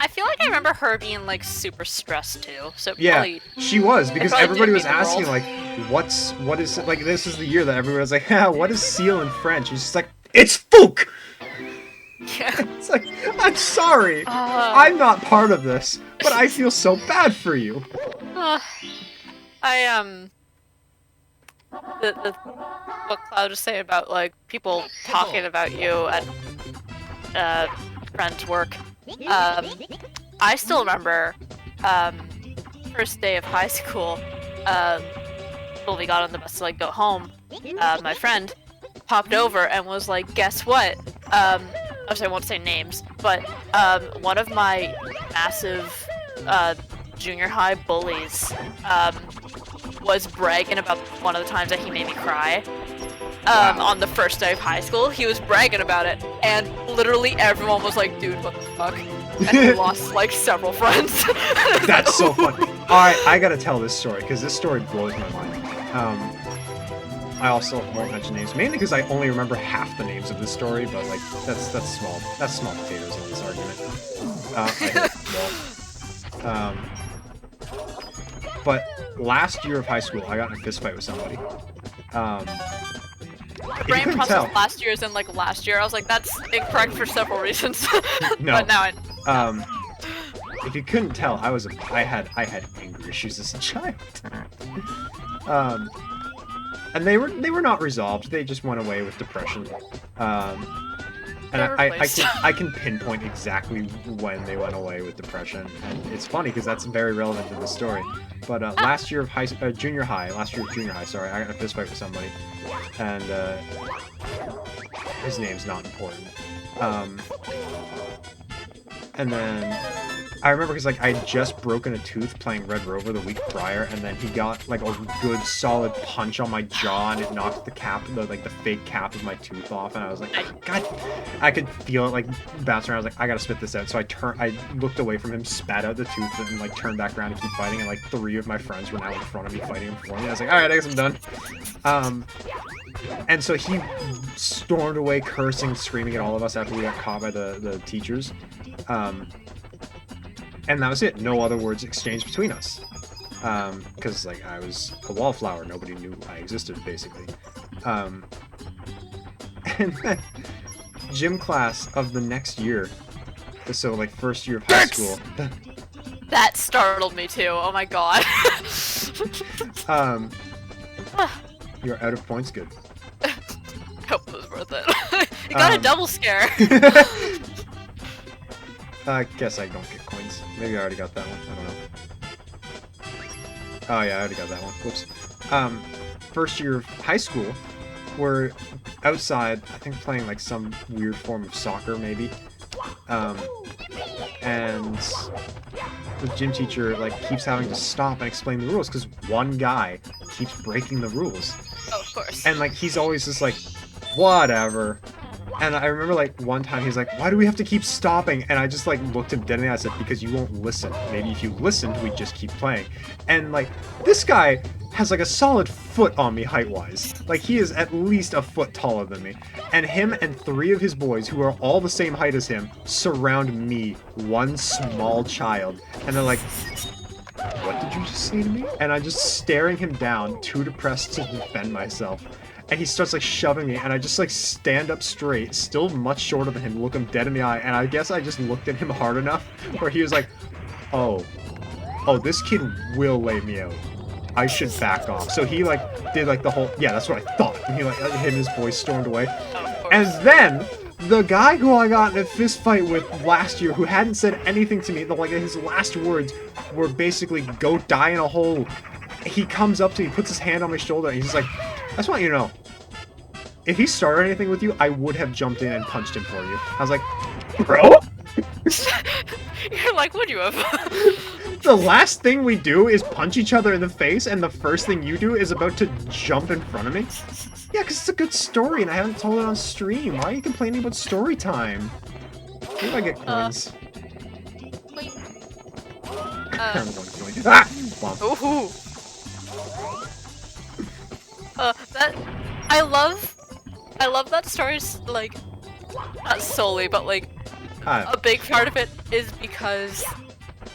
I feel like I remember her being like super stressed too. So yeah, probably, she was, because everybody was asking world. like, what is like, this is the year that everyone was like, yeah, what is seal in French? And she's like, it's Fouk! Yeah. It's like, I'm sorry, I'm not part of this, but I feel so bad for you. What Cloud was saying about like people talking about you at friends' work. I still remember first day of high school. When we got on the bus to like go home, my friend popped over and was like, "Guess what?" I won't say names, but one of my massive junior high bullies was bragging about one of the times that he made me cry. On the first day of high school, he was bragging about it, and literally everyone was like, "Dude, what the fuck?" And he lost like several friends. That's so funny. Alright, I gotta tell this story, because this story blows my mind. I also won't mention names, mainly because I only remember half the names of this story, but like, that's small potatoes in this argument. I hit a wall. But last year of high school, I got in a fist fight with somebody. My If you brain couldn't processed tell, last year as in like last year. I was like, that's incorrect for several reasons. No. But now if you couldn't tell, I had anger issues as a child. And they were not resolved. They just went away with depression. And I can pinpoint exactly when they went away with depression, and it's funny because that's very relevant to the story. But last year of junior high, sorry, I got in a fist fight with somebody, and his name's not important. And then I remember because like I had just broken a tooth playing Red Rover the week prior, and then he got like a good solid punch on my jaw, and it knocked the fake cap of my tooth off, and I was like, God, I could feel it like bouncing around. I was like, I gotta spit this out. So I looked away from him, spat out the tooth, and like turned back around to keep fighting. And like 3 of my friends were now in front of me fighting him for me. I was like, all right, I guess I'm done. And so he stormed away, cursing, screaming at all of us after we got caught by the teachers. And that was it. No other words exchanged between us. Because, like, I was a wallflower. Nobody knew I existed, basically. And then gym class of the next year, so, like, first year of high school. that startled me too. Oh my god. You're out of points, good. I hope it was worth it. You got a double scare. I guess I don't get coins. Maybe I already got that one. I don't know. Oh yeah, I already got that one. Whoops. First year of high school, we're outside, I think playing like some weird form of soccer maybe. And the gym teacher like keeps having to stop and explain the rules because one guy keeps breaking the rules. Oh, of course. And like he's always just like, whatever. And I remember, like, one time he's like, why do we have to keep stopping? And I just, like, looked him dead in the eye and said, because you won't listen. Maybe if you listened, we'd just keep playing. And, like, this guy has, like, a solid foot on me height-wise. Like, he is at least a foot taller than me. And him and 3 of his boys, who are all the same height as him, surround me, one small child. And they're like, what did you just say to me? And I'm just staring him down, too depressed to defend myself. And he starts, like, shoving me, and I just, like, stand up straight, still much shorter than him, look him dead in the eye, and I guess I just looked at him hard enough where he was like, oh, this kid will lay me out. I should back off. So he, like, did, like, the whole, yeah, that's what I thought. And he, like, him and his boys stormed away. And then, the guy who I got in a fist fight with last year, who hadn't said anything to me, like, his last words were basically, go die in a hole. He comes up to me, puts his hand on my shoulder, and he's like, I just want you to know, if he started anything with you, I would have jumped in and punched him for you. I was like, bro? You're like, would you have? The last thing we do is punch each other in the face, and the first thing you do is about to jump in front of me? Yeah, because it's a good story, and I haven't told it on stream. Why are you complaining about story time? Maybe if I get coins. I'm going to join you. Ah! Womp. Ooh. That I love that story's like not solely, but like a big part of it is because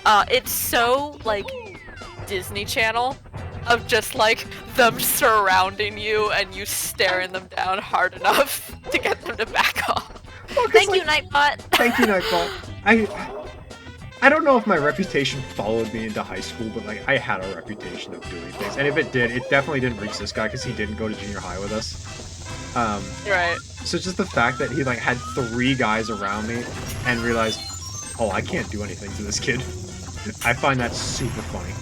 it's so like Disney Channel of just like them surrounding you and you staring them down hard enough to get them to back off. Well, Thank you, Nightbot. Thank you, Nightbot. I don't know if my reputation followed me into high school, but like I had a reputation of doing things, and if it did, it definitely didn't reach this guy because he didn't go to junior high with us. Right. So just the fact that he like had 3 guys around me and realized, oh, I can't do anything to this kid. I find that super funny.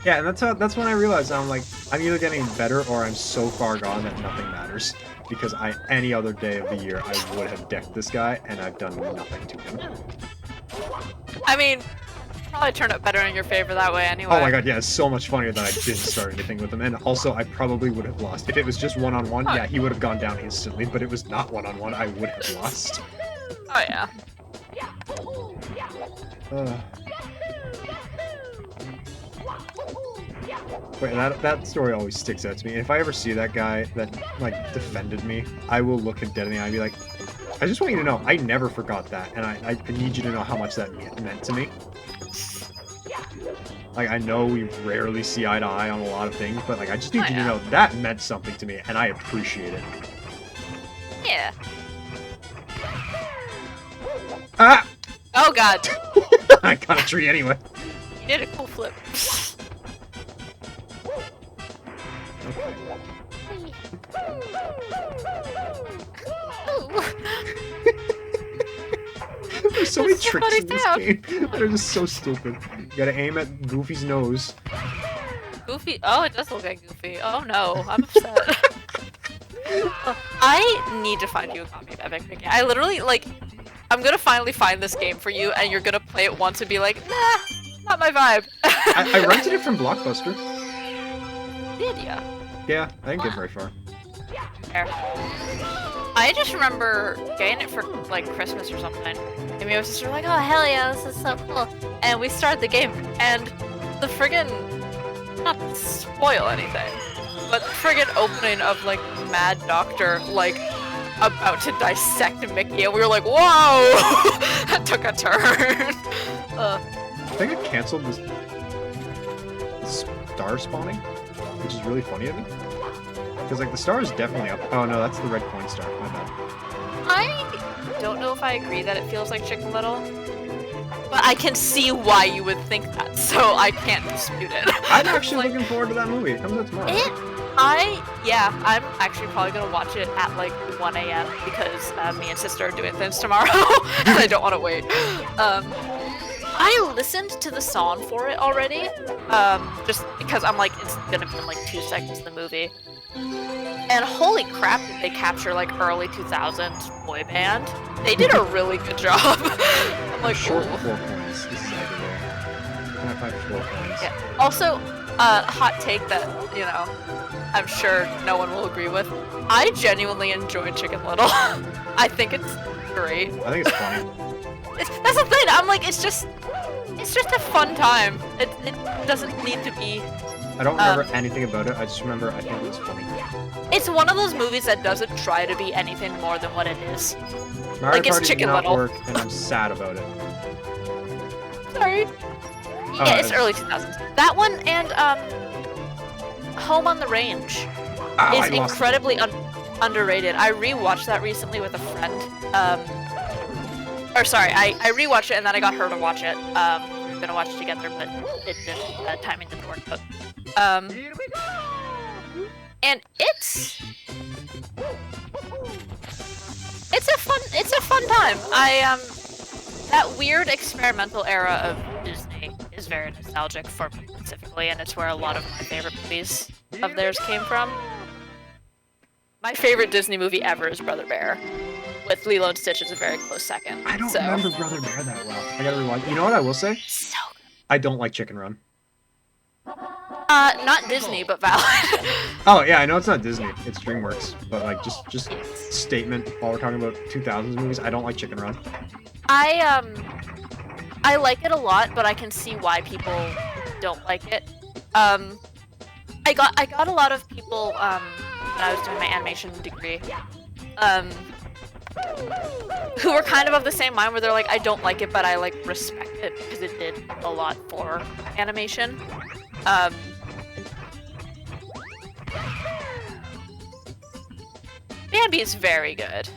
Yeah, and that's when I realized I'm like, I'm either getting better or I'm so far gone that nothing matters. Because any other day of the year, I would have decked this guy, and I've done nothing to him. I mean, probably turn it better in your favor that way anyway. Oh my god, yeah, it's so much funnier that I didn't start anything with him. And also, I probably would have lost. If it was just one-on-one, yeah, he would have gone down instantly. But it was not one-on-one, I would have lost. Oh yeah. Wait, that story always sticks out to me. If I ever see that guy that, like, defended me, I will look him dead in the eye and be like, I just want you to know, I never forgot that, and I need you to know how much that meant to me. Like, I know we rarely see eye to eye on a lot of things, but like, I just need you to know that meant something to me, and I appreciate it. Yeah. Ah! Oh god. I got a tree anyway. You did a cool flip. There's so many That's a tricks funny in this sound. game that are just so stupid. You gotta aim at Goofy's nose. Goofy. Oh, it does look like Goofy. Oh no, I'm upset. I need to find you a copy of Epic Mickey. I literally, like, I'm gonna finally find this game for you, and you're gonna play it once and be like, nah, not my vibe. I rented it from Blockbuster. Did ya? Yeah, I didn't get very far. Fair. I just remember getting it for, like, Christmas or something. And me and my sister were like, oh, hell yeah, this is so cool. And we started the game, and the friggin', not to spoil anything, but the friggin' opening of, like, Mad Doctor, like, about to dissect Mickey, and we were like, whoa! That took a turn. I think I canceled this star spawning, which is really funny of me. Because, like, the star is definitely up. Oh, no, that's the red coin star. My bad. I don't know if I agree that it feels like Chicken Little, but I can see why you would think that, so I can't dispute it. I'm actually looking forward to that movie. It comes out tomorrow. I'm actually probably gonna watch it at like 1 a.m. because me and sister are doing things tomorrow, and I don't want to wait. I listened to the song for it already, just because I'm like, it's gonna be in like 2 seconds of the movie. And holy crap, did they capture like early 2000s boy band? They did a really good job. I'm like, Short ooh. 4 points. This is everywhere. Can I find 4 points? Yeah. Also, hot take that, you know, I'm sure no one will agree with. I genuinely enjoy Chicken Little. I think it's great. I think it's funny. That's the thing. I'm like, it's just a fun time. It doesn't need to be. I don't remember anything about it. I just remember I think it's funny. It's one of those movies that doesn't try to be anything more than what it is. Mario Like, it's Party Chicken did not Little. work, and I'm sad about it. Sorry. Yeah, it's early 2000s. That one and Home on the Range Ow, is incredibly underrated. I rewatched that recently with a friend. Or sorry, I rewatched it and then I got her to watch it. We were gonna watch it together, but it didn't. Timing didn't work out. And it's a fun time. That weird experimental era of Disney is very nostalgic for me specifically, and it's where a lot of my favorite movies of theirs came from. My favorite Disney movie ever is Brother Bear, with Lilo and Stitch as a very close second. I don't so. remember Brother Bear that well. I gotta rewind. You know what I will say? So good. I don't like Chicken Run. Not Disney, but valid. Oh yeah, I know it's not Disney. It's DreamWorks. But like, just statement. While we're talking about 2000s movies, I don't like Chicken Run. I like it a lot, but I can see why people don't like it. I got a lot of people when I was doing my animation degree, who were kind of the same mind, where they're like, I don't like it, but I like respect it because it did a lot for animation. Bambi is very good.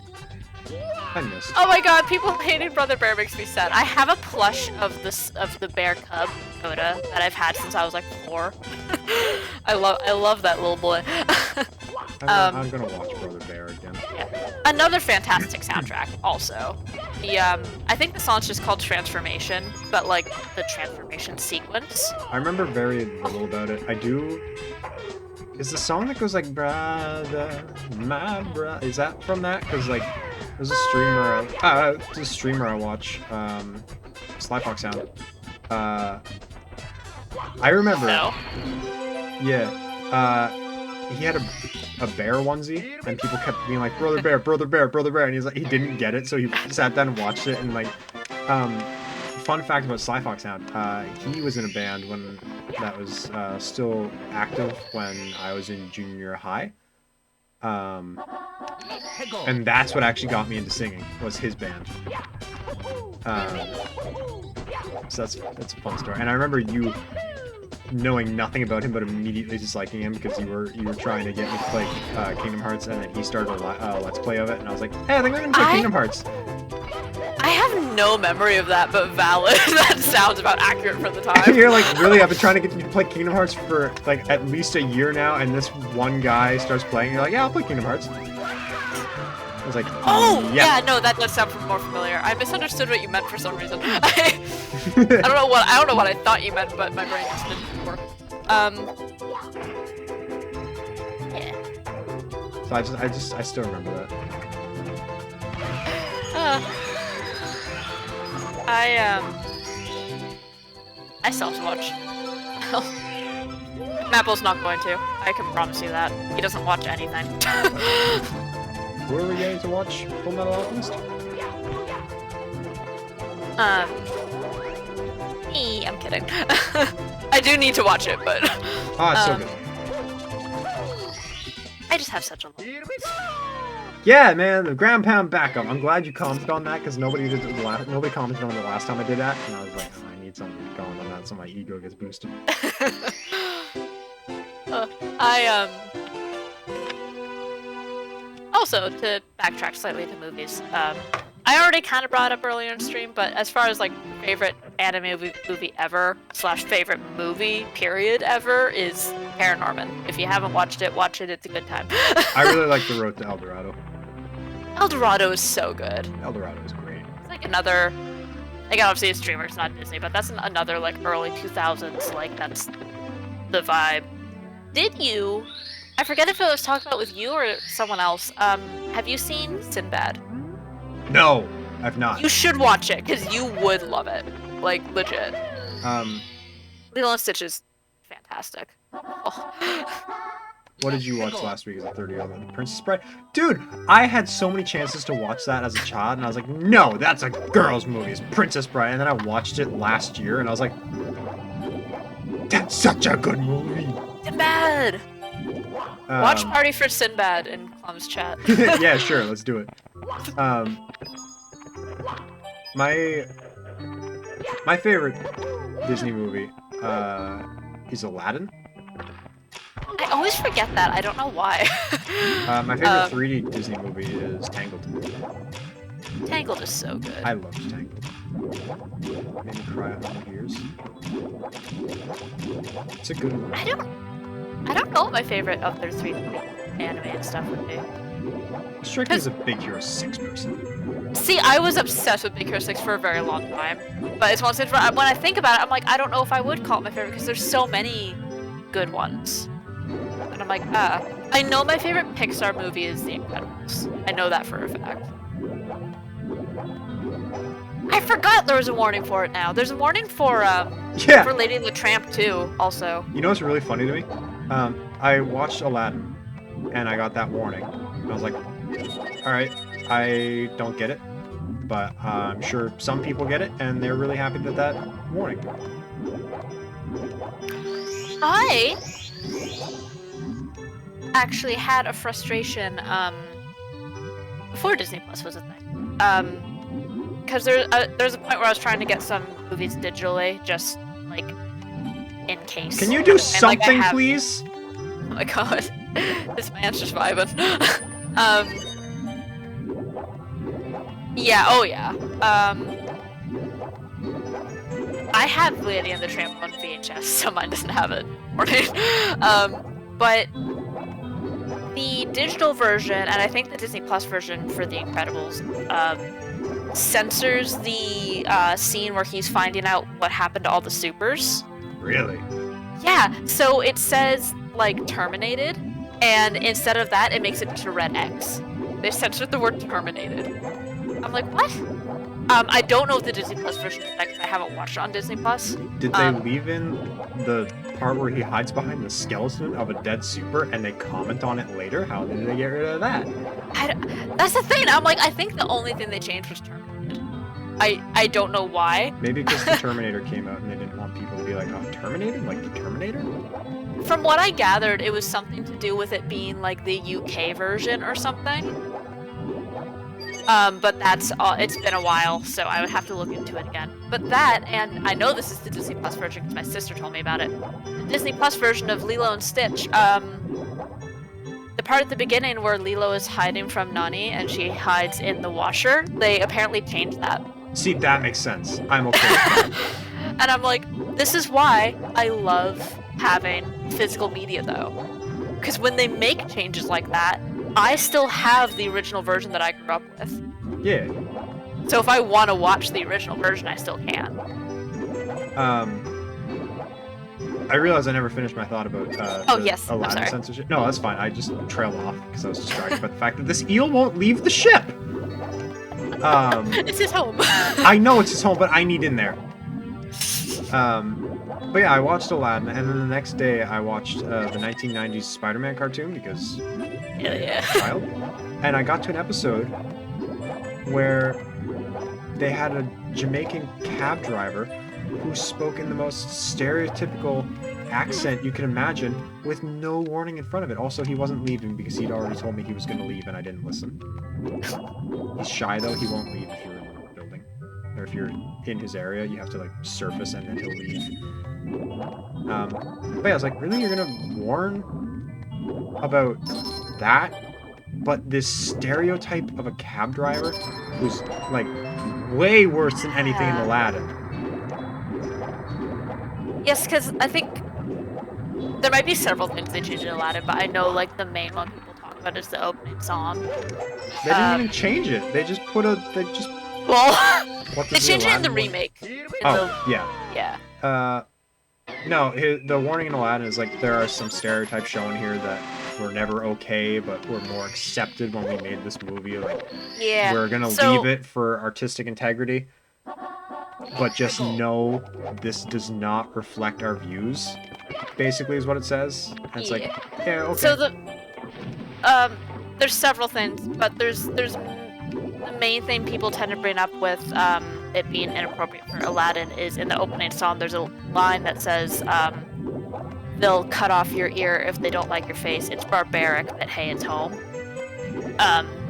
I missed. Oh my god, people hating Brother Bear makes me sad. I have a plush of the bear cub, Coda, that I've had since I was like 4. I love that little boy. I'm gonna watch Brother Bear again. Yeah. Another fantastic soundtrack, also. I think the song's just called Transformation, but like the transformation sequence. I remember very little about it. I do. Is the song that goes like brother, my brother? Is that from that? Because like, there's a streamer I watch. Sly Fox Sound. I remember. No. Yeah. He had a bear onesie, and people kept being like, "Brother Bear, Brother Bear, Brother Bear," and he's like, he didn't get it, so he sat down and watched it. And like, fun fact about Sly Fox Sound, he was in a band when that was still active when I was in junior high. And that's what actually got me into singing, was his band. So that's a fun story. And I remember you knowing nothing about him but immediately disliking him because you were trying to get me to play Kingdom Hearts, and then he started a let's play of it, and I was like, hey, I think we're gonna play Kingdom Hearts. I have no memory of that, but valid. That sounds about accurate for the time. You're like, really? I've been trying to get you to play Kingdom Hearts for like at least a year now, and this one guy starts playing. You're like, yeah, I'll play Kingdom Hearts. I was like, Oh, yeah. yeah, no, that does sound more familiar. I misunderstood what you meant for some reason. I don't know what I thought you meant, but my brain just didn't work. Yeah. So I still remember that. I still have to watch. Mapple's not going to. I can promise you that. He doesn't watch anything. Who are we getting to watch Full Metal Alchemist? Me, I'm kidding. I do need to watch it, but It's so good. I just have such a long. Yeah, man, the ground pound backup. I'm glad you commented on that because nobody commented on the last time I did that, and I was like, oh, I need something to comment on that so my ego gets boosted. Also, to backtrack slightly to movies, I already kind of brought it up earlier in stream, but as far as like favorite anime movie ever / favorite movie period ever is Paranorman. If you haven't watched it, watch it. It's a good time. I really like The Road to El Dorado. El Dorado is so good. El Dorado is great. It's like another, like obviously it's DreamWorks, not Disney, but that's another like early 2000s, like that's the vibe. Did you, I forget if it was talked about with you or someone else, have you seen Sinbad? No, I've not. You should watch it, because you would love it. Like, legit. Lilo and Stitch is fantastic. Oh. What did you watch last week as a 30-year-old? Princess Bride? Dude, I had so many chances to watch that as a child, and I was like, no, that's a girl's movie. It's Princess Bride. And then I watched it last year, and I was like, that's such a good movie. Sinbad! Watch Party for Sinbad in Clum's chat. Yeah, sure, let's do it. My favorite Disney movie is Aladdin. I always forget that. I don't know why. My favorite 3D Disney movie is Tangled. Tangled is so good. I love Tangled. Made me cry 100 years. It's a good movie. I don't know what my favorite of their 3D anime and stuff would be. Strike me as a Big Hero 6 person. See, I was obsessed with Big Hero 6 for a very long time. But it's one thing, when I think about it, I'm like, I don't know if I would call it my favorite because there's so many good ones. And I'm like, I know my favorite Pixar movie is The Incredibles. I know that for a fact. I forgot there was a warning for it now. There's a warning for for Lady and the Tramp too, also. You know what's really funny to me? I watched Aladdin, and I got that warning. And I was like, alright, I don't get it, but I'm sure some people get it, and they're really happy with that warning. I actually had a frustration before Disney Plus was a thing. Because there's a point where I was trying to get some movies digitally, just like in case. Can you do something, like, please? Oh my god, this man's just vibing. Yeah. Oh yeah. I have Lady and the Tramp on VHS, so mine doesn't have it. But the digital version, and I think the Disney Plus version for The Incredibles, censors the scene where he's finding out what happened to all the supers. Really? Yeah, so it says, like, terminated, and instead of that, it makes it just a red X. They censored the word terminated. I'm like, what? I don't know if the Disney Plus version is that because I haven't watched it on Disney Plus. Did they leave in the part where he hides behind the skeleton of a dead super and they comment on it later? How did they get rid of that? That's the thing. I'm like, I think the only thing they changed was terminated. I don't know why. Maybe because the Terminator came out and they didn't want people to be like, oh, Terminator? Like the Terminator? From what I gathered, it was something to do with it being like the UK version or something. But that's all. It's been a while, so I would have to look into it again. But that, and I know this is the Disney Plus version because my sister told me about it. The Disney Plus version of Lilo and Stitch. The part at the beginning where Lilo is hiding from Nani and she hides in the washer, they apparently changed that. See, that makes sense. I'm okay with that. And I'm like, this is why I love having physical media, though. Because when they make changes like that, I still have the original version that I grew up with. Yeah. So if I want to watch the original version, I still can. I realized I never finished my thought about Yes, I'm Aladdin sorry. censorship. No, that's fine. I just trailed off because I was distracted by the fact that this eel won't leave the ship. It's his home. I know it's his home, but I need in there. But yeah, I watched Aladdin, and then the next day I watched the 1990s Spider-Man cartoon because Yeah. child. And I got to an episode where they had a Jamaican cab driver who spoke in the most stereotypical accent you can imagine with no warning in front of it. Also, he wasn't leaving because he'd already told me he was going to leave and I didn't listen. He's shy though, he won't leave if you're in the building. Or if you're in his area, you have to like surface and then he'll leave. But yeah, I was like, really? You're going to warn about that? But this stereotype of a cab driver who's like way worse than anything in Aladdin. Yes, because I think there might be several things they changed in Aladdin, but I know like the main one people talk about is the opening song. They didn't even change it. They just put a. They just. Well, What they does changed it in the Aladdin one- remake. Oh yeah. Yeah. No. The warning in Aladdin is like there are some stereotypes shown here that were never okay, but were more accepted when we made this movie. Like Yeah. we're gonna So- leave it for artistic integrity, but just know this does not reflect our views. Basically, is what it says. And it's like, yeah, okay. So there's several things, but there's the main thing people tend to bring up with it being inappropriate for Aladdin is in the opening song. There's a line that says, "They'll cut off your ear if they don't like your face. It's barbaric, but hey, it's home."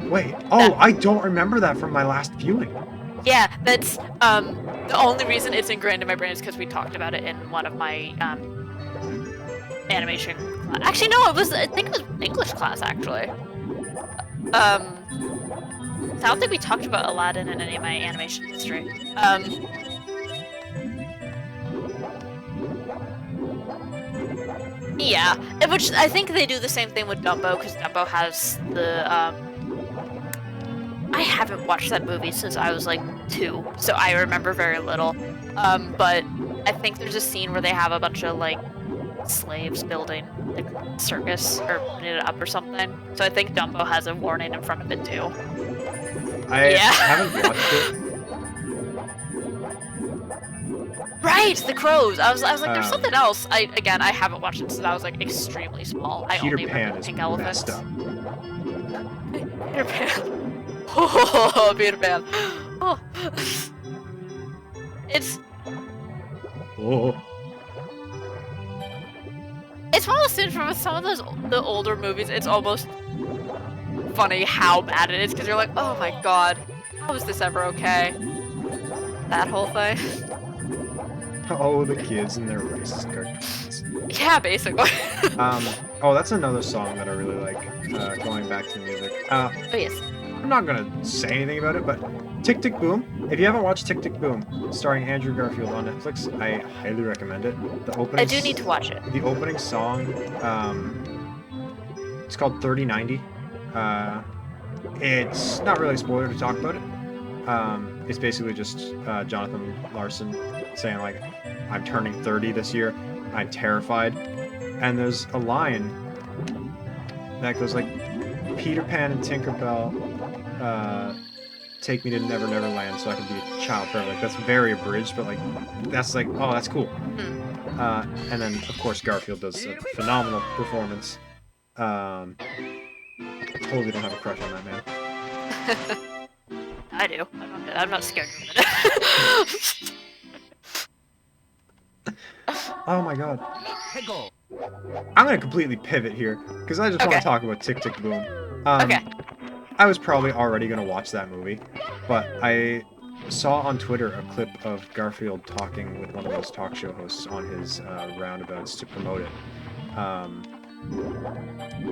Wait. Oh, I don't remember that from my last viewing. Yeah, that's the only reason it's ingrained in my brain is because we talked about it in one of my animation. Actually, no, I think it was English class actually. I don't think we talked about Aladdin in any of my animation history. Yeah, which I think they do the same thing with Dumbo because Dumbo has the I haven't watched that movie since I was like 2, so I remember very little. But I think there's a scene where they have a bunch of like slaves building the circus or putting it up or something. So I think Dumbo has a warning in front of it too. I Yeah. haven't watched it. Right, the crows. I was like, there's Um, something else. I haven't watched it since I was like extremely small. I Peter only Pan remember is pink elephants. messed up. Peter Pan. Oh, Peter Pan. Oh. It's Oh. It's one of those things from some of the older movies. It's almost funny how bad it is because you're like, oh my god, how is this ever okay? That whole thing. Oh, the kids and their racist cartoons. Yeah, basically. Oh, that's another song that I really like. Going back to music. Oh yes. I'm not gonna say anything about it, but Tick Tick Boom. If you haven't watched Tick Tick Boom, starring Andrew Garfield on Netflix, I highly recommend it. The opening. I do need to watch it. The opening song. It's called 3090. It's not really a spoiler to talk about it. It's basically just Jonathan Larson saying like, "I'm turning 30 this year. I'm terrified." And there's a line that goes like, "Peter Pan and Tinkerbell take me to Never Never Land so I can be a child forever." Like that's very abridged, but like that's like, oh, that's cool. And then of course Garfield does a phenomenal performance. Totally don't have a crush on that man. I do. I'm not scared of it. Oh my god. Pickle. I'm gonna completely pivot here because I just want Okay. to talk about Tick Tick Boom. Okay. I was probably already gonna watch that movie, but I saw on Twitter a clip of Garfield talking with one of those talk show hosts on his roundabouts to promote it. And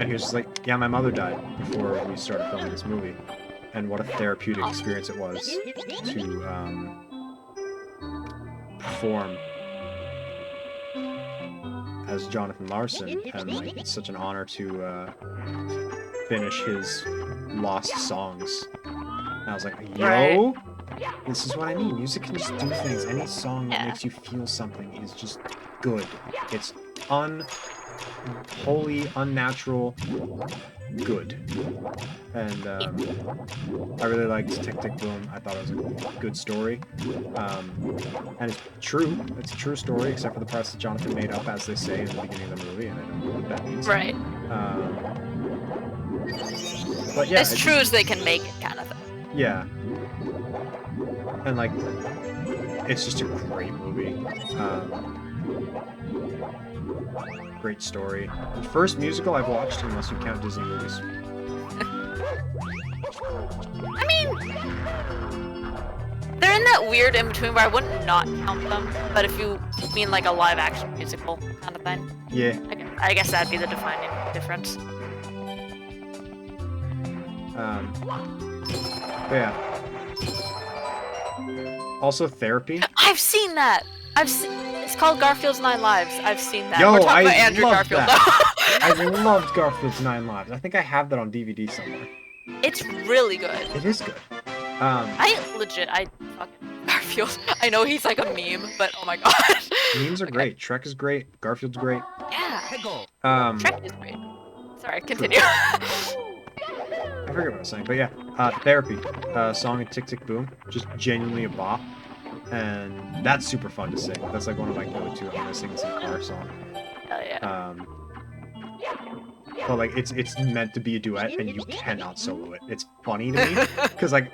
he was just like, "Yeah, my mother died before we started filming this movie, and what a therapeutic experience it was to perform as Jonathan Larson, and like it's such an honor to finish his lost songs." And I was like, "Yo, this is what I mean. Music can just do things. Any song that Yeah. makes you feel something is just good. It's unholy, unnatural, good." And I really liked Tick Tick Boom. I thought it was a good story. And it's true. It's a true story, except for the parts that Jonathan made up, as they say in the beginning of the movie, and I don't know what that means. Right. But yeah, As true as they can make it, kind of thing. yeah. And like, it's just a great movie. Great story. The first musical I've watched, unless you count Disney movies. I mean, they're in that weird in between where I wouldn't not count them, but if you mean like a live action musical kind of thing, Yeah. I guess that'd be the defining difference. But yeah. Also, Therapy. I've seen that. It's called Garfield's 9 Lives. I've seen that. Yo, We're talking I about Andrew love Garfield. that. I loved Garfield's 9 Lives. I think I have that on DVD somewhere. It's really good. It is good. I fucking Garfield. I know he's like a meme, but oh my god. Memes are great. Shrek is great. Garfield's great. Yeah. Pickle. Shrek is great. Sorry, continue. I forget what I was saying, but yeah. Therapy. Song of Tick Tick Boom. Just genuinely a bop. And that's super fun to sing. That's like one of my go-to. I'm gonna sing some car song. Hell yeah. But like it's meant to be a duet, and you cannot solo it. It's funny to me because like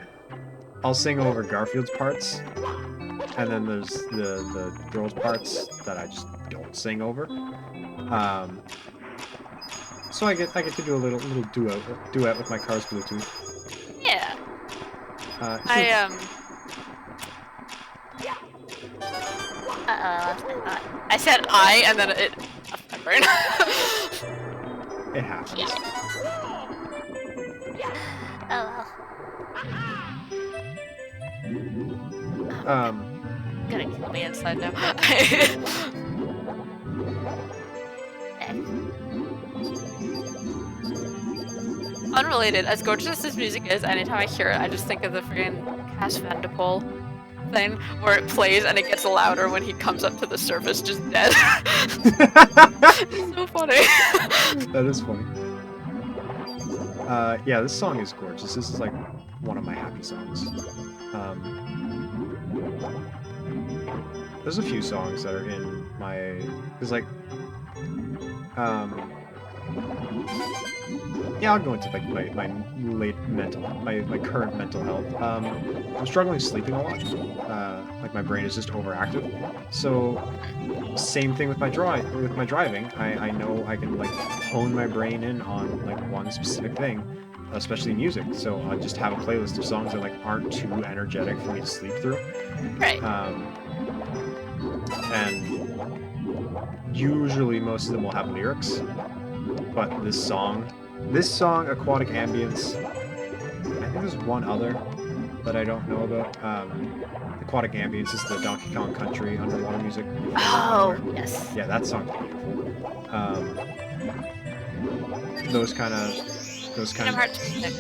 I'll sing over Garfield's parts, and then there's the girls' parts that I just don't sing over. So I get to do a little duet with my car's Bluetooth. Yeah. I said I, and then it left my brain. It happens. Oh Um, gonna kill me inside now. Unrelated, as gorgeous as this music is, anytime I hear it, I just think of the freaking Cas Van de Pol thing where it plays and it gets louder when he comes up to the surface just dead. It's so funny. That is funny. Yeah, this song is gorgeous. This is like one of my happy songs. There's a few songs that are in my, cause like, yeah, I'll go into like my current mental health. I'm struggling sleeping a lot. Like my brain is just overactive. So same thing with my driving. I know I can like hone my brain in on like one specific thing, especially music. So I just have a playlist of songs that like aren't too energetic for me to sleep through. Right. And usually most of them will have lyrics. But this song, Aquatic Ambience, I think there's one other that I don't know about. Aquatic Ambience is the Donkey Kong Country underwater music. Oh, yes. Yeah, that song's beautiful. Those kind of Kingdom Hearts music.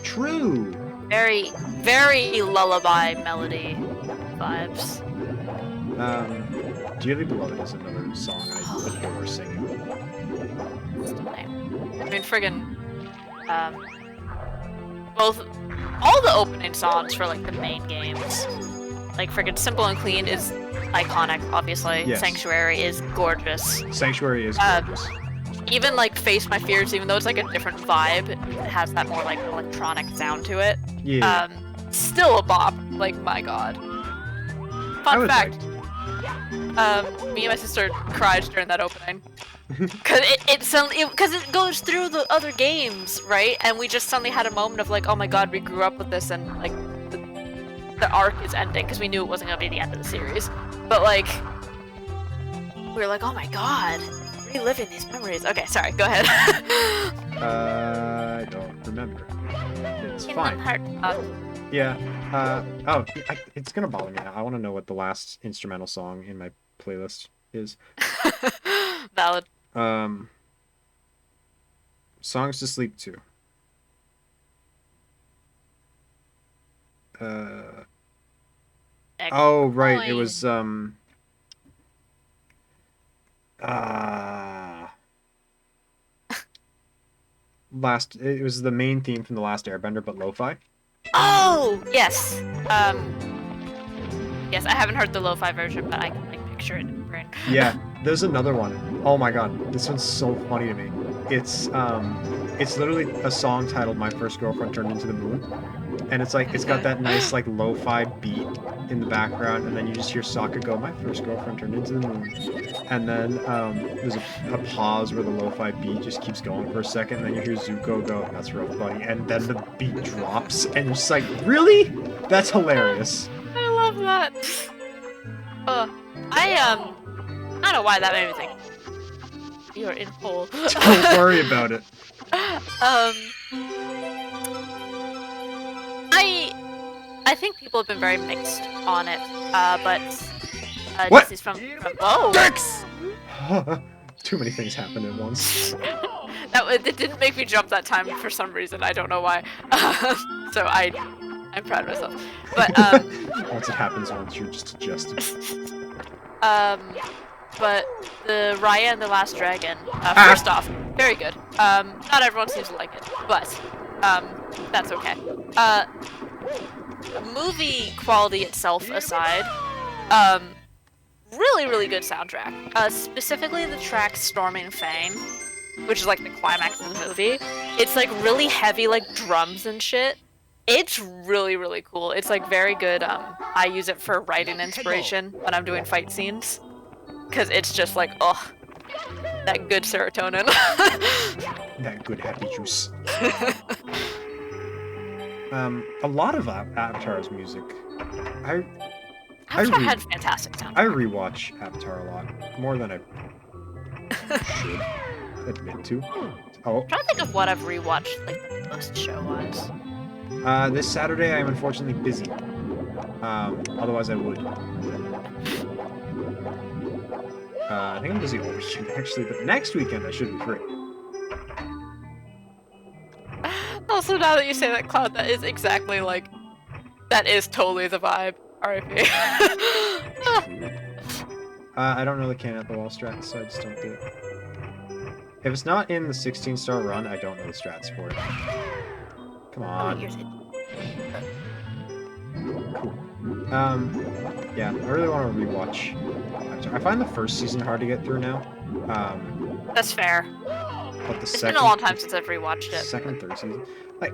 True. Very, very lullaby melody vibes. Dearly Beloved is another song I adore singing. I mean, friggin', both, all the opening songs for, like, the main games. Like, friggin' Simple and Clean is iconic, obviously. Yes. Sanctuary is gorgeous. Sanctuary is gorgeous. Even, like, Face My Fears, even though it's, like, a different vibe, it has that more, like, electronic sound to it. Yeah. still a bop. Like, my god. I Fun was fact. Me and my sister cried during that opening. Cause it goes through the other games, right? And we just suddenly had a moment of like, oh my god, we grew up with this, and like the arc is ending because we knew it wasn't gonna be the end of the series. But like, we were like, oh my god, reliving these memories. Okay, sorry, go ahead. I don't remember. It's fine. Yeah. It's gonna bother me now. I want to know what the last instrumental song in my playlist is. Valid. Songs to sleep to. Oh right, it was it was the main theme from the last Airbender, but lo-fi. Oh yes. Yes, I haven't heard the lo-fi version, but I can like picture it in my brain. Yeah, there's another one. Oh my god, this one's so funny to me. It's literally a song titled "My First Girlfriend Turned Into the Moon," and it's like it's got that nice like lo-fi beat in the background, and then you just hear Sokka go, "My first girlfriend turned into the moon," and then there's a pause where the lo-fi beat just keeps going for a second, and then you hear Zuko go, "That's rough, buddy," and then the beat drops, and you're just like, really? That's hilarious. I love that. I don't know why that made me think. You're in hole. Don't worry about it. I think people have been very mixed on it, but What? this is from whoa. Dex! Too many things happened at once. It didn't make me jump that time for some reason. I don't know why. So I'm proud of myself. But Once it happens once, you're just adjusted. but the Raya and the Last Dragon. First off, very good. Not everyone seems to like it, but that's okay. Movie quality itself aside, really, really good soundtrack. Specifically the track Storming Fang, which is like the climax of the movie. It's like really heavy, like drums and shit. It's really, really cool. It's like very good. I use it for writing inspiration when I'm doing fight scenes. Cause it's just like, oh, that good serotonin. That good happy juice. A lot of Avatar's music. Avatar had fantastic soundtrack. I rewatch Avatar a lot, more than I should admit to. Oh. I'm trying to think of what I've rewatched, like the most show-wise. This Saturday I am unfortunately busy. Otherwise I would. I think I'm busy all weekend actually, but next weekend I should be free. Also, now that you say that, Cloud, that is exactly like, that is totally the vibe. R.I.P. I don't really can at the wall strats, so I just don't do it. If it's not in the 16-star run, I don't know the strats for it. Come on. Cool. Yeah, I really want to rewatch. I find the first season hard to get through now. That's fair. But the It's second, been a long time since I've rewatched it. second, third season, like,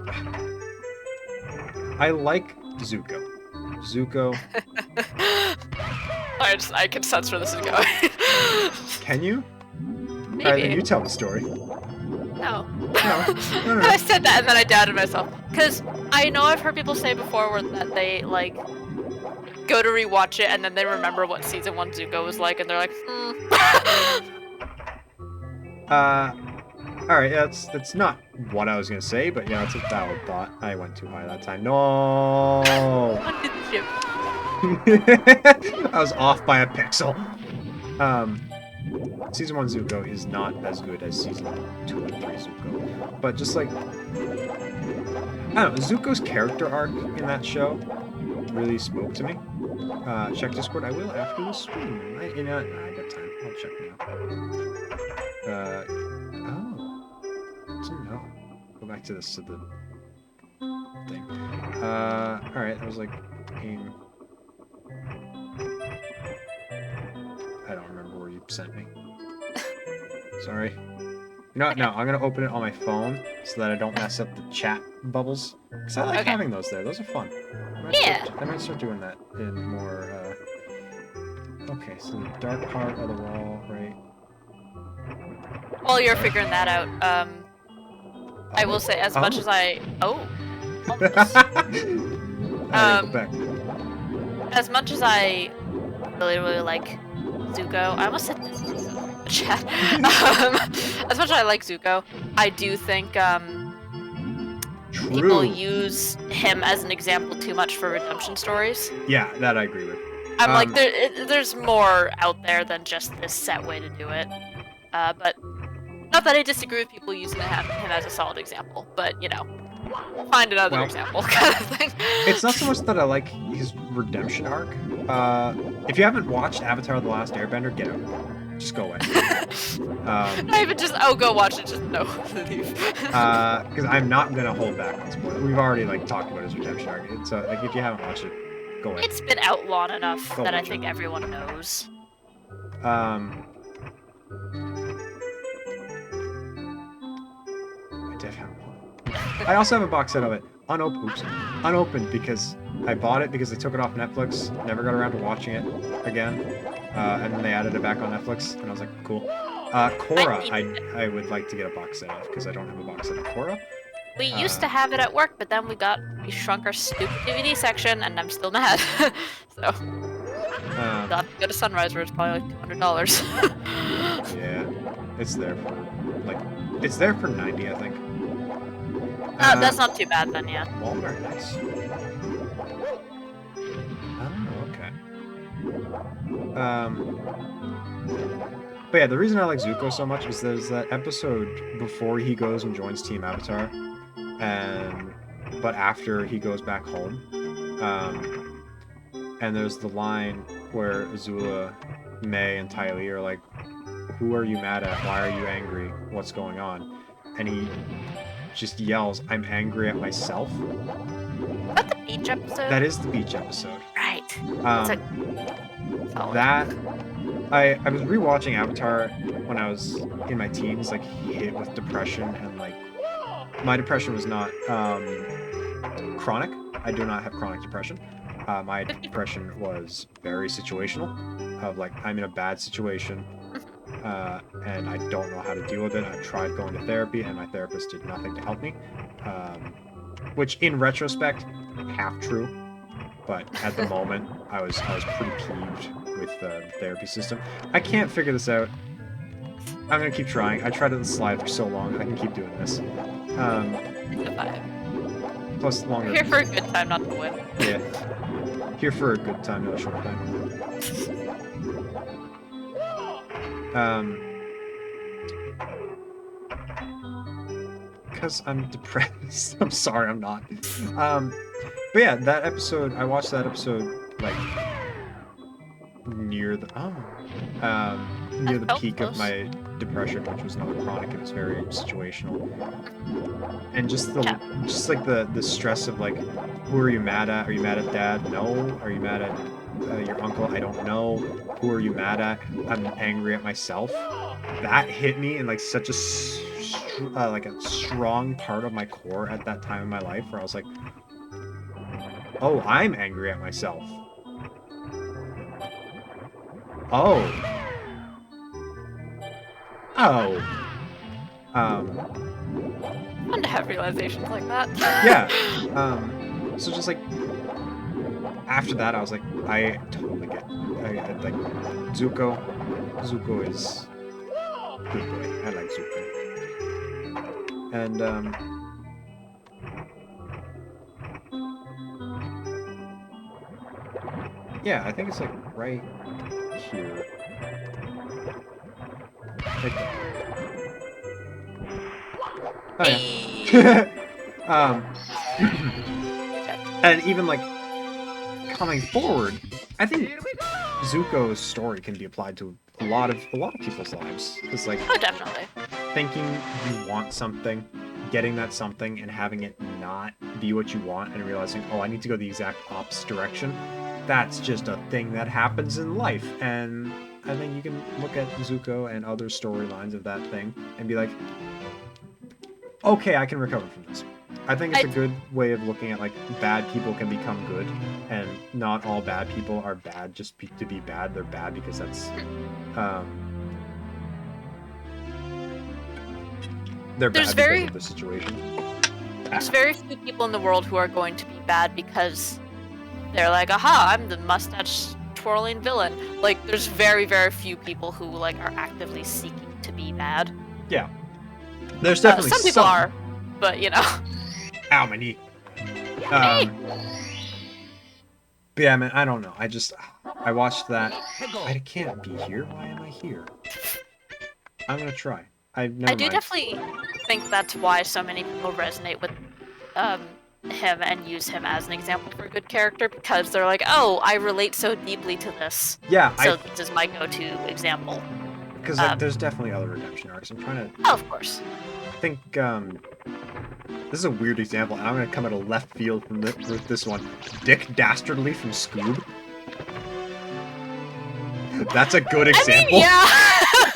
I like Zuko. Zuko. I can sense where this is going. Can you? Maybe. Alright, then you tell the story. No. No. I said that and then I doubted myself. Because I know I've heard people say before that they, like, go to rewatch it and then they remember what season 1 Zuko was like and they're like, Alright, that's not what I was gonna say, but yeah, that's a valid thought. I went too high that time. No! I was off by a pixel. Season 1 Zuko is not as good as Season 2 and 3 Zuko. But just like, I don't know, Zuko's character arc in that show really spoke to me. Check Discord, I will after the stream. I got time. I'll check now. No. Go back to this, to the thing. Alright, that was like aim. I don't remember where you sent me. Sorry. You know what? No, I'm gonna open it on my phone so that I don't mess up the chat bubbles. Because I like having those there. Those are fun. Yeah. I might start doing that in more. Okay, so the dark part of the wall, right? While you're figuring that out, I will say as much as I almost. I go back. As much as I really like Zuko, I almost said this in the chat. As much as I like Zuko, I do think people True. use him as an example too much for redemption stories. Yeah, that I agree with. I'm like, there's more out there than just this set way to do it. But not that I disagree with people using him as a solid example, but you know, find another example kind of thing. It's not so much that I like his redemption arc. If you haven't watched Avatar: The Last Airbender, get out. Just go away. Not even just go watch it. Just no leave. Because I'm not gonna hold back on spoilers. We've already like talked about his redemption arc. So like, if you haven't watched it, go away. It's been out long enough Go that I watch think it. everyone knows. I did have one. I also have a box set of it, unopened because I bought it because they took it off Netflix. Never got around to watching it again, and then they added it back on Netflix, and I was like, cool. Korra, I would like to get a box set of because I don't have a box set of Korra. We used to have it at work, but then we shrunk our stupid DVD section, and I'm still mad. So I'll have to go to Sunrise, where it's probably like $200. Yeah, it's there for 90, I think. That's not too bad then, yeah. Walmart, nice. Oh, okay. But yeah, the reason I like Zuko so much is there's that episode before he goes and joins Team Avatar, but after he goes back home, and there's the line where Azula, May, and Ty Lee are like, "Who are you mad at? Why are you angry? What's going on?" And he just yells, "I'm angry at myself." Is that the beach episode? That is the beach episode. Right. That I was rewatching Avatar when I was in my teens, like hit with depression, and like my depression was not chronic. I do not have chronic depression. My depression was very situational. Of like, I'm in a bad situation, and I don't know how to deal with it. I tried going to therapy, and my therapist did nothing to help me. Which, in retrospect, half true. But at the moment, I was pretty peeved with the therapy system. I can't figure this out. I'm gonna keep trying. I tried it on the slide for so long. I can keep doing this. Plus longer. We're here for a good time, not to win. Yeah. Here for a good time, not a short time. Because I'm depressed. I'm sorry, I'm not. But yeah, that episode, I watched that episode like near the peak of my depression, which was not chronic. It was very situational, and just like the stress of like, who are you mad at? Are you mad at Dad? No. Are you mad at your uncle? I don't know. Who are you mad at? I'm angry at myself. That hit me in like such a strong part of my core at that time in my life, where I was like, oh, I'm angry at myself. Oh. Fun to have realizations like that. Yeah. So just like after that, I was like, I totally get. I like Zuko. Zuko is good boy. I like Zuko. And yeah, I think it's like right here. Right there. Oh yeah. And even like coming forward, I think Zuko's story can be applied to a lot of people's lives. It's like, oh, definitely. Thinking you want something, getting that something, and having it not be what you want, and realizing, oh, I need to go the exact opposite direction. That's just a thing that happens in life, and I think you can look at Zuko and other storylines of that thing and be like, okay, I can recover from this. I think it's a good way of looking at like bad people can become good, and not all bad people are bad just to be bad. They're bad because that's they're There's bad very- because of the situation. There's very few people in the world who are going to be bad because they're like, aha, I'm the mustache twirling villain. Like, there's very, very few people who like are actively seeking to be bad. Yeah, there's definitely some people are, but you know. Ow, my knee. But yeah, man, I don't know. I watched that. I can't be here. Why am I here? I'm gonna try. I do definitely think that's why so many people resonate with him and use him as an example for a good character, because they're like, oh, I relate so deeply to this. Yeah, so this is my go-to example. Because like, there's definitely other redemption arcs. I'm trying to. Oh, of course. I think this is a weird example, and I'm gonna come out of left field from with this one. Dick Dastardly from Scoob. That's a good example. I mean, yeah.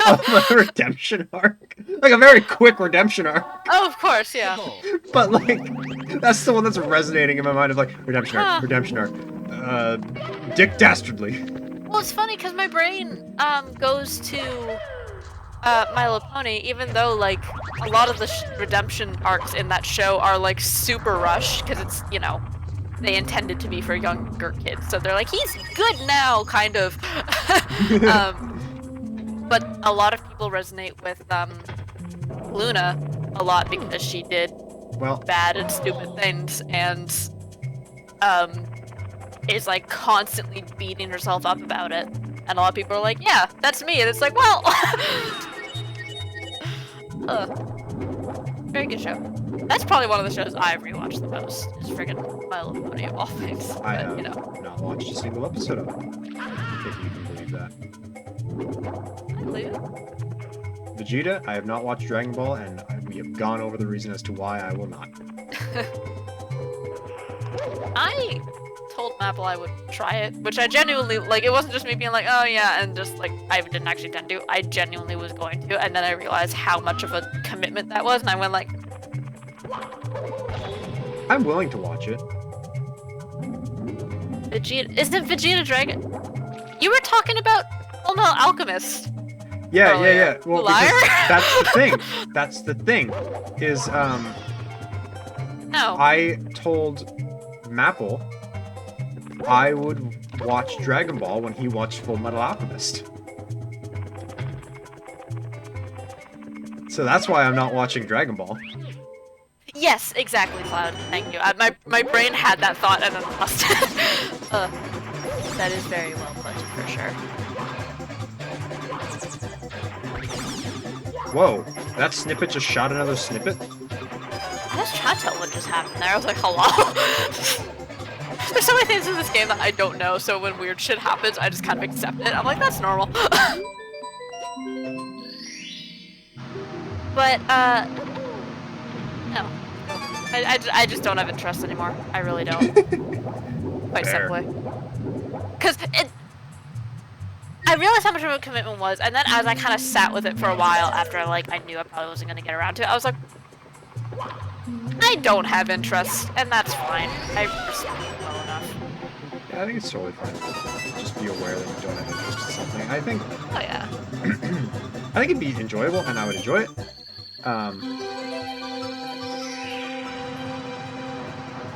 Of a redemption arc. Like a very quick redemption arc. Oh, of course, yeah. But like, that's the one that's resonating in my mind of like, redemption arc, redemption arc. Dick Dastardly. Well, it's funny because my brain goes to My Little Pony, even though like a lot of the redemption arcs in that show are like super rushed because it's, you know, they intended to be for younger kids, so they're like, he's good now, kind of. But a lot of people resonate with Luna a lot because she did bad and stupid things, and is like constantly beating herself up about it. And a lot of people are like, yeah, that's me. And it's like, well, very good show. That's probably one of the shows I've rewatched the most. Is friggin' My Little Pony of all things. I have you know. not watched a single episode of it. If you can believe that. I believe it. Vegeta, I have not watched Dragon Ball, and we have gone over the reason as to why I will not. I told Maple I would try it, which I genuinely, like, it wasn't just me being like, oh yeah, and just, like, I didn't actually intend to. I genuinely was going to, and then I realized how much of a commitment that was, and I went like... I'm willing to watch it. Vegeta... Isn't Vegeta Dragon... You were talking about Fullmetal Alchemist. Yeah, yeah. Well, liar? That's the thing. That's the thing. Is, No. I told Maple I would watch Dragon Ball when he watched Full Metal Alchemist. So that's why I'm not watching Dragon Ball. Yes, exactly, Cloud. Thank you. My brain had that thought and then lost it. That is very well put, for sure. Whoa, that snippet just shot another snippet? I was trying to tell what just happened there. I was like, hello? There's so many things in this game that I don't know, so when weird shit happens, I just kind of accept it. I'm like, that's normal. But, no. I just don't have interest anymore. I really don't. Quite simply. Because I realized how much of a commitment was, and then as I kind of sat with it for a while after, like, I knew I probably wasn't going to get around to it, I was like, I don't have interest, and that's fine. I respect it well enough. Yeah, I think it's totally fine. Just be aware that you don't have interest in something. I think... Oh, yeah. I think it'd be enjoyable, and I would enjoy it.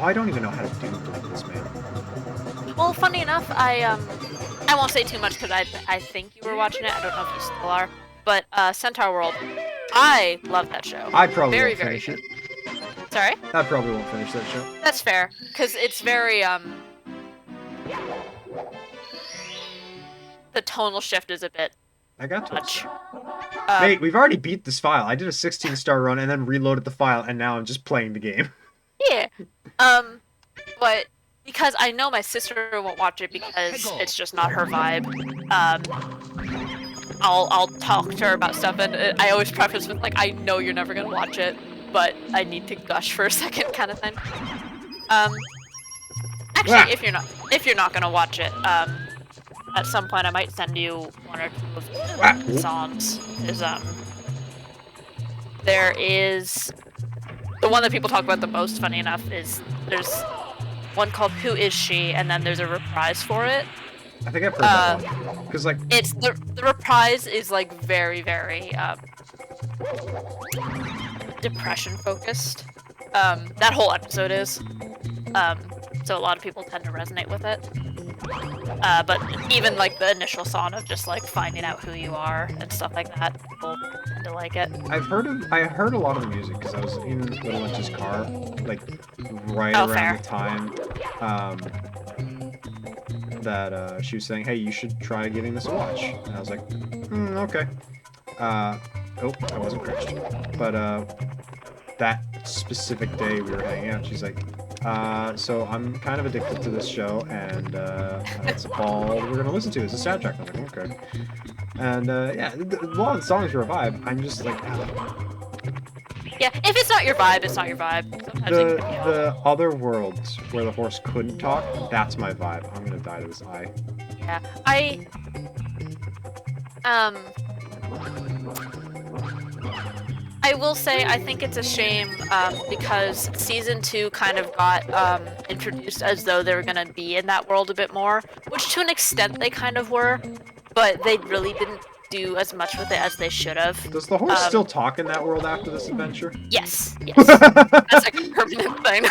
I don't even know how to do like this, man. Well, funny enough, I won't say too much because I think you were watching it. I don't know if you still are. But Centaur World, I love that show. I probably very, won't finish it. Sorry? I probably won't finish that show. That's fair, because it's very, the tonal shift is a bit I got much. Mate, we've already beat this file. I did a 16-star run and then reloaded the file, and now I'm just playing the game. Yeah. But because I know my sister won't watch it because it's just not her vibe, I'll talk to her about stuff, and I always preface with, like, I know you're never gonna watch it, but I need to gush for a second kind of thing. Actually, if you're not gonna watch it, at some point I might send you one or two of the songs. There is the one that people talk about the most, funny enough, is there's one called Who Is She, and then there's a reprise for it. I think I've heard that one. Because, like... It's the reprise is like very, very depression focused. That whole episode is. So a lot of people tend to resonate with it. But even like the initial song of just like finding out who you are and stuff like that, people tend to like it. I heard a lot of the music because I was in Little Lynch's car, like right Oh, around fair. the time that she was saying, "Hey, you should try giving this a watch." And I was like, "Okay." Oh, I wasn't crushed. But that specific day we were hanging out, she's like, so I'm kind of addicted to this show, and that's all we're gonna listen to is a soundtrack. I'm like, okay. And yeah, a lot of the songs are a vibe. I'm just like, Yeah, if it's not your vibe, it's not your vibe. Sometimes it can be off. the other worlds where the horse couldn't talk, that's my vibe. I'm gonna die to this eye. Yeah, I will say I think it's a shame because season 2 kind of got introduced as though they were gonna be in that world a bit more, which to an extent they kind of were, but they really didn't do as much with it as they should have. Does the horse still talk in that world after this adventure? Yes, yes, that's like a permanent thing.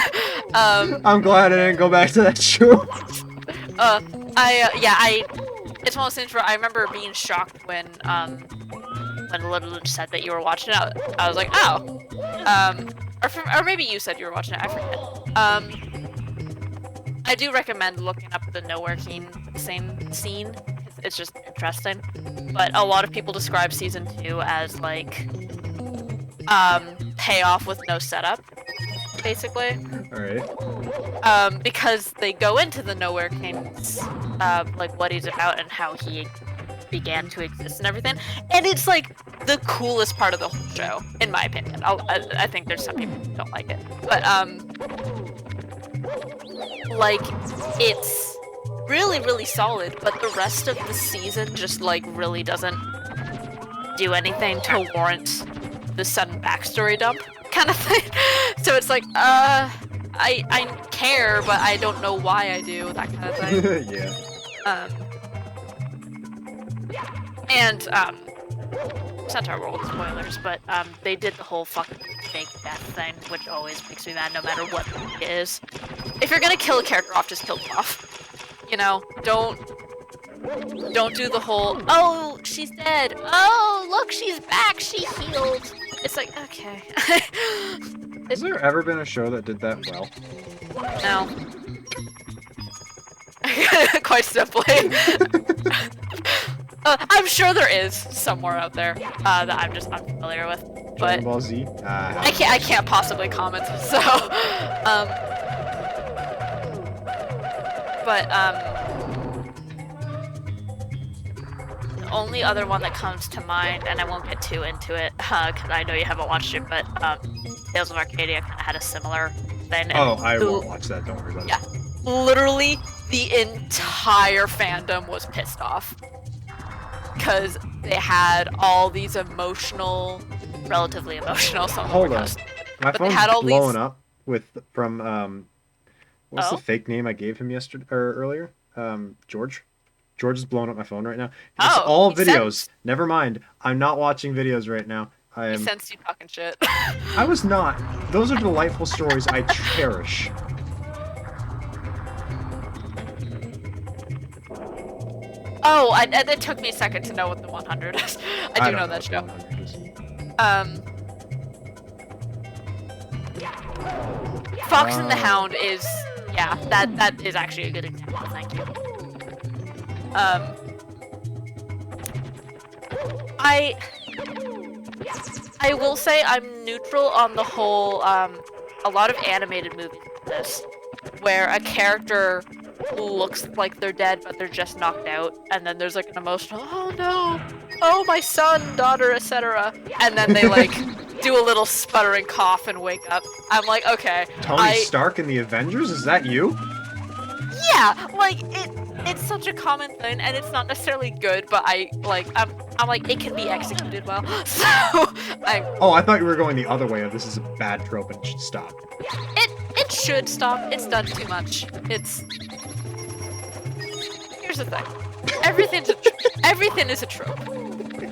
I'm glad I didn't go back to that show. It's one of those things where I remember being shocked when Little Lynch said that you were watching it. I was like, oh. Or maybe you said you were watching it, I forget. I do recommend looking up the Nowhere scene. It's just interesting. But a lot of people describe season 2 as like payoff with no setup, basically. Alright. Because they go into the Nowhere King's like what he's about and how he began to exist and everything, and it's like the coolest part of the whole show, in my opinion. I think there's some people who don't like it, but like it's really, really solid, but the rest of the season just like really doesn't do anything to warrant the sudden backstory dump kind of thing. So it's like, I care, but I don't know why I do, that kind of thing. Yeah. And Centaur World spoilers, but they did the whole fucking fake death thing, which always makes me mad no matter what it is. If you're gonna kill a character off, just kill them off. You know, don't do the whole, oh, she's dead. Oh, look, she's back. She healed. It's like, okay. Has there ever been a show that did that well? No. Quite simply. I'm sure there is somewhere out there that I'm just unfamiliar with, but Dragon Ball Z? I can't possibly comment. So, the only other one that comes to mind, and I won't get too into it because I know you haven't watched it, but Tales of Arcadia kind of had a similar thing. Oh, I won't watch that. Don't worry about it. Yeah, literally the entire fandom was pissed off. Because they had all these relatively emotional, Hold on. My phone's blowing up from what's the fake name I gave him yesterday or earlier? George. George is blowing up my phone right now. It's all videos. Never mind. I'm not watching videos right now. He sensed you talking shit. I was not. Those are delightful stories I cherish. Oh, it took me a second to know what the 100 is. I do know that show. Fox and the Hound is, yeah, that is actually a good example. Thank you. I will say I'm neutral on the whole. A lot of animated movies like this, where a character looks like they're dead but they're just knocked out, and then there's like an emotional, oh no, oh my son, daughter, etc., and then they like do a little sputtering cough and wake up. I'm like, okay. Tony Stark in the Avengers? Is that you? Yeah, like it's such a common thing, and it's not necessarily good, but I'm I'm like, it can be executed well. So I Oh, I thought you were going the other way of this is a bad trope and it should stop. it should stop. It's done too much. Here's the thing. Everything is a trope.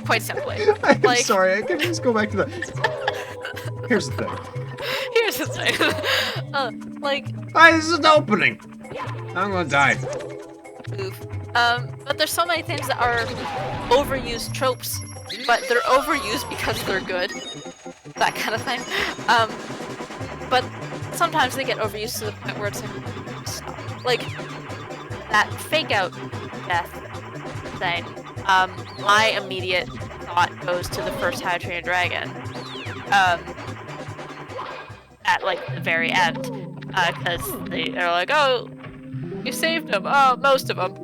Quite simply. I'm Like- sorry, I can just go back to the... Here's the thing. Here's the thing. Like, This is an opening! I'm gonna die. oof. But there's so many things that are overused tropes, but they're overused because they're good. That kind of thing. But sometimes they get overused to the point where it's like, stop. Like, that fake out death thing. My immediate thought goes to the first How to Train Your Dragon. At like the very end, because they're like, oh, you saved them. Oh, most of them.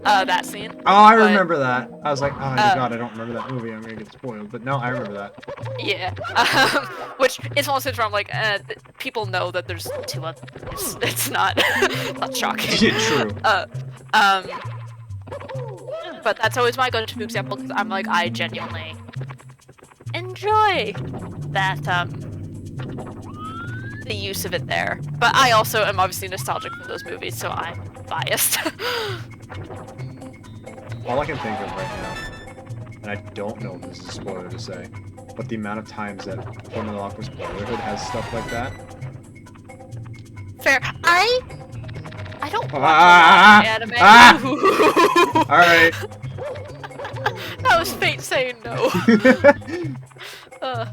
That scene. Oh, I But- remember that. I was like, oh my god, I don't remember that movie. I'm gonna get spoiled. But no, I remember that. Yeah. Which is one of those things where I'm like, people know that there's two others. It's not, not shocking. Yeah, true. But that's always my go-to example because I'm like, I genuinely enjoy that, the use of it there. But I also am obviously nostalgic for those movies, so I'm biased. All I can think of right now, and I don't know if this is a spoiler to say, but the amount of times that Fullmetal Alchemist Brotherhood has stuff like that. Fair. I don't watch a lot Ah! of anime. Ah! Alright. That was fate saying no. I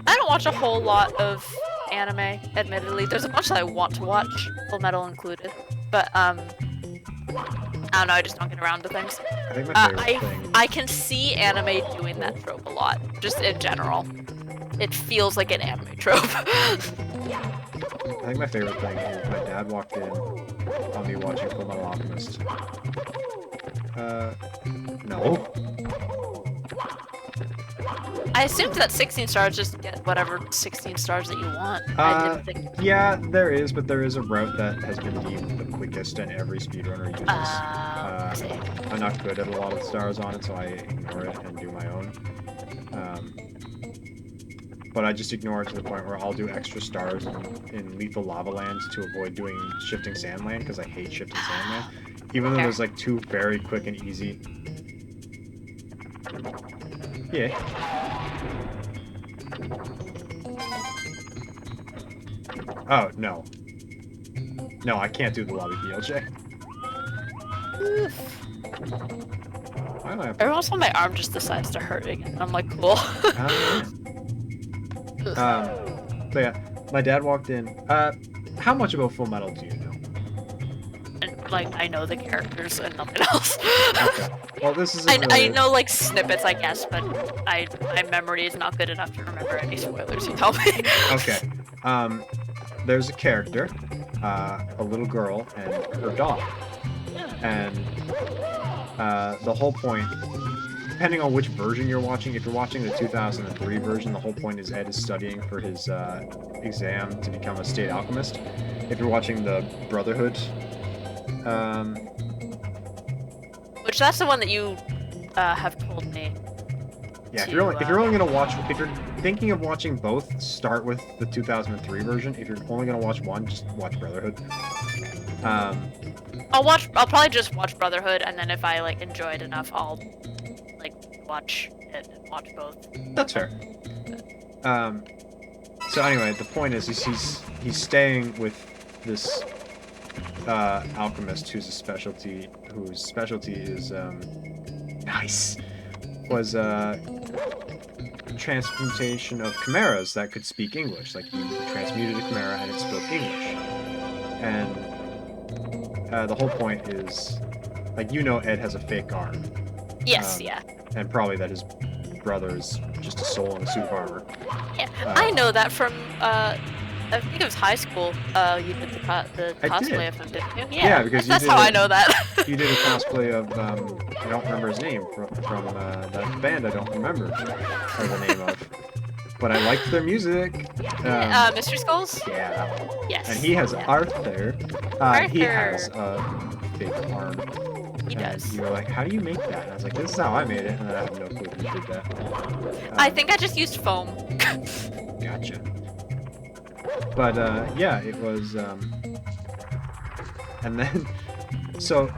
don't watch a whole lot of anime, admittedly. There's a bunch that I want to watch, Full Metal included. But, I don't know, I just don't get around to things. I think my favorite thing. I can see anime doing that trope a lot, just in general. It feels like an anime trope. I think my favorite thing is my dad walked in on me watching Fullmetal Alchemist. No. I assumed that 16 stars just get whatever 16 stars that you want. I didn't think... Yeah, there is, but there is a route that has been deemed the quickest and every speedrunner uses. I see. I'm not good at a lot of stars on it, so I ignore it and do my own. But I just ignore it to the point where I'll do extra stars in Lethal Lava Land to avoid doing Shifting Sand Land, because I hate Shifting Sand Land. Even though Fair. there's like two very quick and easy... Yeah. Oh, no. No, I can't do the lobby PLJ. Why am I... Every once in a while my arm just decides to hurt again. I'm like, cool. So yeah, my dad walked in. How much about Full Metal do you know? And, like, I know the characters and nothing else. Okay. Well, this is. I know, like, snippets, I guess, but my memory is not good enough to remember any spoilers you tell me. Okay. There's a character, a little girl, and her dog. And the whole point, depending on which version you're watching, if you're watching the 2003 version, the whole point is Ed is studying for his exam to become a state alchemist. If you're watching the Brotherhood, Which, that's the one that you have told me. yeah, if you're only gonna watch, if you're thinking of watching both, start with the 2003 version. If you're only gonna watch one, just watch Brotherhood. I'll probably just watch Brotherhood, and then if I, like, enjoy it enough, I'll, like, watch it and watch both. That's fair. So anyway, the point is he's staying with this alchemist whose specialty is was transmutation of chimeras that could speak English. Like, you transmuted a chimera and it spoke English. And the whole point is, like, Ed has a fake arm. Yes, yeah. And probably that his brother is just a soul in a suit of armor. Yeah, I know that from, I think it was high school, you did the cosplay of him, didn't you? Yeah, because that's you how did I know that. You did a cosplay of, I don't remember his name, from that band I don't remember the name of. but I liked their music. Mr. Skulls? Yeah, that one. Yes. And he has Yeah. Arthur. He has a big arm. He does. And you were like, how do you make that? And I was like, this is how I made it. And then I have no clue who did that. I think I just used foam. Gotcha. But yeah, it was. And then, so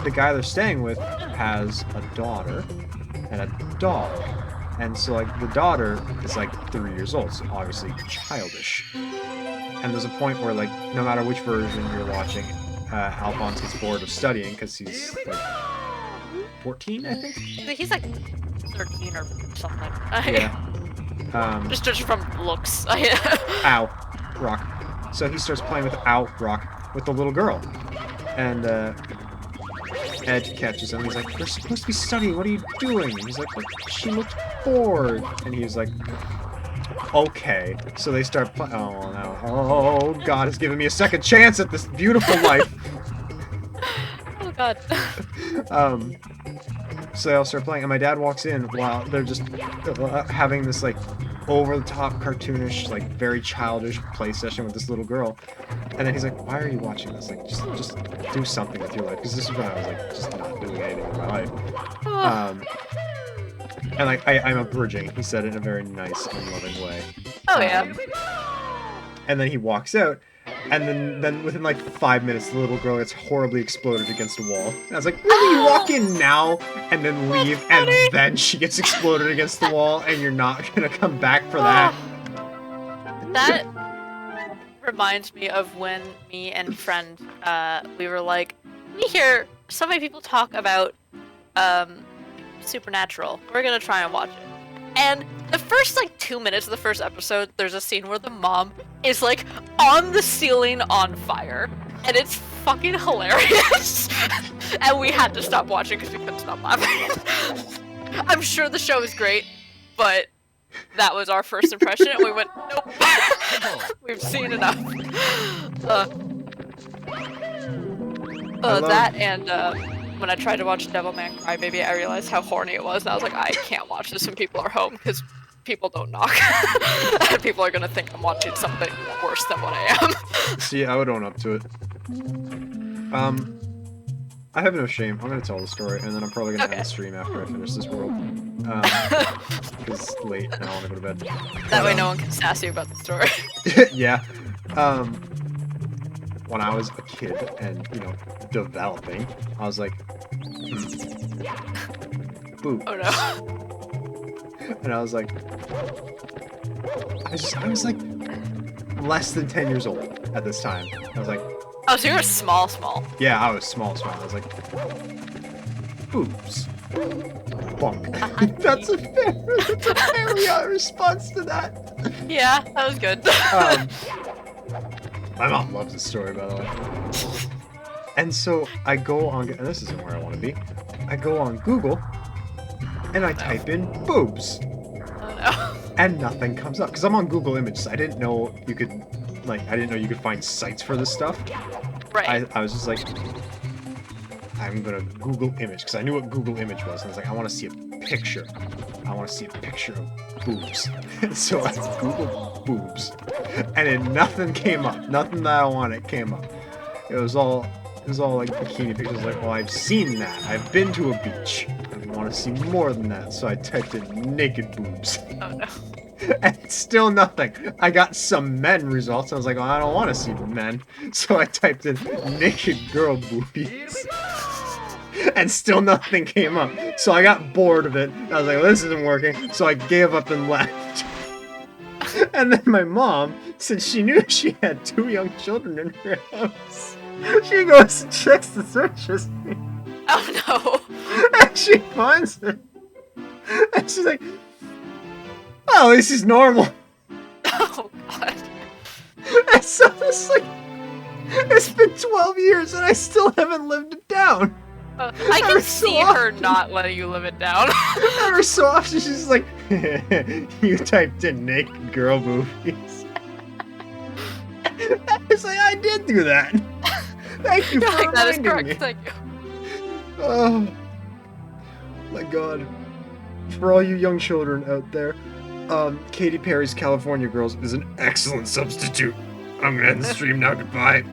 the guy they're staying with has a daughter and a dog. And so, like, the daughter is like 3 years old, so obviously childish. And there's a point where, like, no matter which version you're watching, Alphonse gets bored of studying because he's like 14, I think. He's like 13 or something. Yeah. Just judging from looks. Ow. Rock. So he starts playing with Ow. Rock with the little girl. And Ed catches him. He's like, "We're supposed to be studying. What are you doing?" And he's like, "She looks bored." And he's like, "Okay." So they start playing. Oh no! Oh, God has given me a second chance at this beautiful life. Oh God. So they all start playing, and my dad walks in while they're just having this like over-the-top, cartoonish, like very childish play session with this little girl. And then he's like, "Why are you watching this? Like, just do something with your life." Because this is when I was like just not doing anything with my life. And like I'm abridging. He said it in a very nice and loving way. Oh yeah. And then he walks out, and then within like 5 minutes, the little girl gets horribly exploded against a wall. And I was like, "Really? You walk in now and then leave, and then she gets exploded against the wall, and you're not gonna come back for that?" That reminds me of when me and friend, we were like, we hear so many people talk about Supernatural. We're gonna try and watch it. And the first like 2 minutes of the first episode, there's a scene where the mom is like on the ceiling on fire, and it's fucking hilarious. And we had to stop watching because we couldn't stop laughing. I'm sure the show is great, but that was our first impression, and we went, nope. We've seen enough. That and when I tried to watch Devilman Crybaby, I realized how horny it was, and I was like, I can't watch this when people are home, because people don't knock. And people are gonna think I'm watching something worse than what I am. See, I would own up to it. I have no shame. I'm gonna tell the story, and then I'm probably gonna end the stream after I finish this world. Because it's late, and I want to go to bed. That way no one can sass you about the story. Yeah. When I was a kid and, you know, developing, I was like, boobs. Oh no. And I was like, I was like less than 10 years old at this time. I was like, Oh, so you were small. yeah, I was small. I was like, boobs. Bonk. That's a fair response to that. Yeah, that was good. My mom loves this story, by the way. And so I go on, and this isn't where I want to be. I go on Google, and I type in boobs. Oh no. And nothing comes up, because I'm on Google Images. I didn't know you could, like, I didn't know you could find sites for this stuff. Right. I was just like, I'm gonna Google image, because I knew what Google image was, and I was like, I want to see a picture. I want to see a picture of boobs. So I Googled boobs, and then nothing came up. Nothing that I wanted came up. It was all like bikini pictures. Like, well, I've seen that. I've been to a beach. I want to see more than that. So I typed in naked boobs. Oh no. And still nothing. I got some men results. I was like, well, I don't want to see men. So I typed in naked girl boobies. And still nothing came up. So I got bored of it. I was like, well, this isn't working. So I gave up and left. And then my mom, since she knew she had 2 young children in her house, she goes and checks the search history. Oh no. And she finds it. And she's like, oh, this is normal. Oh god. And so it's like, it's been 12 years and I still haven't lived it down. I can Every so see her often. not letting you live it down. Every so often she's just like, you typed in naked girl movies. It's like, I did do that. Thank you for Like, that is reminding correct. me. Thank you. Oh my god. For all you young children out there, Katy Perry's California Girls is an excellent substitute. I'm gonna end the stream now. Goodbye.